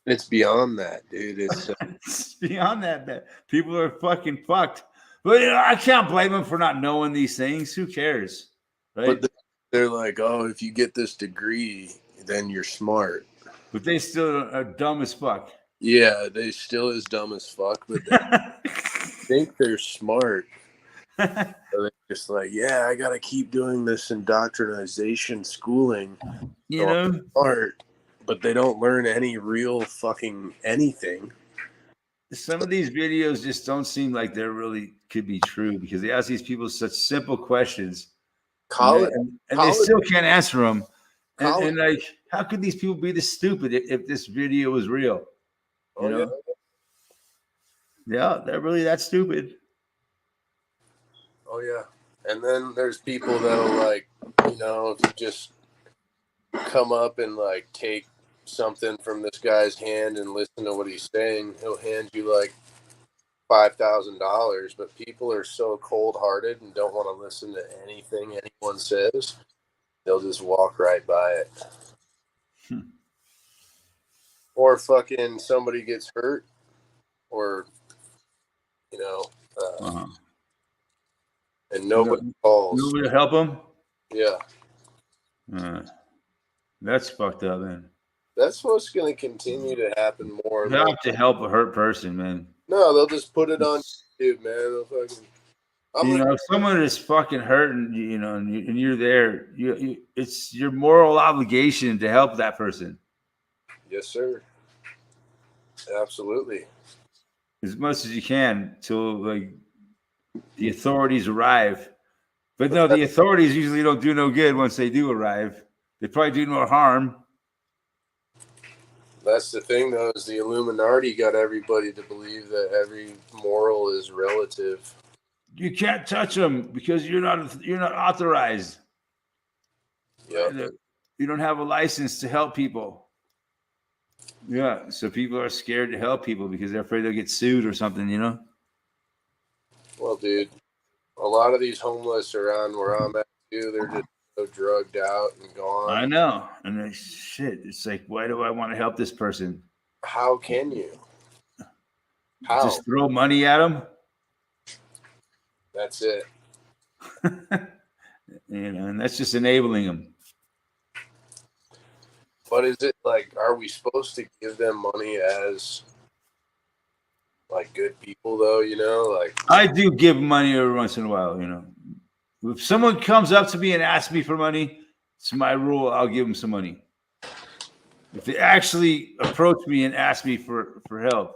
It's beyond that, dude. It's
It's beyond that bad. People are fucking fucked. But you know, I can't blame them for not knowing these things. Who cares, right?
but they're like, "Oh, if you get this degree, then you're smart."
But they still are dumb as fuck.
Yeah, they still as dumb as fuck, but they think they're smart. So they're just like, yeah, I gotta keep doing this indoctrination schooling.
You know,
Smart, but they don't learn any real fucking anything.
some of these videos just don't seem like they really could be true because they ask these people such simple questions,
College,
and they still can't answer them.
College.
And like, how could these people be this stupid if this video was real? You know? Yeah, they're really that stupid.
Oh yeah. And then there's people that'll like, you know, if you just come up and like take something from this guy's hand and listen to what he's saying, he'll hand you like $5,000. But people are so cold-hearted and don't want to listen to anything anyone says. They'll just walk right by it. Or fucking somebody gets hurt, or you know, and nobody calls.
Nobody to help them.
Yeah,
that's fucked up, man.
That's what's going to continue to happen more.
You have to help a hurt person, man.
No, they'll just put it on YouTube, man. They'll fucking.
If someone is fucking hurting, you know, and you're there, it's your moral obligation to help that person.
Yes, sir. Absolutely.
As much as you can till like the authorities arrive. But no, the authorities usually don't do no good once they do arrive. They probably do more harm.
That's the thing, though, is the Illuminati got everybody to believe that every moral is relative.
You can't touch them because you're not authorized.
Yeah.
You don't have a license to help people. Yeah, so people are scared to help people because they're afraid they'll get sued or something, you know?
Well, dude, a lot of these homeless around where I'm at, too, they're just so drugged out and gone.
I know. And shit, it's like, why do I want to help this person?
How can you? How?
Just throw money at them?
That's it.
You know, and that's just enabling them.
But is it like, are we supposed to give them money as like good people, though? You know, like
I do give money every once in a while. You know, if someone comes up to me and asks me for money, it's my rule. I'll give them some money. If they actually approach me and ask me for help,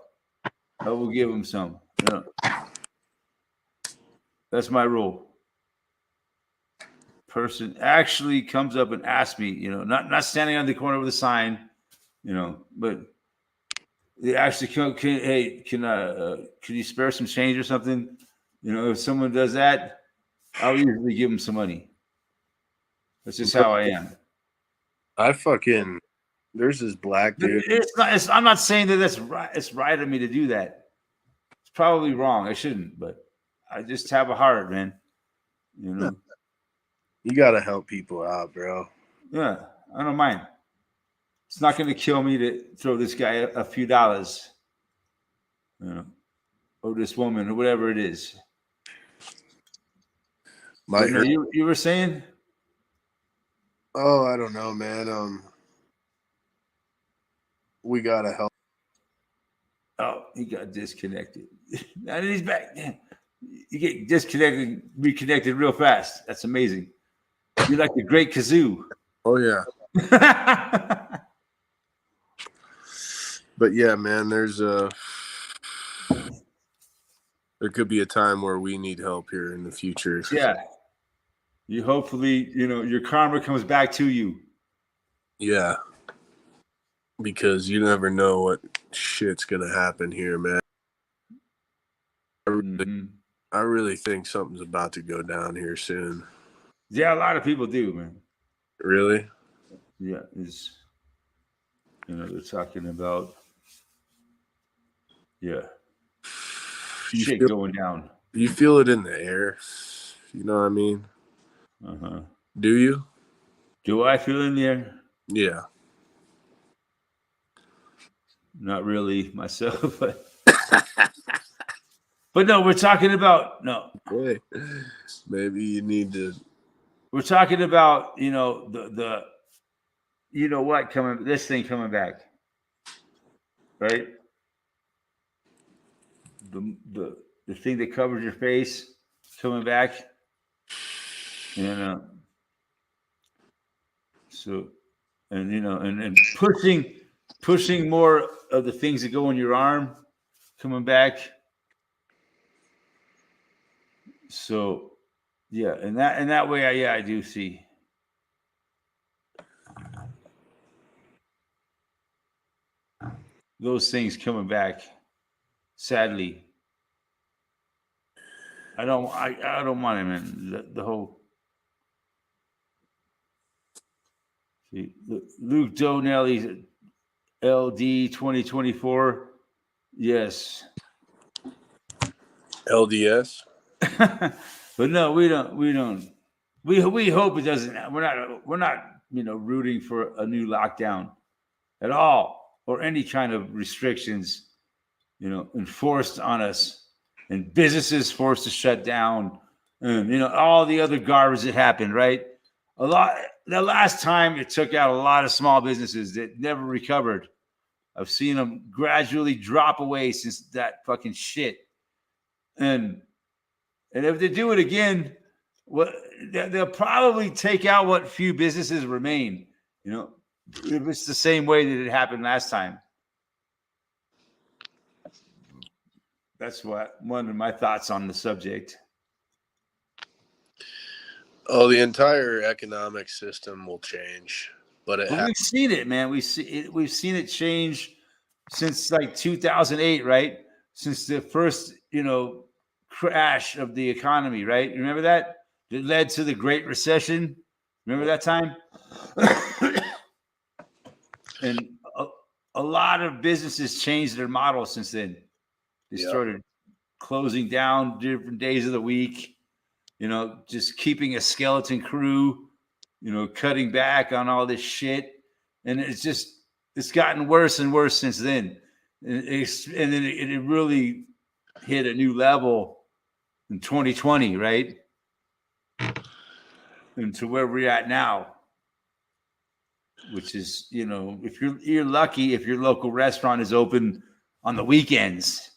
I will give them some. You know, that's my rule. Person actually comes up and asks me, you know, not standing on the corner with a sign, you know. But they actually can you spare some change or something? You know, if someone does that, I'll usually give them some money. That's just how I am.
There's this black
But
dude.
I'm not saying that that's right. It's right of me to do that. It's probably wrong. I shouldn't, but I just have a heart, man. You know.
You gotta help people out, bro.
Yeah, I don't mind. It's not going to kill me to throw this guy a few dollars, you know, or this woman or whatever it is.
Might
No,
hurt.
you were saying?
Oh, I don't know, man. We gotta help.
Oh, he got disconnected. Now that he's back. Damn. You get disconnected, reconnected real fast. That's amazing. You're like the great kazoo.
Oh yeah. But yeah, man, there could be a time where we need help here in the future.
Yeah. You hopefully, you know, your karma comes back to you.
Yeah. Because you never know what shit's gonna happen here, man. I really think something's about to go down here soon.
Yeah, a lot of people do, man.
Really?
Yeah, it's, you know, they're talking about, yeah, shit going down.
You feel it in the air. You know what I mean?
Uh-huh.
Do you?
Do I feel in the air?
Yeah.
Not really myself, but but no, we're talking about
Hey, maybe you need to.
We're talking about, you know, the you know what this thing coming back, right? The thing that covers your face coming back, and so, and you know, and pushing more of the things that go in your arm coming back. So yeah, and that way I do see. Those things coming back, sadly. I don't want it, man. The whole see, Luke Donelli, LD 2024. Yes.
LDS.
But no, we don't. We hope it doesn't. We're not, you know, rooting for a new lockdown at all, or any kind of restrictions, you know, enforced on us, and businesses forced to shut down, and you know, all the other garbage that happened. Right, the last time it took out a lot of small businesses that never recovered. I've seen them gradually drop away since that fucking shit, and if they do it again, they'll probably take out what few businesses remain. You know, if it's the same way that it happened last time. That's one of my thoughts on the subject.
Oh, the entire economic system will change, but
we've seen it, man. We've seen it change since like 2008, right? Since the first, you know, crash of the economy, right? Remember that? It led to the Great Recession. Remember that time? And a lot of businesses changed their model since then. They started closing down different days of the week, you know, just keeping a skeleton crew, you know, cutting back on all this shit. And it's gotten worse and worse since then. And then it really hit a new level in 2020, right? And to where we're at now, which is, you know, if you're lucky if your local restaurant is open on the weekends.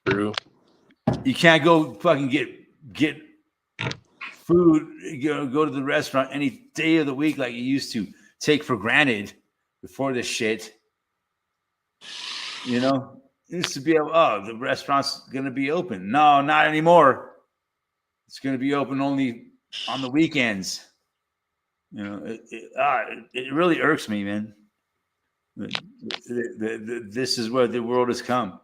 True.
You can't go fucking get food, go to the restaurant any day of the week like you used to take for granted before this shit. You know, it used to be, the restaurant's going to be open. No, not anymore. It's going to be open only on the weekends. You know, it really irks me, man. This is where the world has come.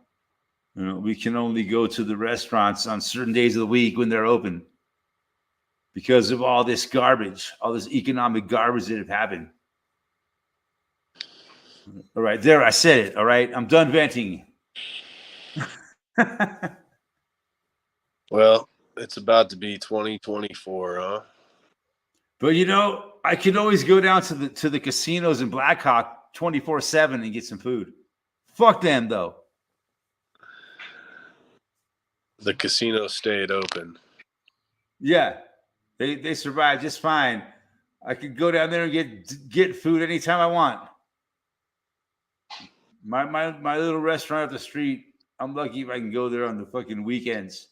You know, we can only go to the restaurants on certain days of the week when they're open because of all this garbage, all this economic garbage that have happened. All right, there, I said it. All right, I'm done venting.
Well, it's about to be 2024, huh?
But you know, I could always go down to the casinos in Blackhawk 24/7 and get some food. Fuck them though.
The casino stayed open.
Yeah, they survived just fine. I could go down there and get food anytime I want. My little restaurant up the street. I'm lucky if I can go there on the fucking weekends.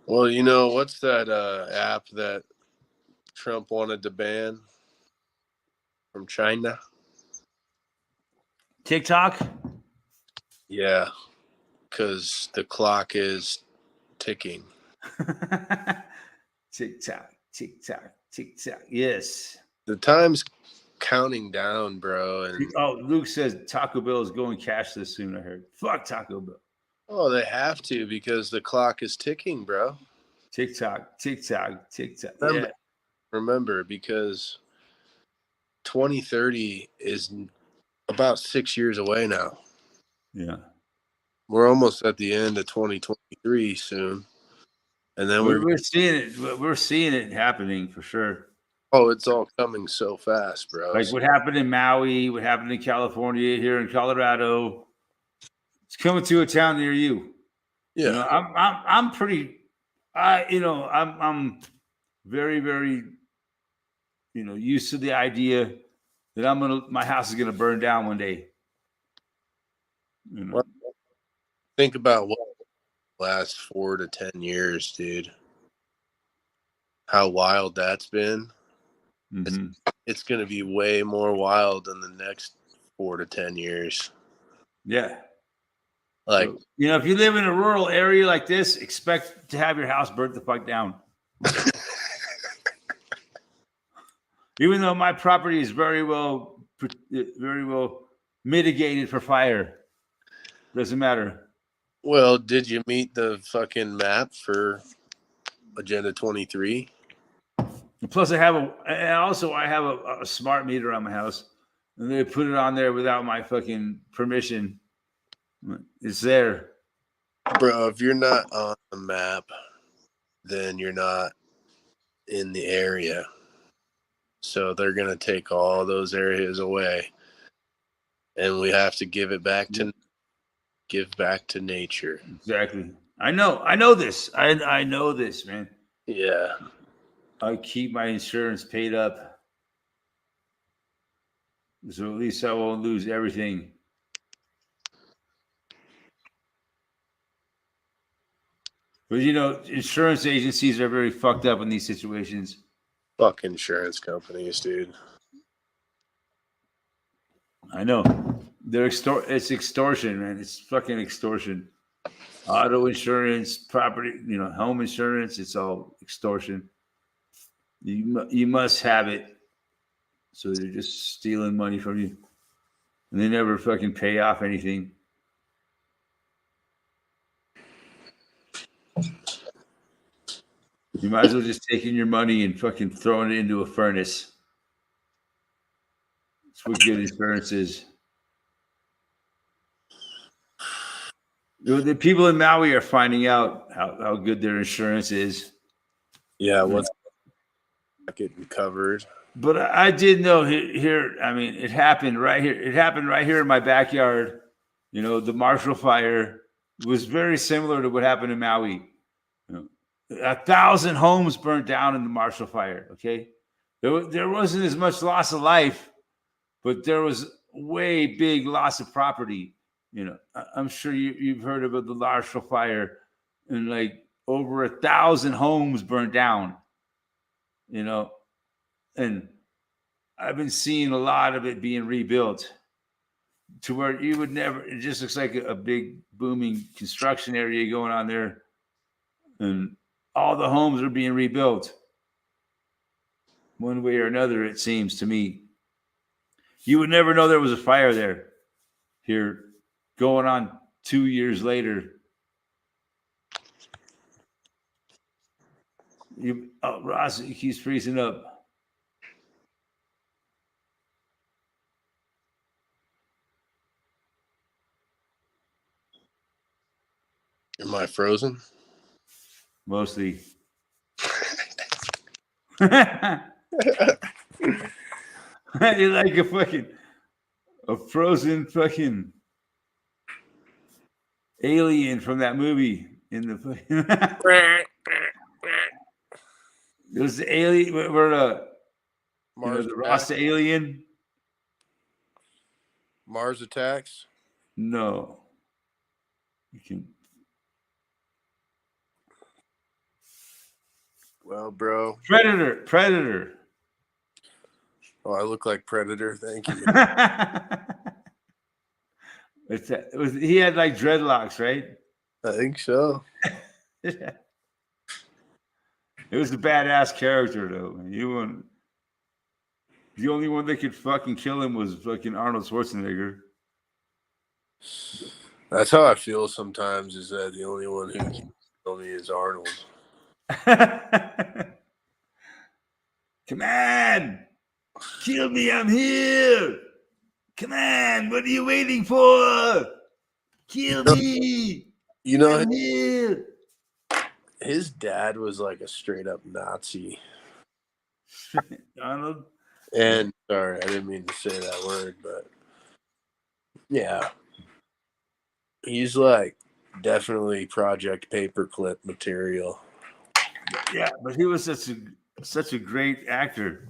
Well, you know, what's that app that Trump wanted to ban from China?
TikTok?
Yeah, because the clock is ticking.
TikTok, TikTok, TikTok. Yes.
The time's counting down, bro. And
Luke says Taco Bell is going cashless soon. I heard. Fuck Taco Bell.
oh, they have to because the clock is ticking, bro.
TikTok, TikTok, TikTok.
Remember, because 2030 is about 6 years away now.
Yeah.
We're almost at the end of 2023 soon. And then
we're seeing it. We're seeing it happening for sure.
Oh, it's all coming so fast, bro.
Like what happened in Maui, what happened in California, here in Colorado. It's coming to a town near you.
Yeah.
You know, I'm pretty I'm very, very, used to the idea that my house is gonna burn down one day. You know?
Well, think about what last 4 to 10 years, dude. How wild that's been.
Mm-hmm.
It's going to be way more wild in the next 4 to 10 years.
Yeah.
Like,
so, if you live in a rural area like this, expect to have your house burnt the fuck down. Even though my property is very well mitigated for fire, doesn't matter.
Well, did you meet the fucking map for Agenda 23?
Plus, I have a smart meter on my house, and they put it on there without my fucking permission. It's there,
bro. If you're not on the map, then you're not in the area. So they're gonna take all those areas away, and we have to give back to nature.
Exactly. I know this. I know this, man.
Yeah.
I keep my insurance paid up, so at least I won't lose everything. But insurance agencies are very fucked up in these situations.
Fuck insurance companies, dude.
I know. It's extortion, man. It's fucking extortion. Auto insurance, property, home insurance, it's all extortion. You must have it. So they're just stealing money from you. And they never fucking pay off anything. You might as well just taking your money and fucking throwing it into a furnace. That's what good insurance is. The people in Maui are finding out how good their insurance is.
Yeah, what's getting covered.
But I did know here. I mean, it happened right here. It happened right here in my backyard. The Marshall Fire was very similar to what happened in Maui. 1,000 homes burnt down in the Marshall Fire. Okay, there wasn't as much loss of life, but there was way big loss of property. I'm sure you've heard about the Marshall Fire, and like over 1,000 homes burned down. And I've been seeing a lot of it being rebuilt to where you would never. It just looks like a big booming construction area going on there, and all the homes are being rebuilt. one way or another, it seems to me. You would never know there was a fire there. Here, going on 2 years later. Ross, he keeps freezing up.
Am I frozen?
Mostly. You're like a frozen fucking alien from that movie in the fucking. It was the alien where the Ross alien.
Mars Attacks.
No, you can.
Well, bro.
Predator.
Oh, I look like Predator. Thank you.
He had like dreadlocks, right?
I think so.
It was a badass character, though. The only one that could fucking kill him was fucking Arnold Schwarzenegger.
That's how I feel sometimes, is that the only one who can kill me is Arnold.
Come on! Kill me, I'm here! Come on, what are you waiting for? Kill me!
You know,
I'm here!
his dad was like a straight up Nazi.
Arnold?
And sorry, I didn't mean to say that word, but yeah. He's like definitely Project Paperclip material.
Yeah, but he was such a great actor.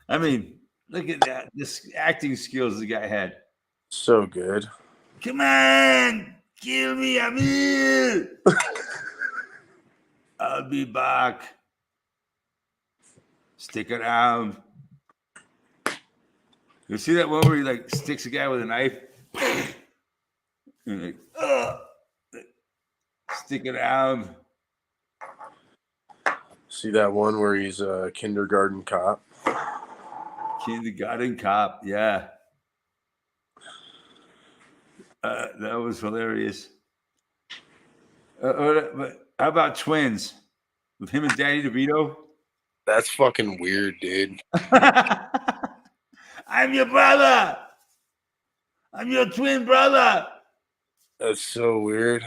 I mean, look at that. This acting skills the guy had.
So good.
Come on, kill me, I'm here. I'll be back. Stick around. You see that one where he like sticks a guy with a knife? And like, stick it out.
See that one where he's a kindergarten cop?
Kindergarten cop, yeah. That was hilarious. But how about Twins? With him and Danny DeVito?
That's fucking weird, dude.
I'm your brother. I'm your twin brother.
That's so weird.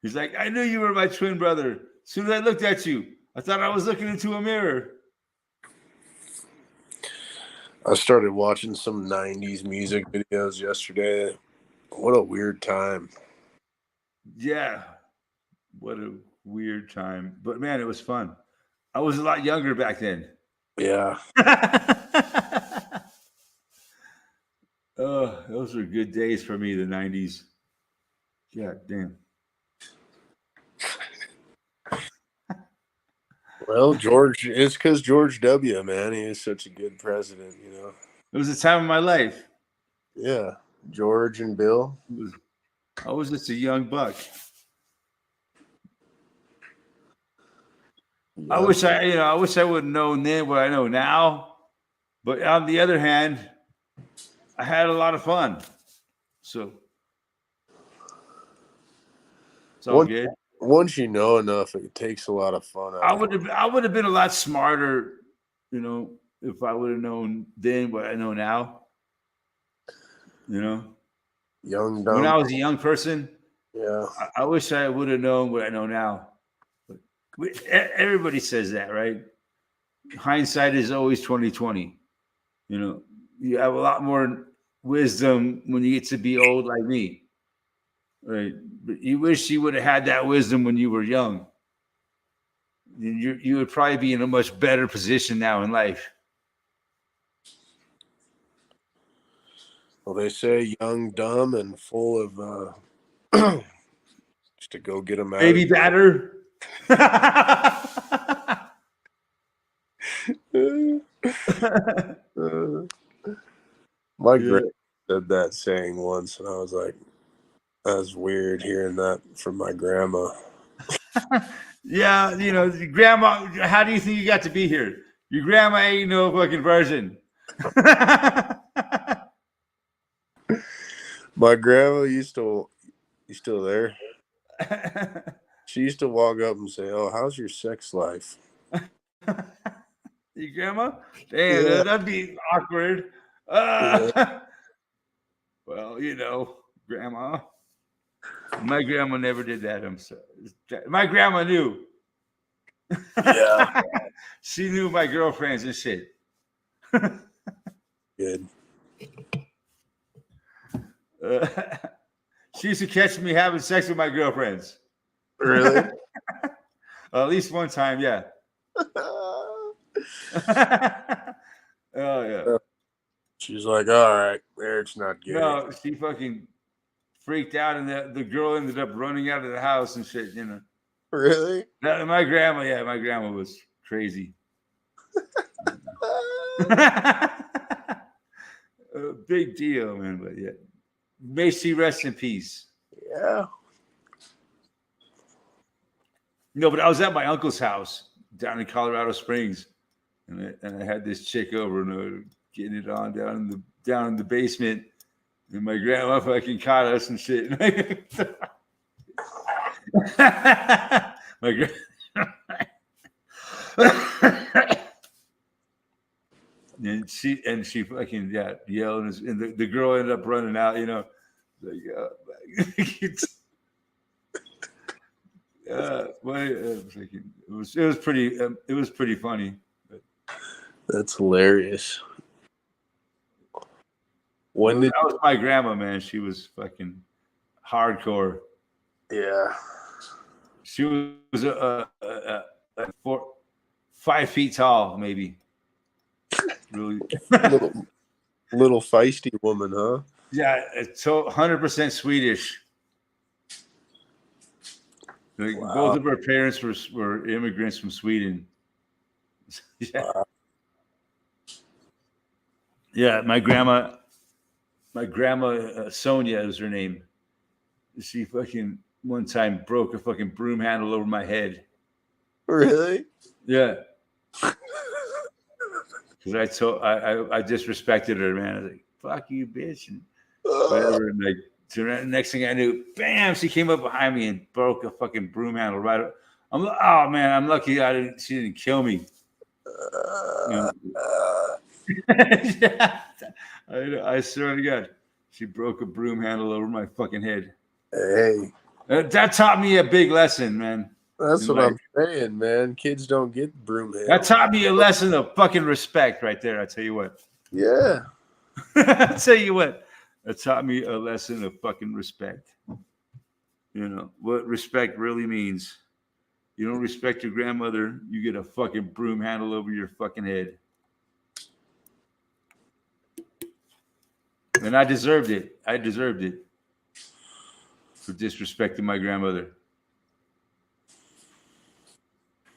He's like, I knew you were my twin brother. As soon as I looked at you, I thought I was looking into a mirror.
I started watching some 90s music videos yesterday. What a weird time.
Yeah. What a weird time. But man, it was fun. I was a lot younger back then.
Yeah.
Oh, those were good days for me, the 90s. God damn.
Well, George, it's because George W., man. He is such a good president, you know.
It was a time of my life.
Yeah. George and Bill.
I was just a young buck.
Yeah.
I wish I would have known then what I know now. But on the other hand, I had a lot of fun. So it's all good.
Once you know enough, it takes a lot of fun out.
I would have been a lot smarter, if I would have known then what I know now.
Young, dumb.
When I was a young person,
Yeah.
I wish I would have known what I know now. But everybody says that, right? Hindsight is always 20/20. You have a lot more wisdom when you get to be old like me, right? But you wish you would have had that wisdom when you were young. You would probably be in a much better position now in life.
Well, they say young, dumb, and full of just to go get them out.
Baby batter.
My great said that saying once, and I was like, That's weird hearing that from my grandma.
Yeah, you know, your grandma. How do you think you got to be here? Your grandma ain't no fucking virgin.
My grandma used to. You still there? She used to walk up and say, "Oh, how's your sex life?"
Your grandma? Damn,
Yeah.
that'd be awkward. Well, you know, grandma. My grandma never did that. I'm sorry. My grandma knew.
Yeah.
She knew my girlfriends and shit.
Good.
She used to catch me having sex with my girlfriends.
Really?
At least one time, yeah. Oh yeah.
She's like, "All right, Eric's not gay."
No, she fucking freaked out, and the girl ended up running out of the house and shit. You know.
Really?
My grandma was crazy. A big deal, man. But yeah, may she rest in peace.
Yeah.
No, but I was at my uncle's house down in Colorado Springs, and I had this chick over, and getting it on down in the basement, and my grandma fucking caught us and shit. My and she fucking yelled, and the girl ended up running out. You know, like it was pretty funny. But
That's hilarious.
that was my grandma, man. She was fucking hardcore.
Yeah.
She was 5 feet tall, maybe. Really,
little feisty woman, huh?
yeah. So 100% Swedish. Like,
Wow.
both of her parents were immigrants from Sweden. Yeah.
Wow.
Yeah, my grandma Sonia is her name. She fucking one time broke a fucking broom handle over my head.
Really?
Yeah. Because I disrespected her, man. I was like, fuck you, bitch. And whatever. And like, so the next thing I knew, bam, she came up behind me and broke a fucking broom handle right up. I'm like, oh man, I'm lucky she didn't kill me. You know? Yeah. I swear to God, she broke a broom handle over my fucking head.
Hey,
That taught me a big lesson, man.
that's what I'm saying, man. Kids don't get broom handles.
That taught me a lesson of fucking respect right there. I tell you what.
Yeah.
I tell you what. That taught me a lesson of fucking respect. You know what respect really means. You don't respect your grandmother, you get a fucking broom handle over your fucking head. And I deserved it. I deserved it for disrespecting my grandmother.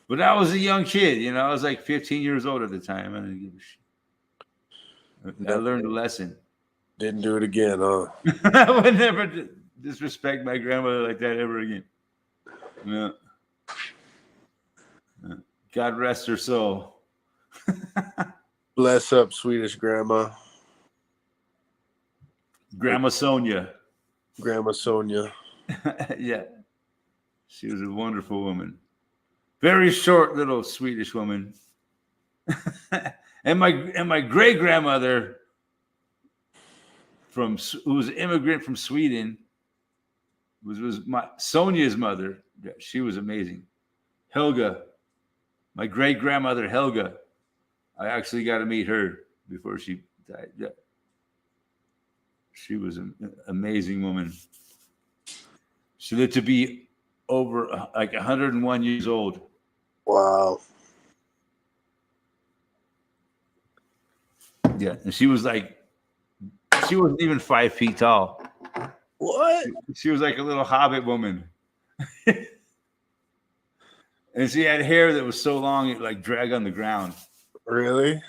But I was a young kid, you know. I was like 15 years old at the time. I didn't give a shit. I learned a lesson.
Didn't do it again, huh?
I would never disrespect my grandmother like that ever again. Yeah. God rest her soul.
Bless up, Swedish grandma.
Grandma Sonia.
Grandma Sonia.
Yeah. She was a wonderful woman. Very short little Swedish woman. and my great grandmother who was an immigrant from Sweden was my Sonia's mother. She was amazing. Helga. My great grandmother Helga. I actually got to meet her before she died. Yeah. She was an amazing woman. She lived to be over like 101 years old.
Wow.
Yeah, and she wasn't even 5 feet tall.
What?
She was like a little hobbit woman. And she had hair that was so long it like dragged on the ground.
Really?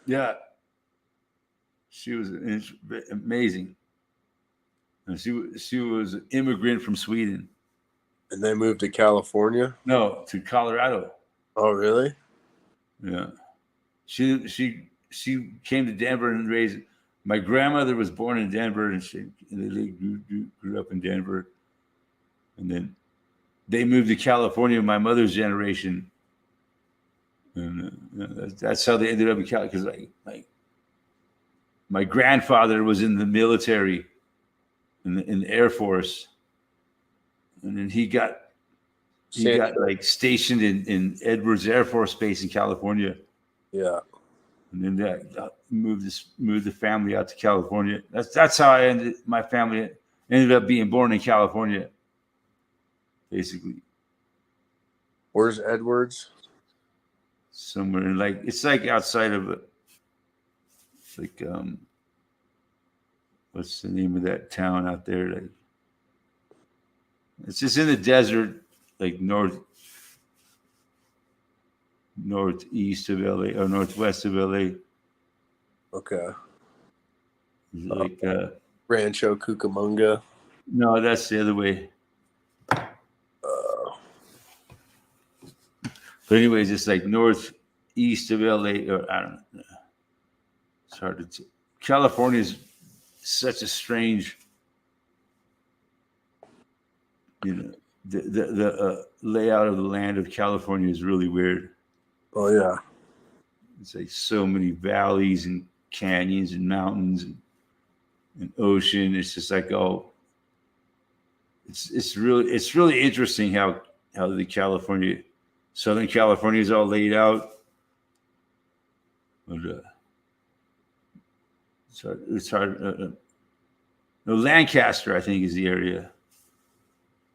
Yeah. She was amazing. And she was an immigrant from Sweden.
And they moved to California?
No, to Colorado.
Oh, really?
Yeah. She came to Denver and raised. My grandmother was born in Denver, and they grew up in Denver. And then they moved to California, my mother's generation. And that's how they ended up in California. Because my grandfather was in the military, in the Air Force. And then he got like stationed in Edwards Air Force Base in California.
Yeah.
And then that moved the family out to California. That's how my family ended up being born in California, basically.
Where's Edwards?
Somewhere in it's like outside of what's the name of that town out there? Like, it's just in the desert, like northeast of LA or northwest of LA.
Okay.
Like
Rancho Cucamonga.
No, that's the other way. But anyways, it's like northeast of LA, or I don't know. It's hard to. California is such a strange, the layout of the land of California is really weird.
Oh yeah,
it's like so many valleys and canyons and mountains and ocean. It's just like it's really interesting how the Southern California is all laid out. But it's hard. No, Lancaster, I think, is the area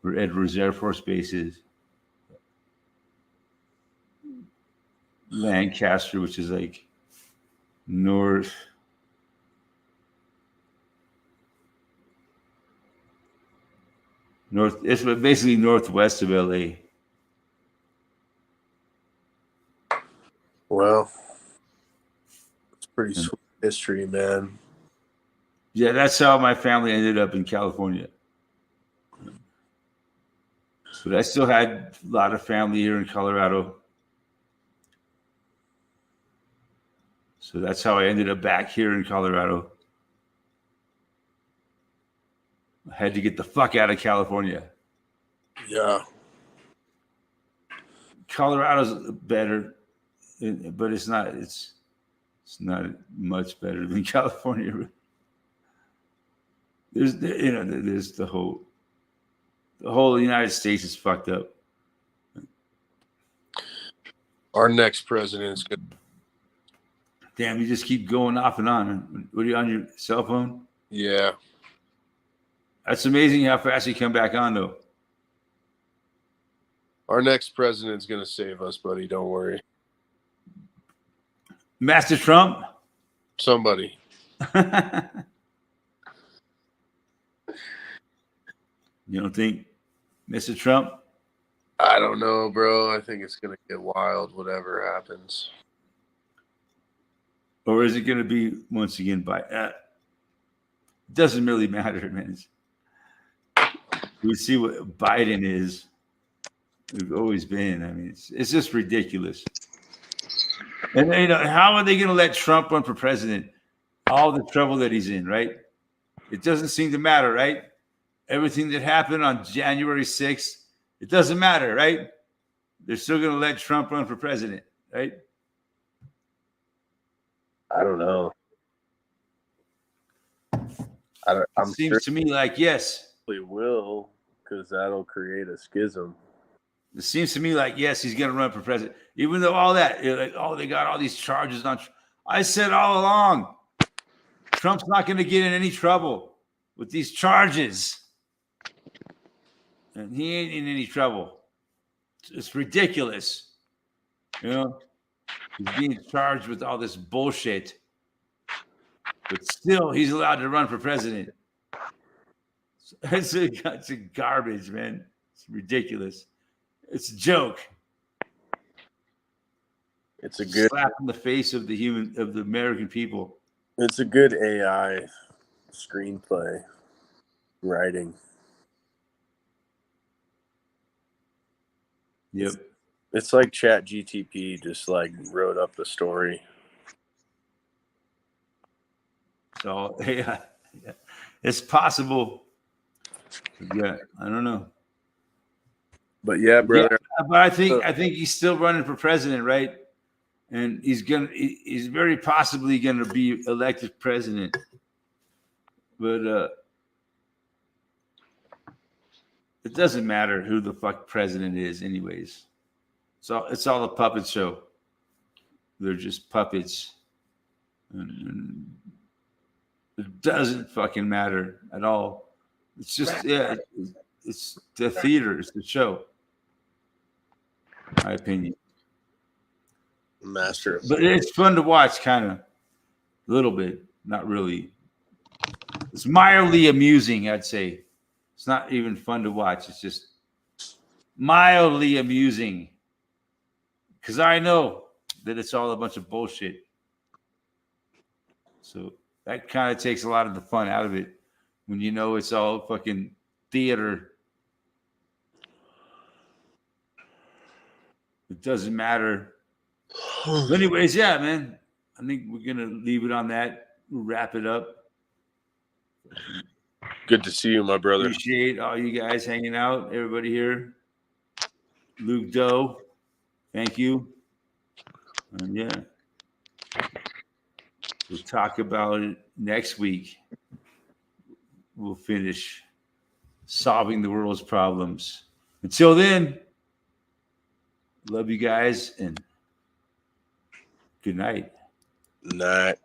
where Edwards Air Force Base is. Lancaster, which is like north. It's basically northwest of LA.
Well, it's pretty sweet history, man.
Yeah, that's how my family ended up in California. But I still had a lot of family here in Colorado. So that's how I ended up back here in Colorado. I had to get the fuck out of California.
Yeah.
Colorado's better, but it's not much better than California. There's the whole United States is fucked up.
Our next president's good.
Damn, you just keep going off and on. What are you on your cell phone?
Yeah.
That's amazing how fast you come back on, though.
Our next president's going to save us, buddy. Don't worry.
Master Trump?
Somebody.
You don't think Mr. Trump?
I don't know, bro. I think it's going to get wild, whatever happens.
Or is it going to be, once again, it doesn't really matter, man. We see what Biden is. We've always been. I mean, it's just ridiculous. And how are they going to let Trump run for president? All the trouble that he's in, right? It doesn't seem to matter, right? Everything that happened on January 6th, it doesn't matter, right? They're still going to let Trump run for president, right?
I don't know.
It seems to me like yes.
It will, because that'll create a schism.
It seems to me like yes, he's going to run for president, even though all that, they got all these charges on. I said all along, Trump's not going to get in any trouble with these charges, and he ain't in any trouble. It's ridiculous, He's being charged with all this bullshit, but still, he's allowed to run for president. It's a garbage, man. It's ridiculous. It's a joke.
It's a good
slap in the face of the American people.
It's a good AI screenplay. writing.
Yep.
It's like Chat GTP just like wrote up the story.
So yeah, it's possible. Yeah, I don't know.
But yeah, brother.
Yeah, but I think he's still running for president, right? And he's very possibly gonna be elected president. But it doesn't matter who the fuck president is, anyways. So it's all a puppet show. They're just puppets. And it doesn't fucking matter at all. It's just, yeah, it's the theater, it's the show. My opinion.
Master.
But it's fun to watch, kind of. A little bit. Not really. It's mildly amusing, I'd say. It's not even fun to watch. It's just mildly amusing. Because I know that it's all a bunch of bullshit. So that kind of takes a lot of the fun out of it when you know it's all fucking theater. It doesn't matter. But anyways, yeah, man. I think we're going to leave it on that. We'll wrap it up.
Good to see you, my brother.
Appreciate all you guys hanging out. Everybody here. Luke Doe, thank you. And yeah, we'll talk about it next week. We'll finish solving the world's problems. Until then, love you guys and good night.
Night.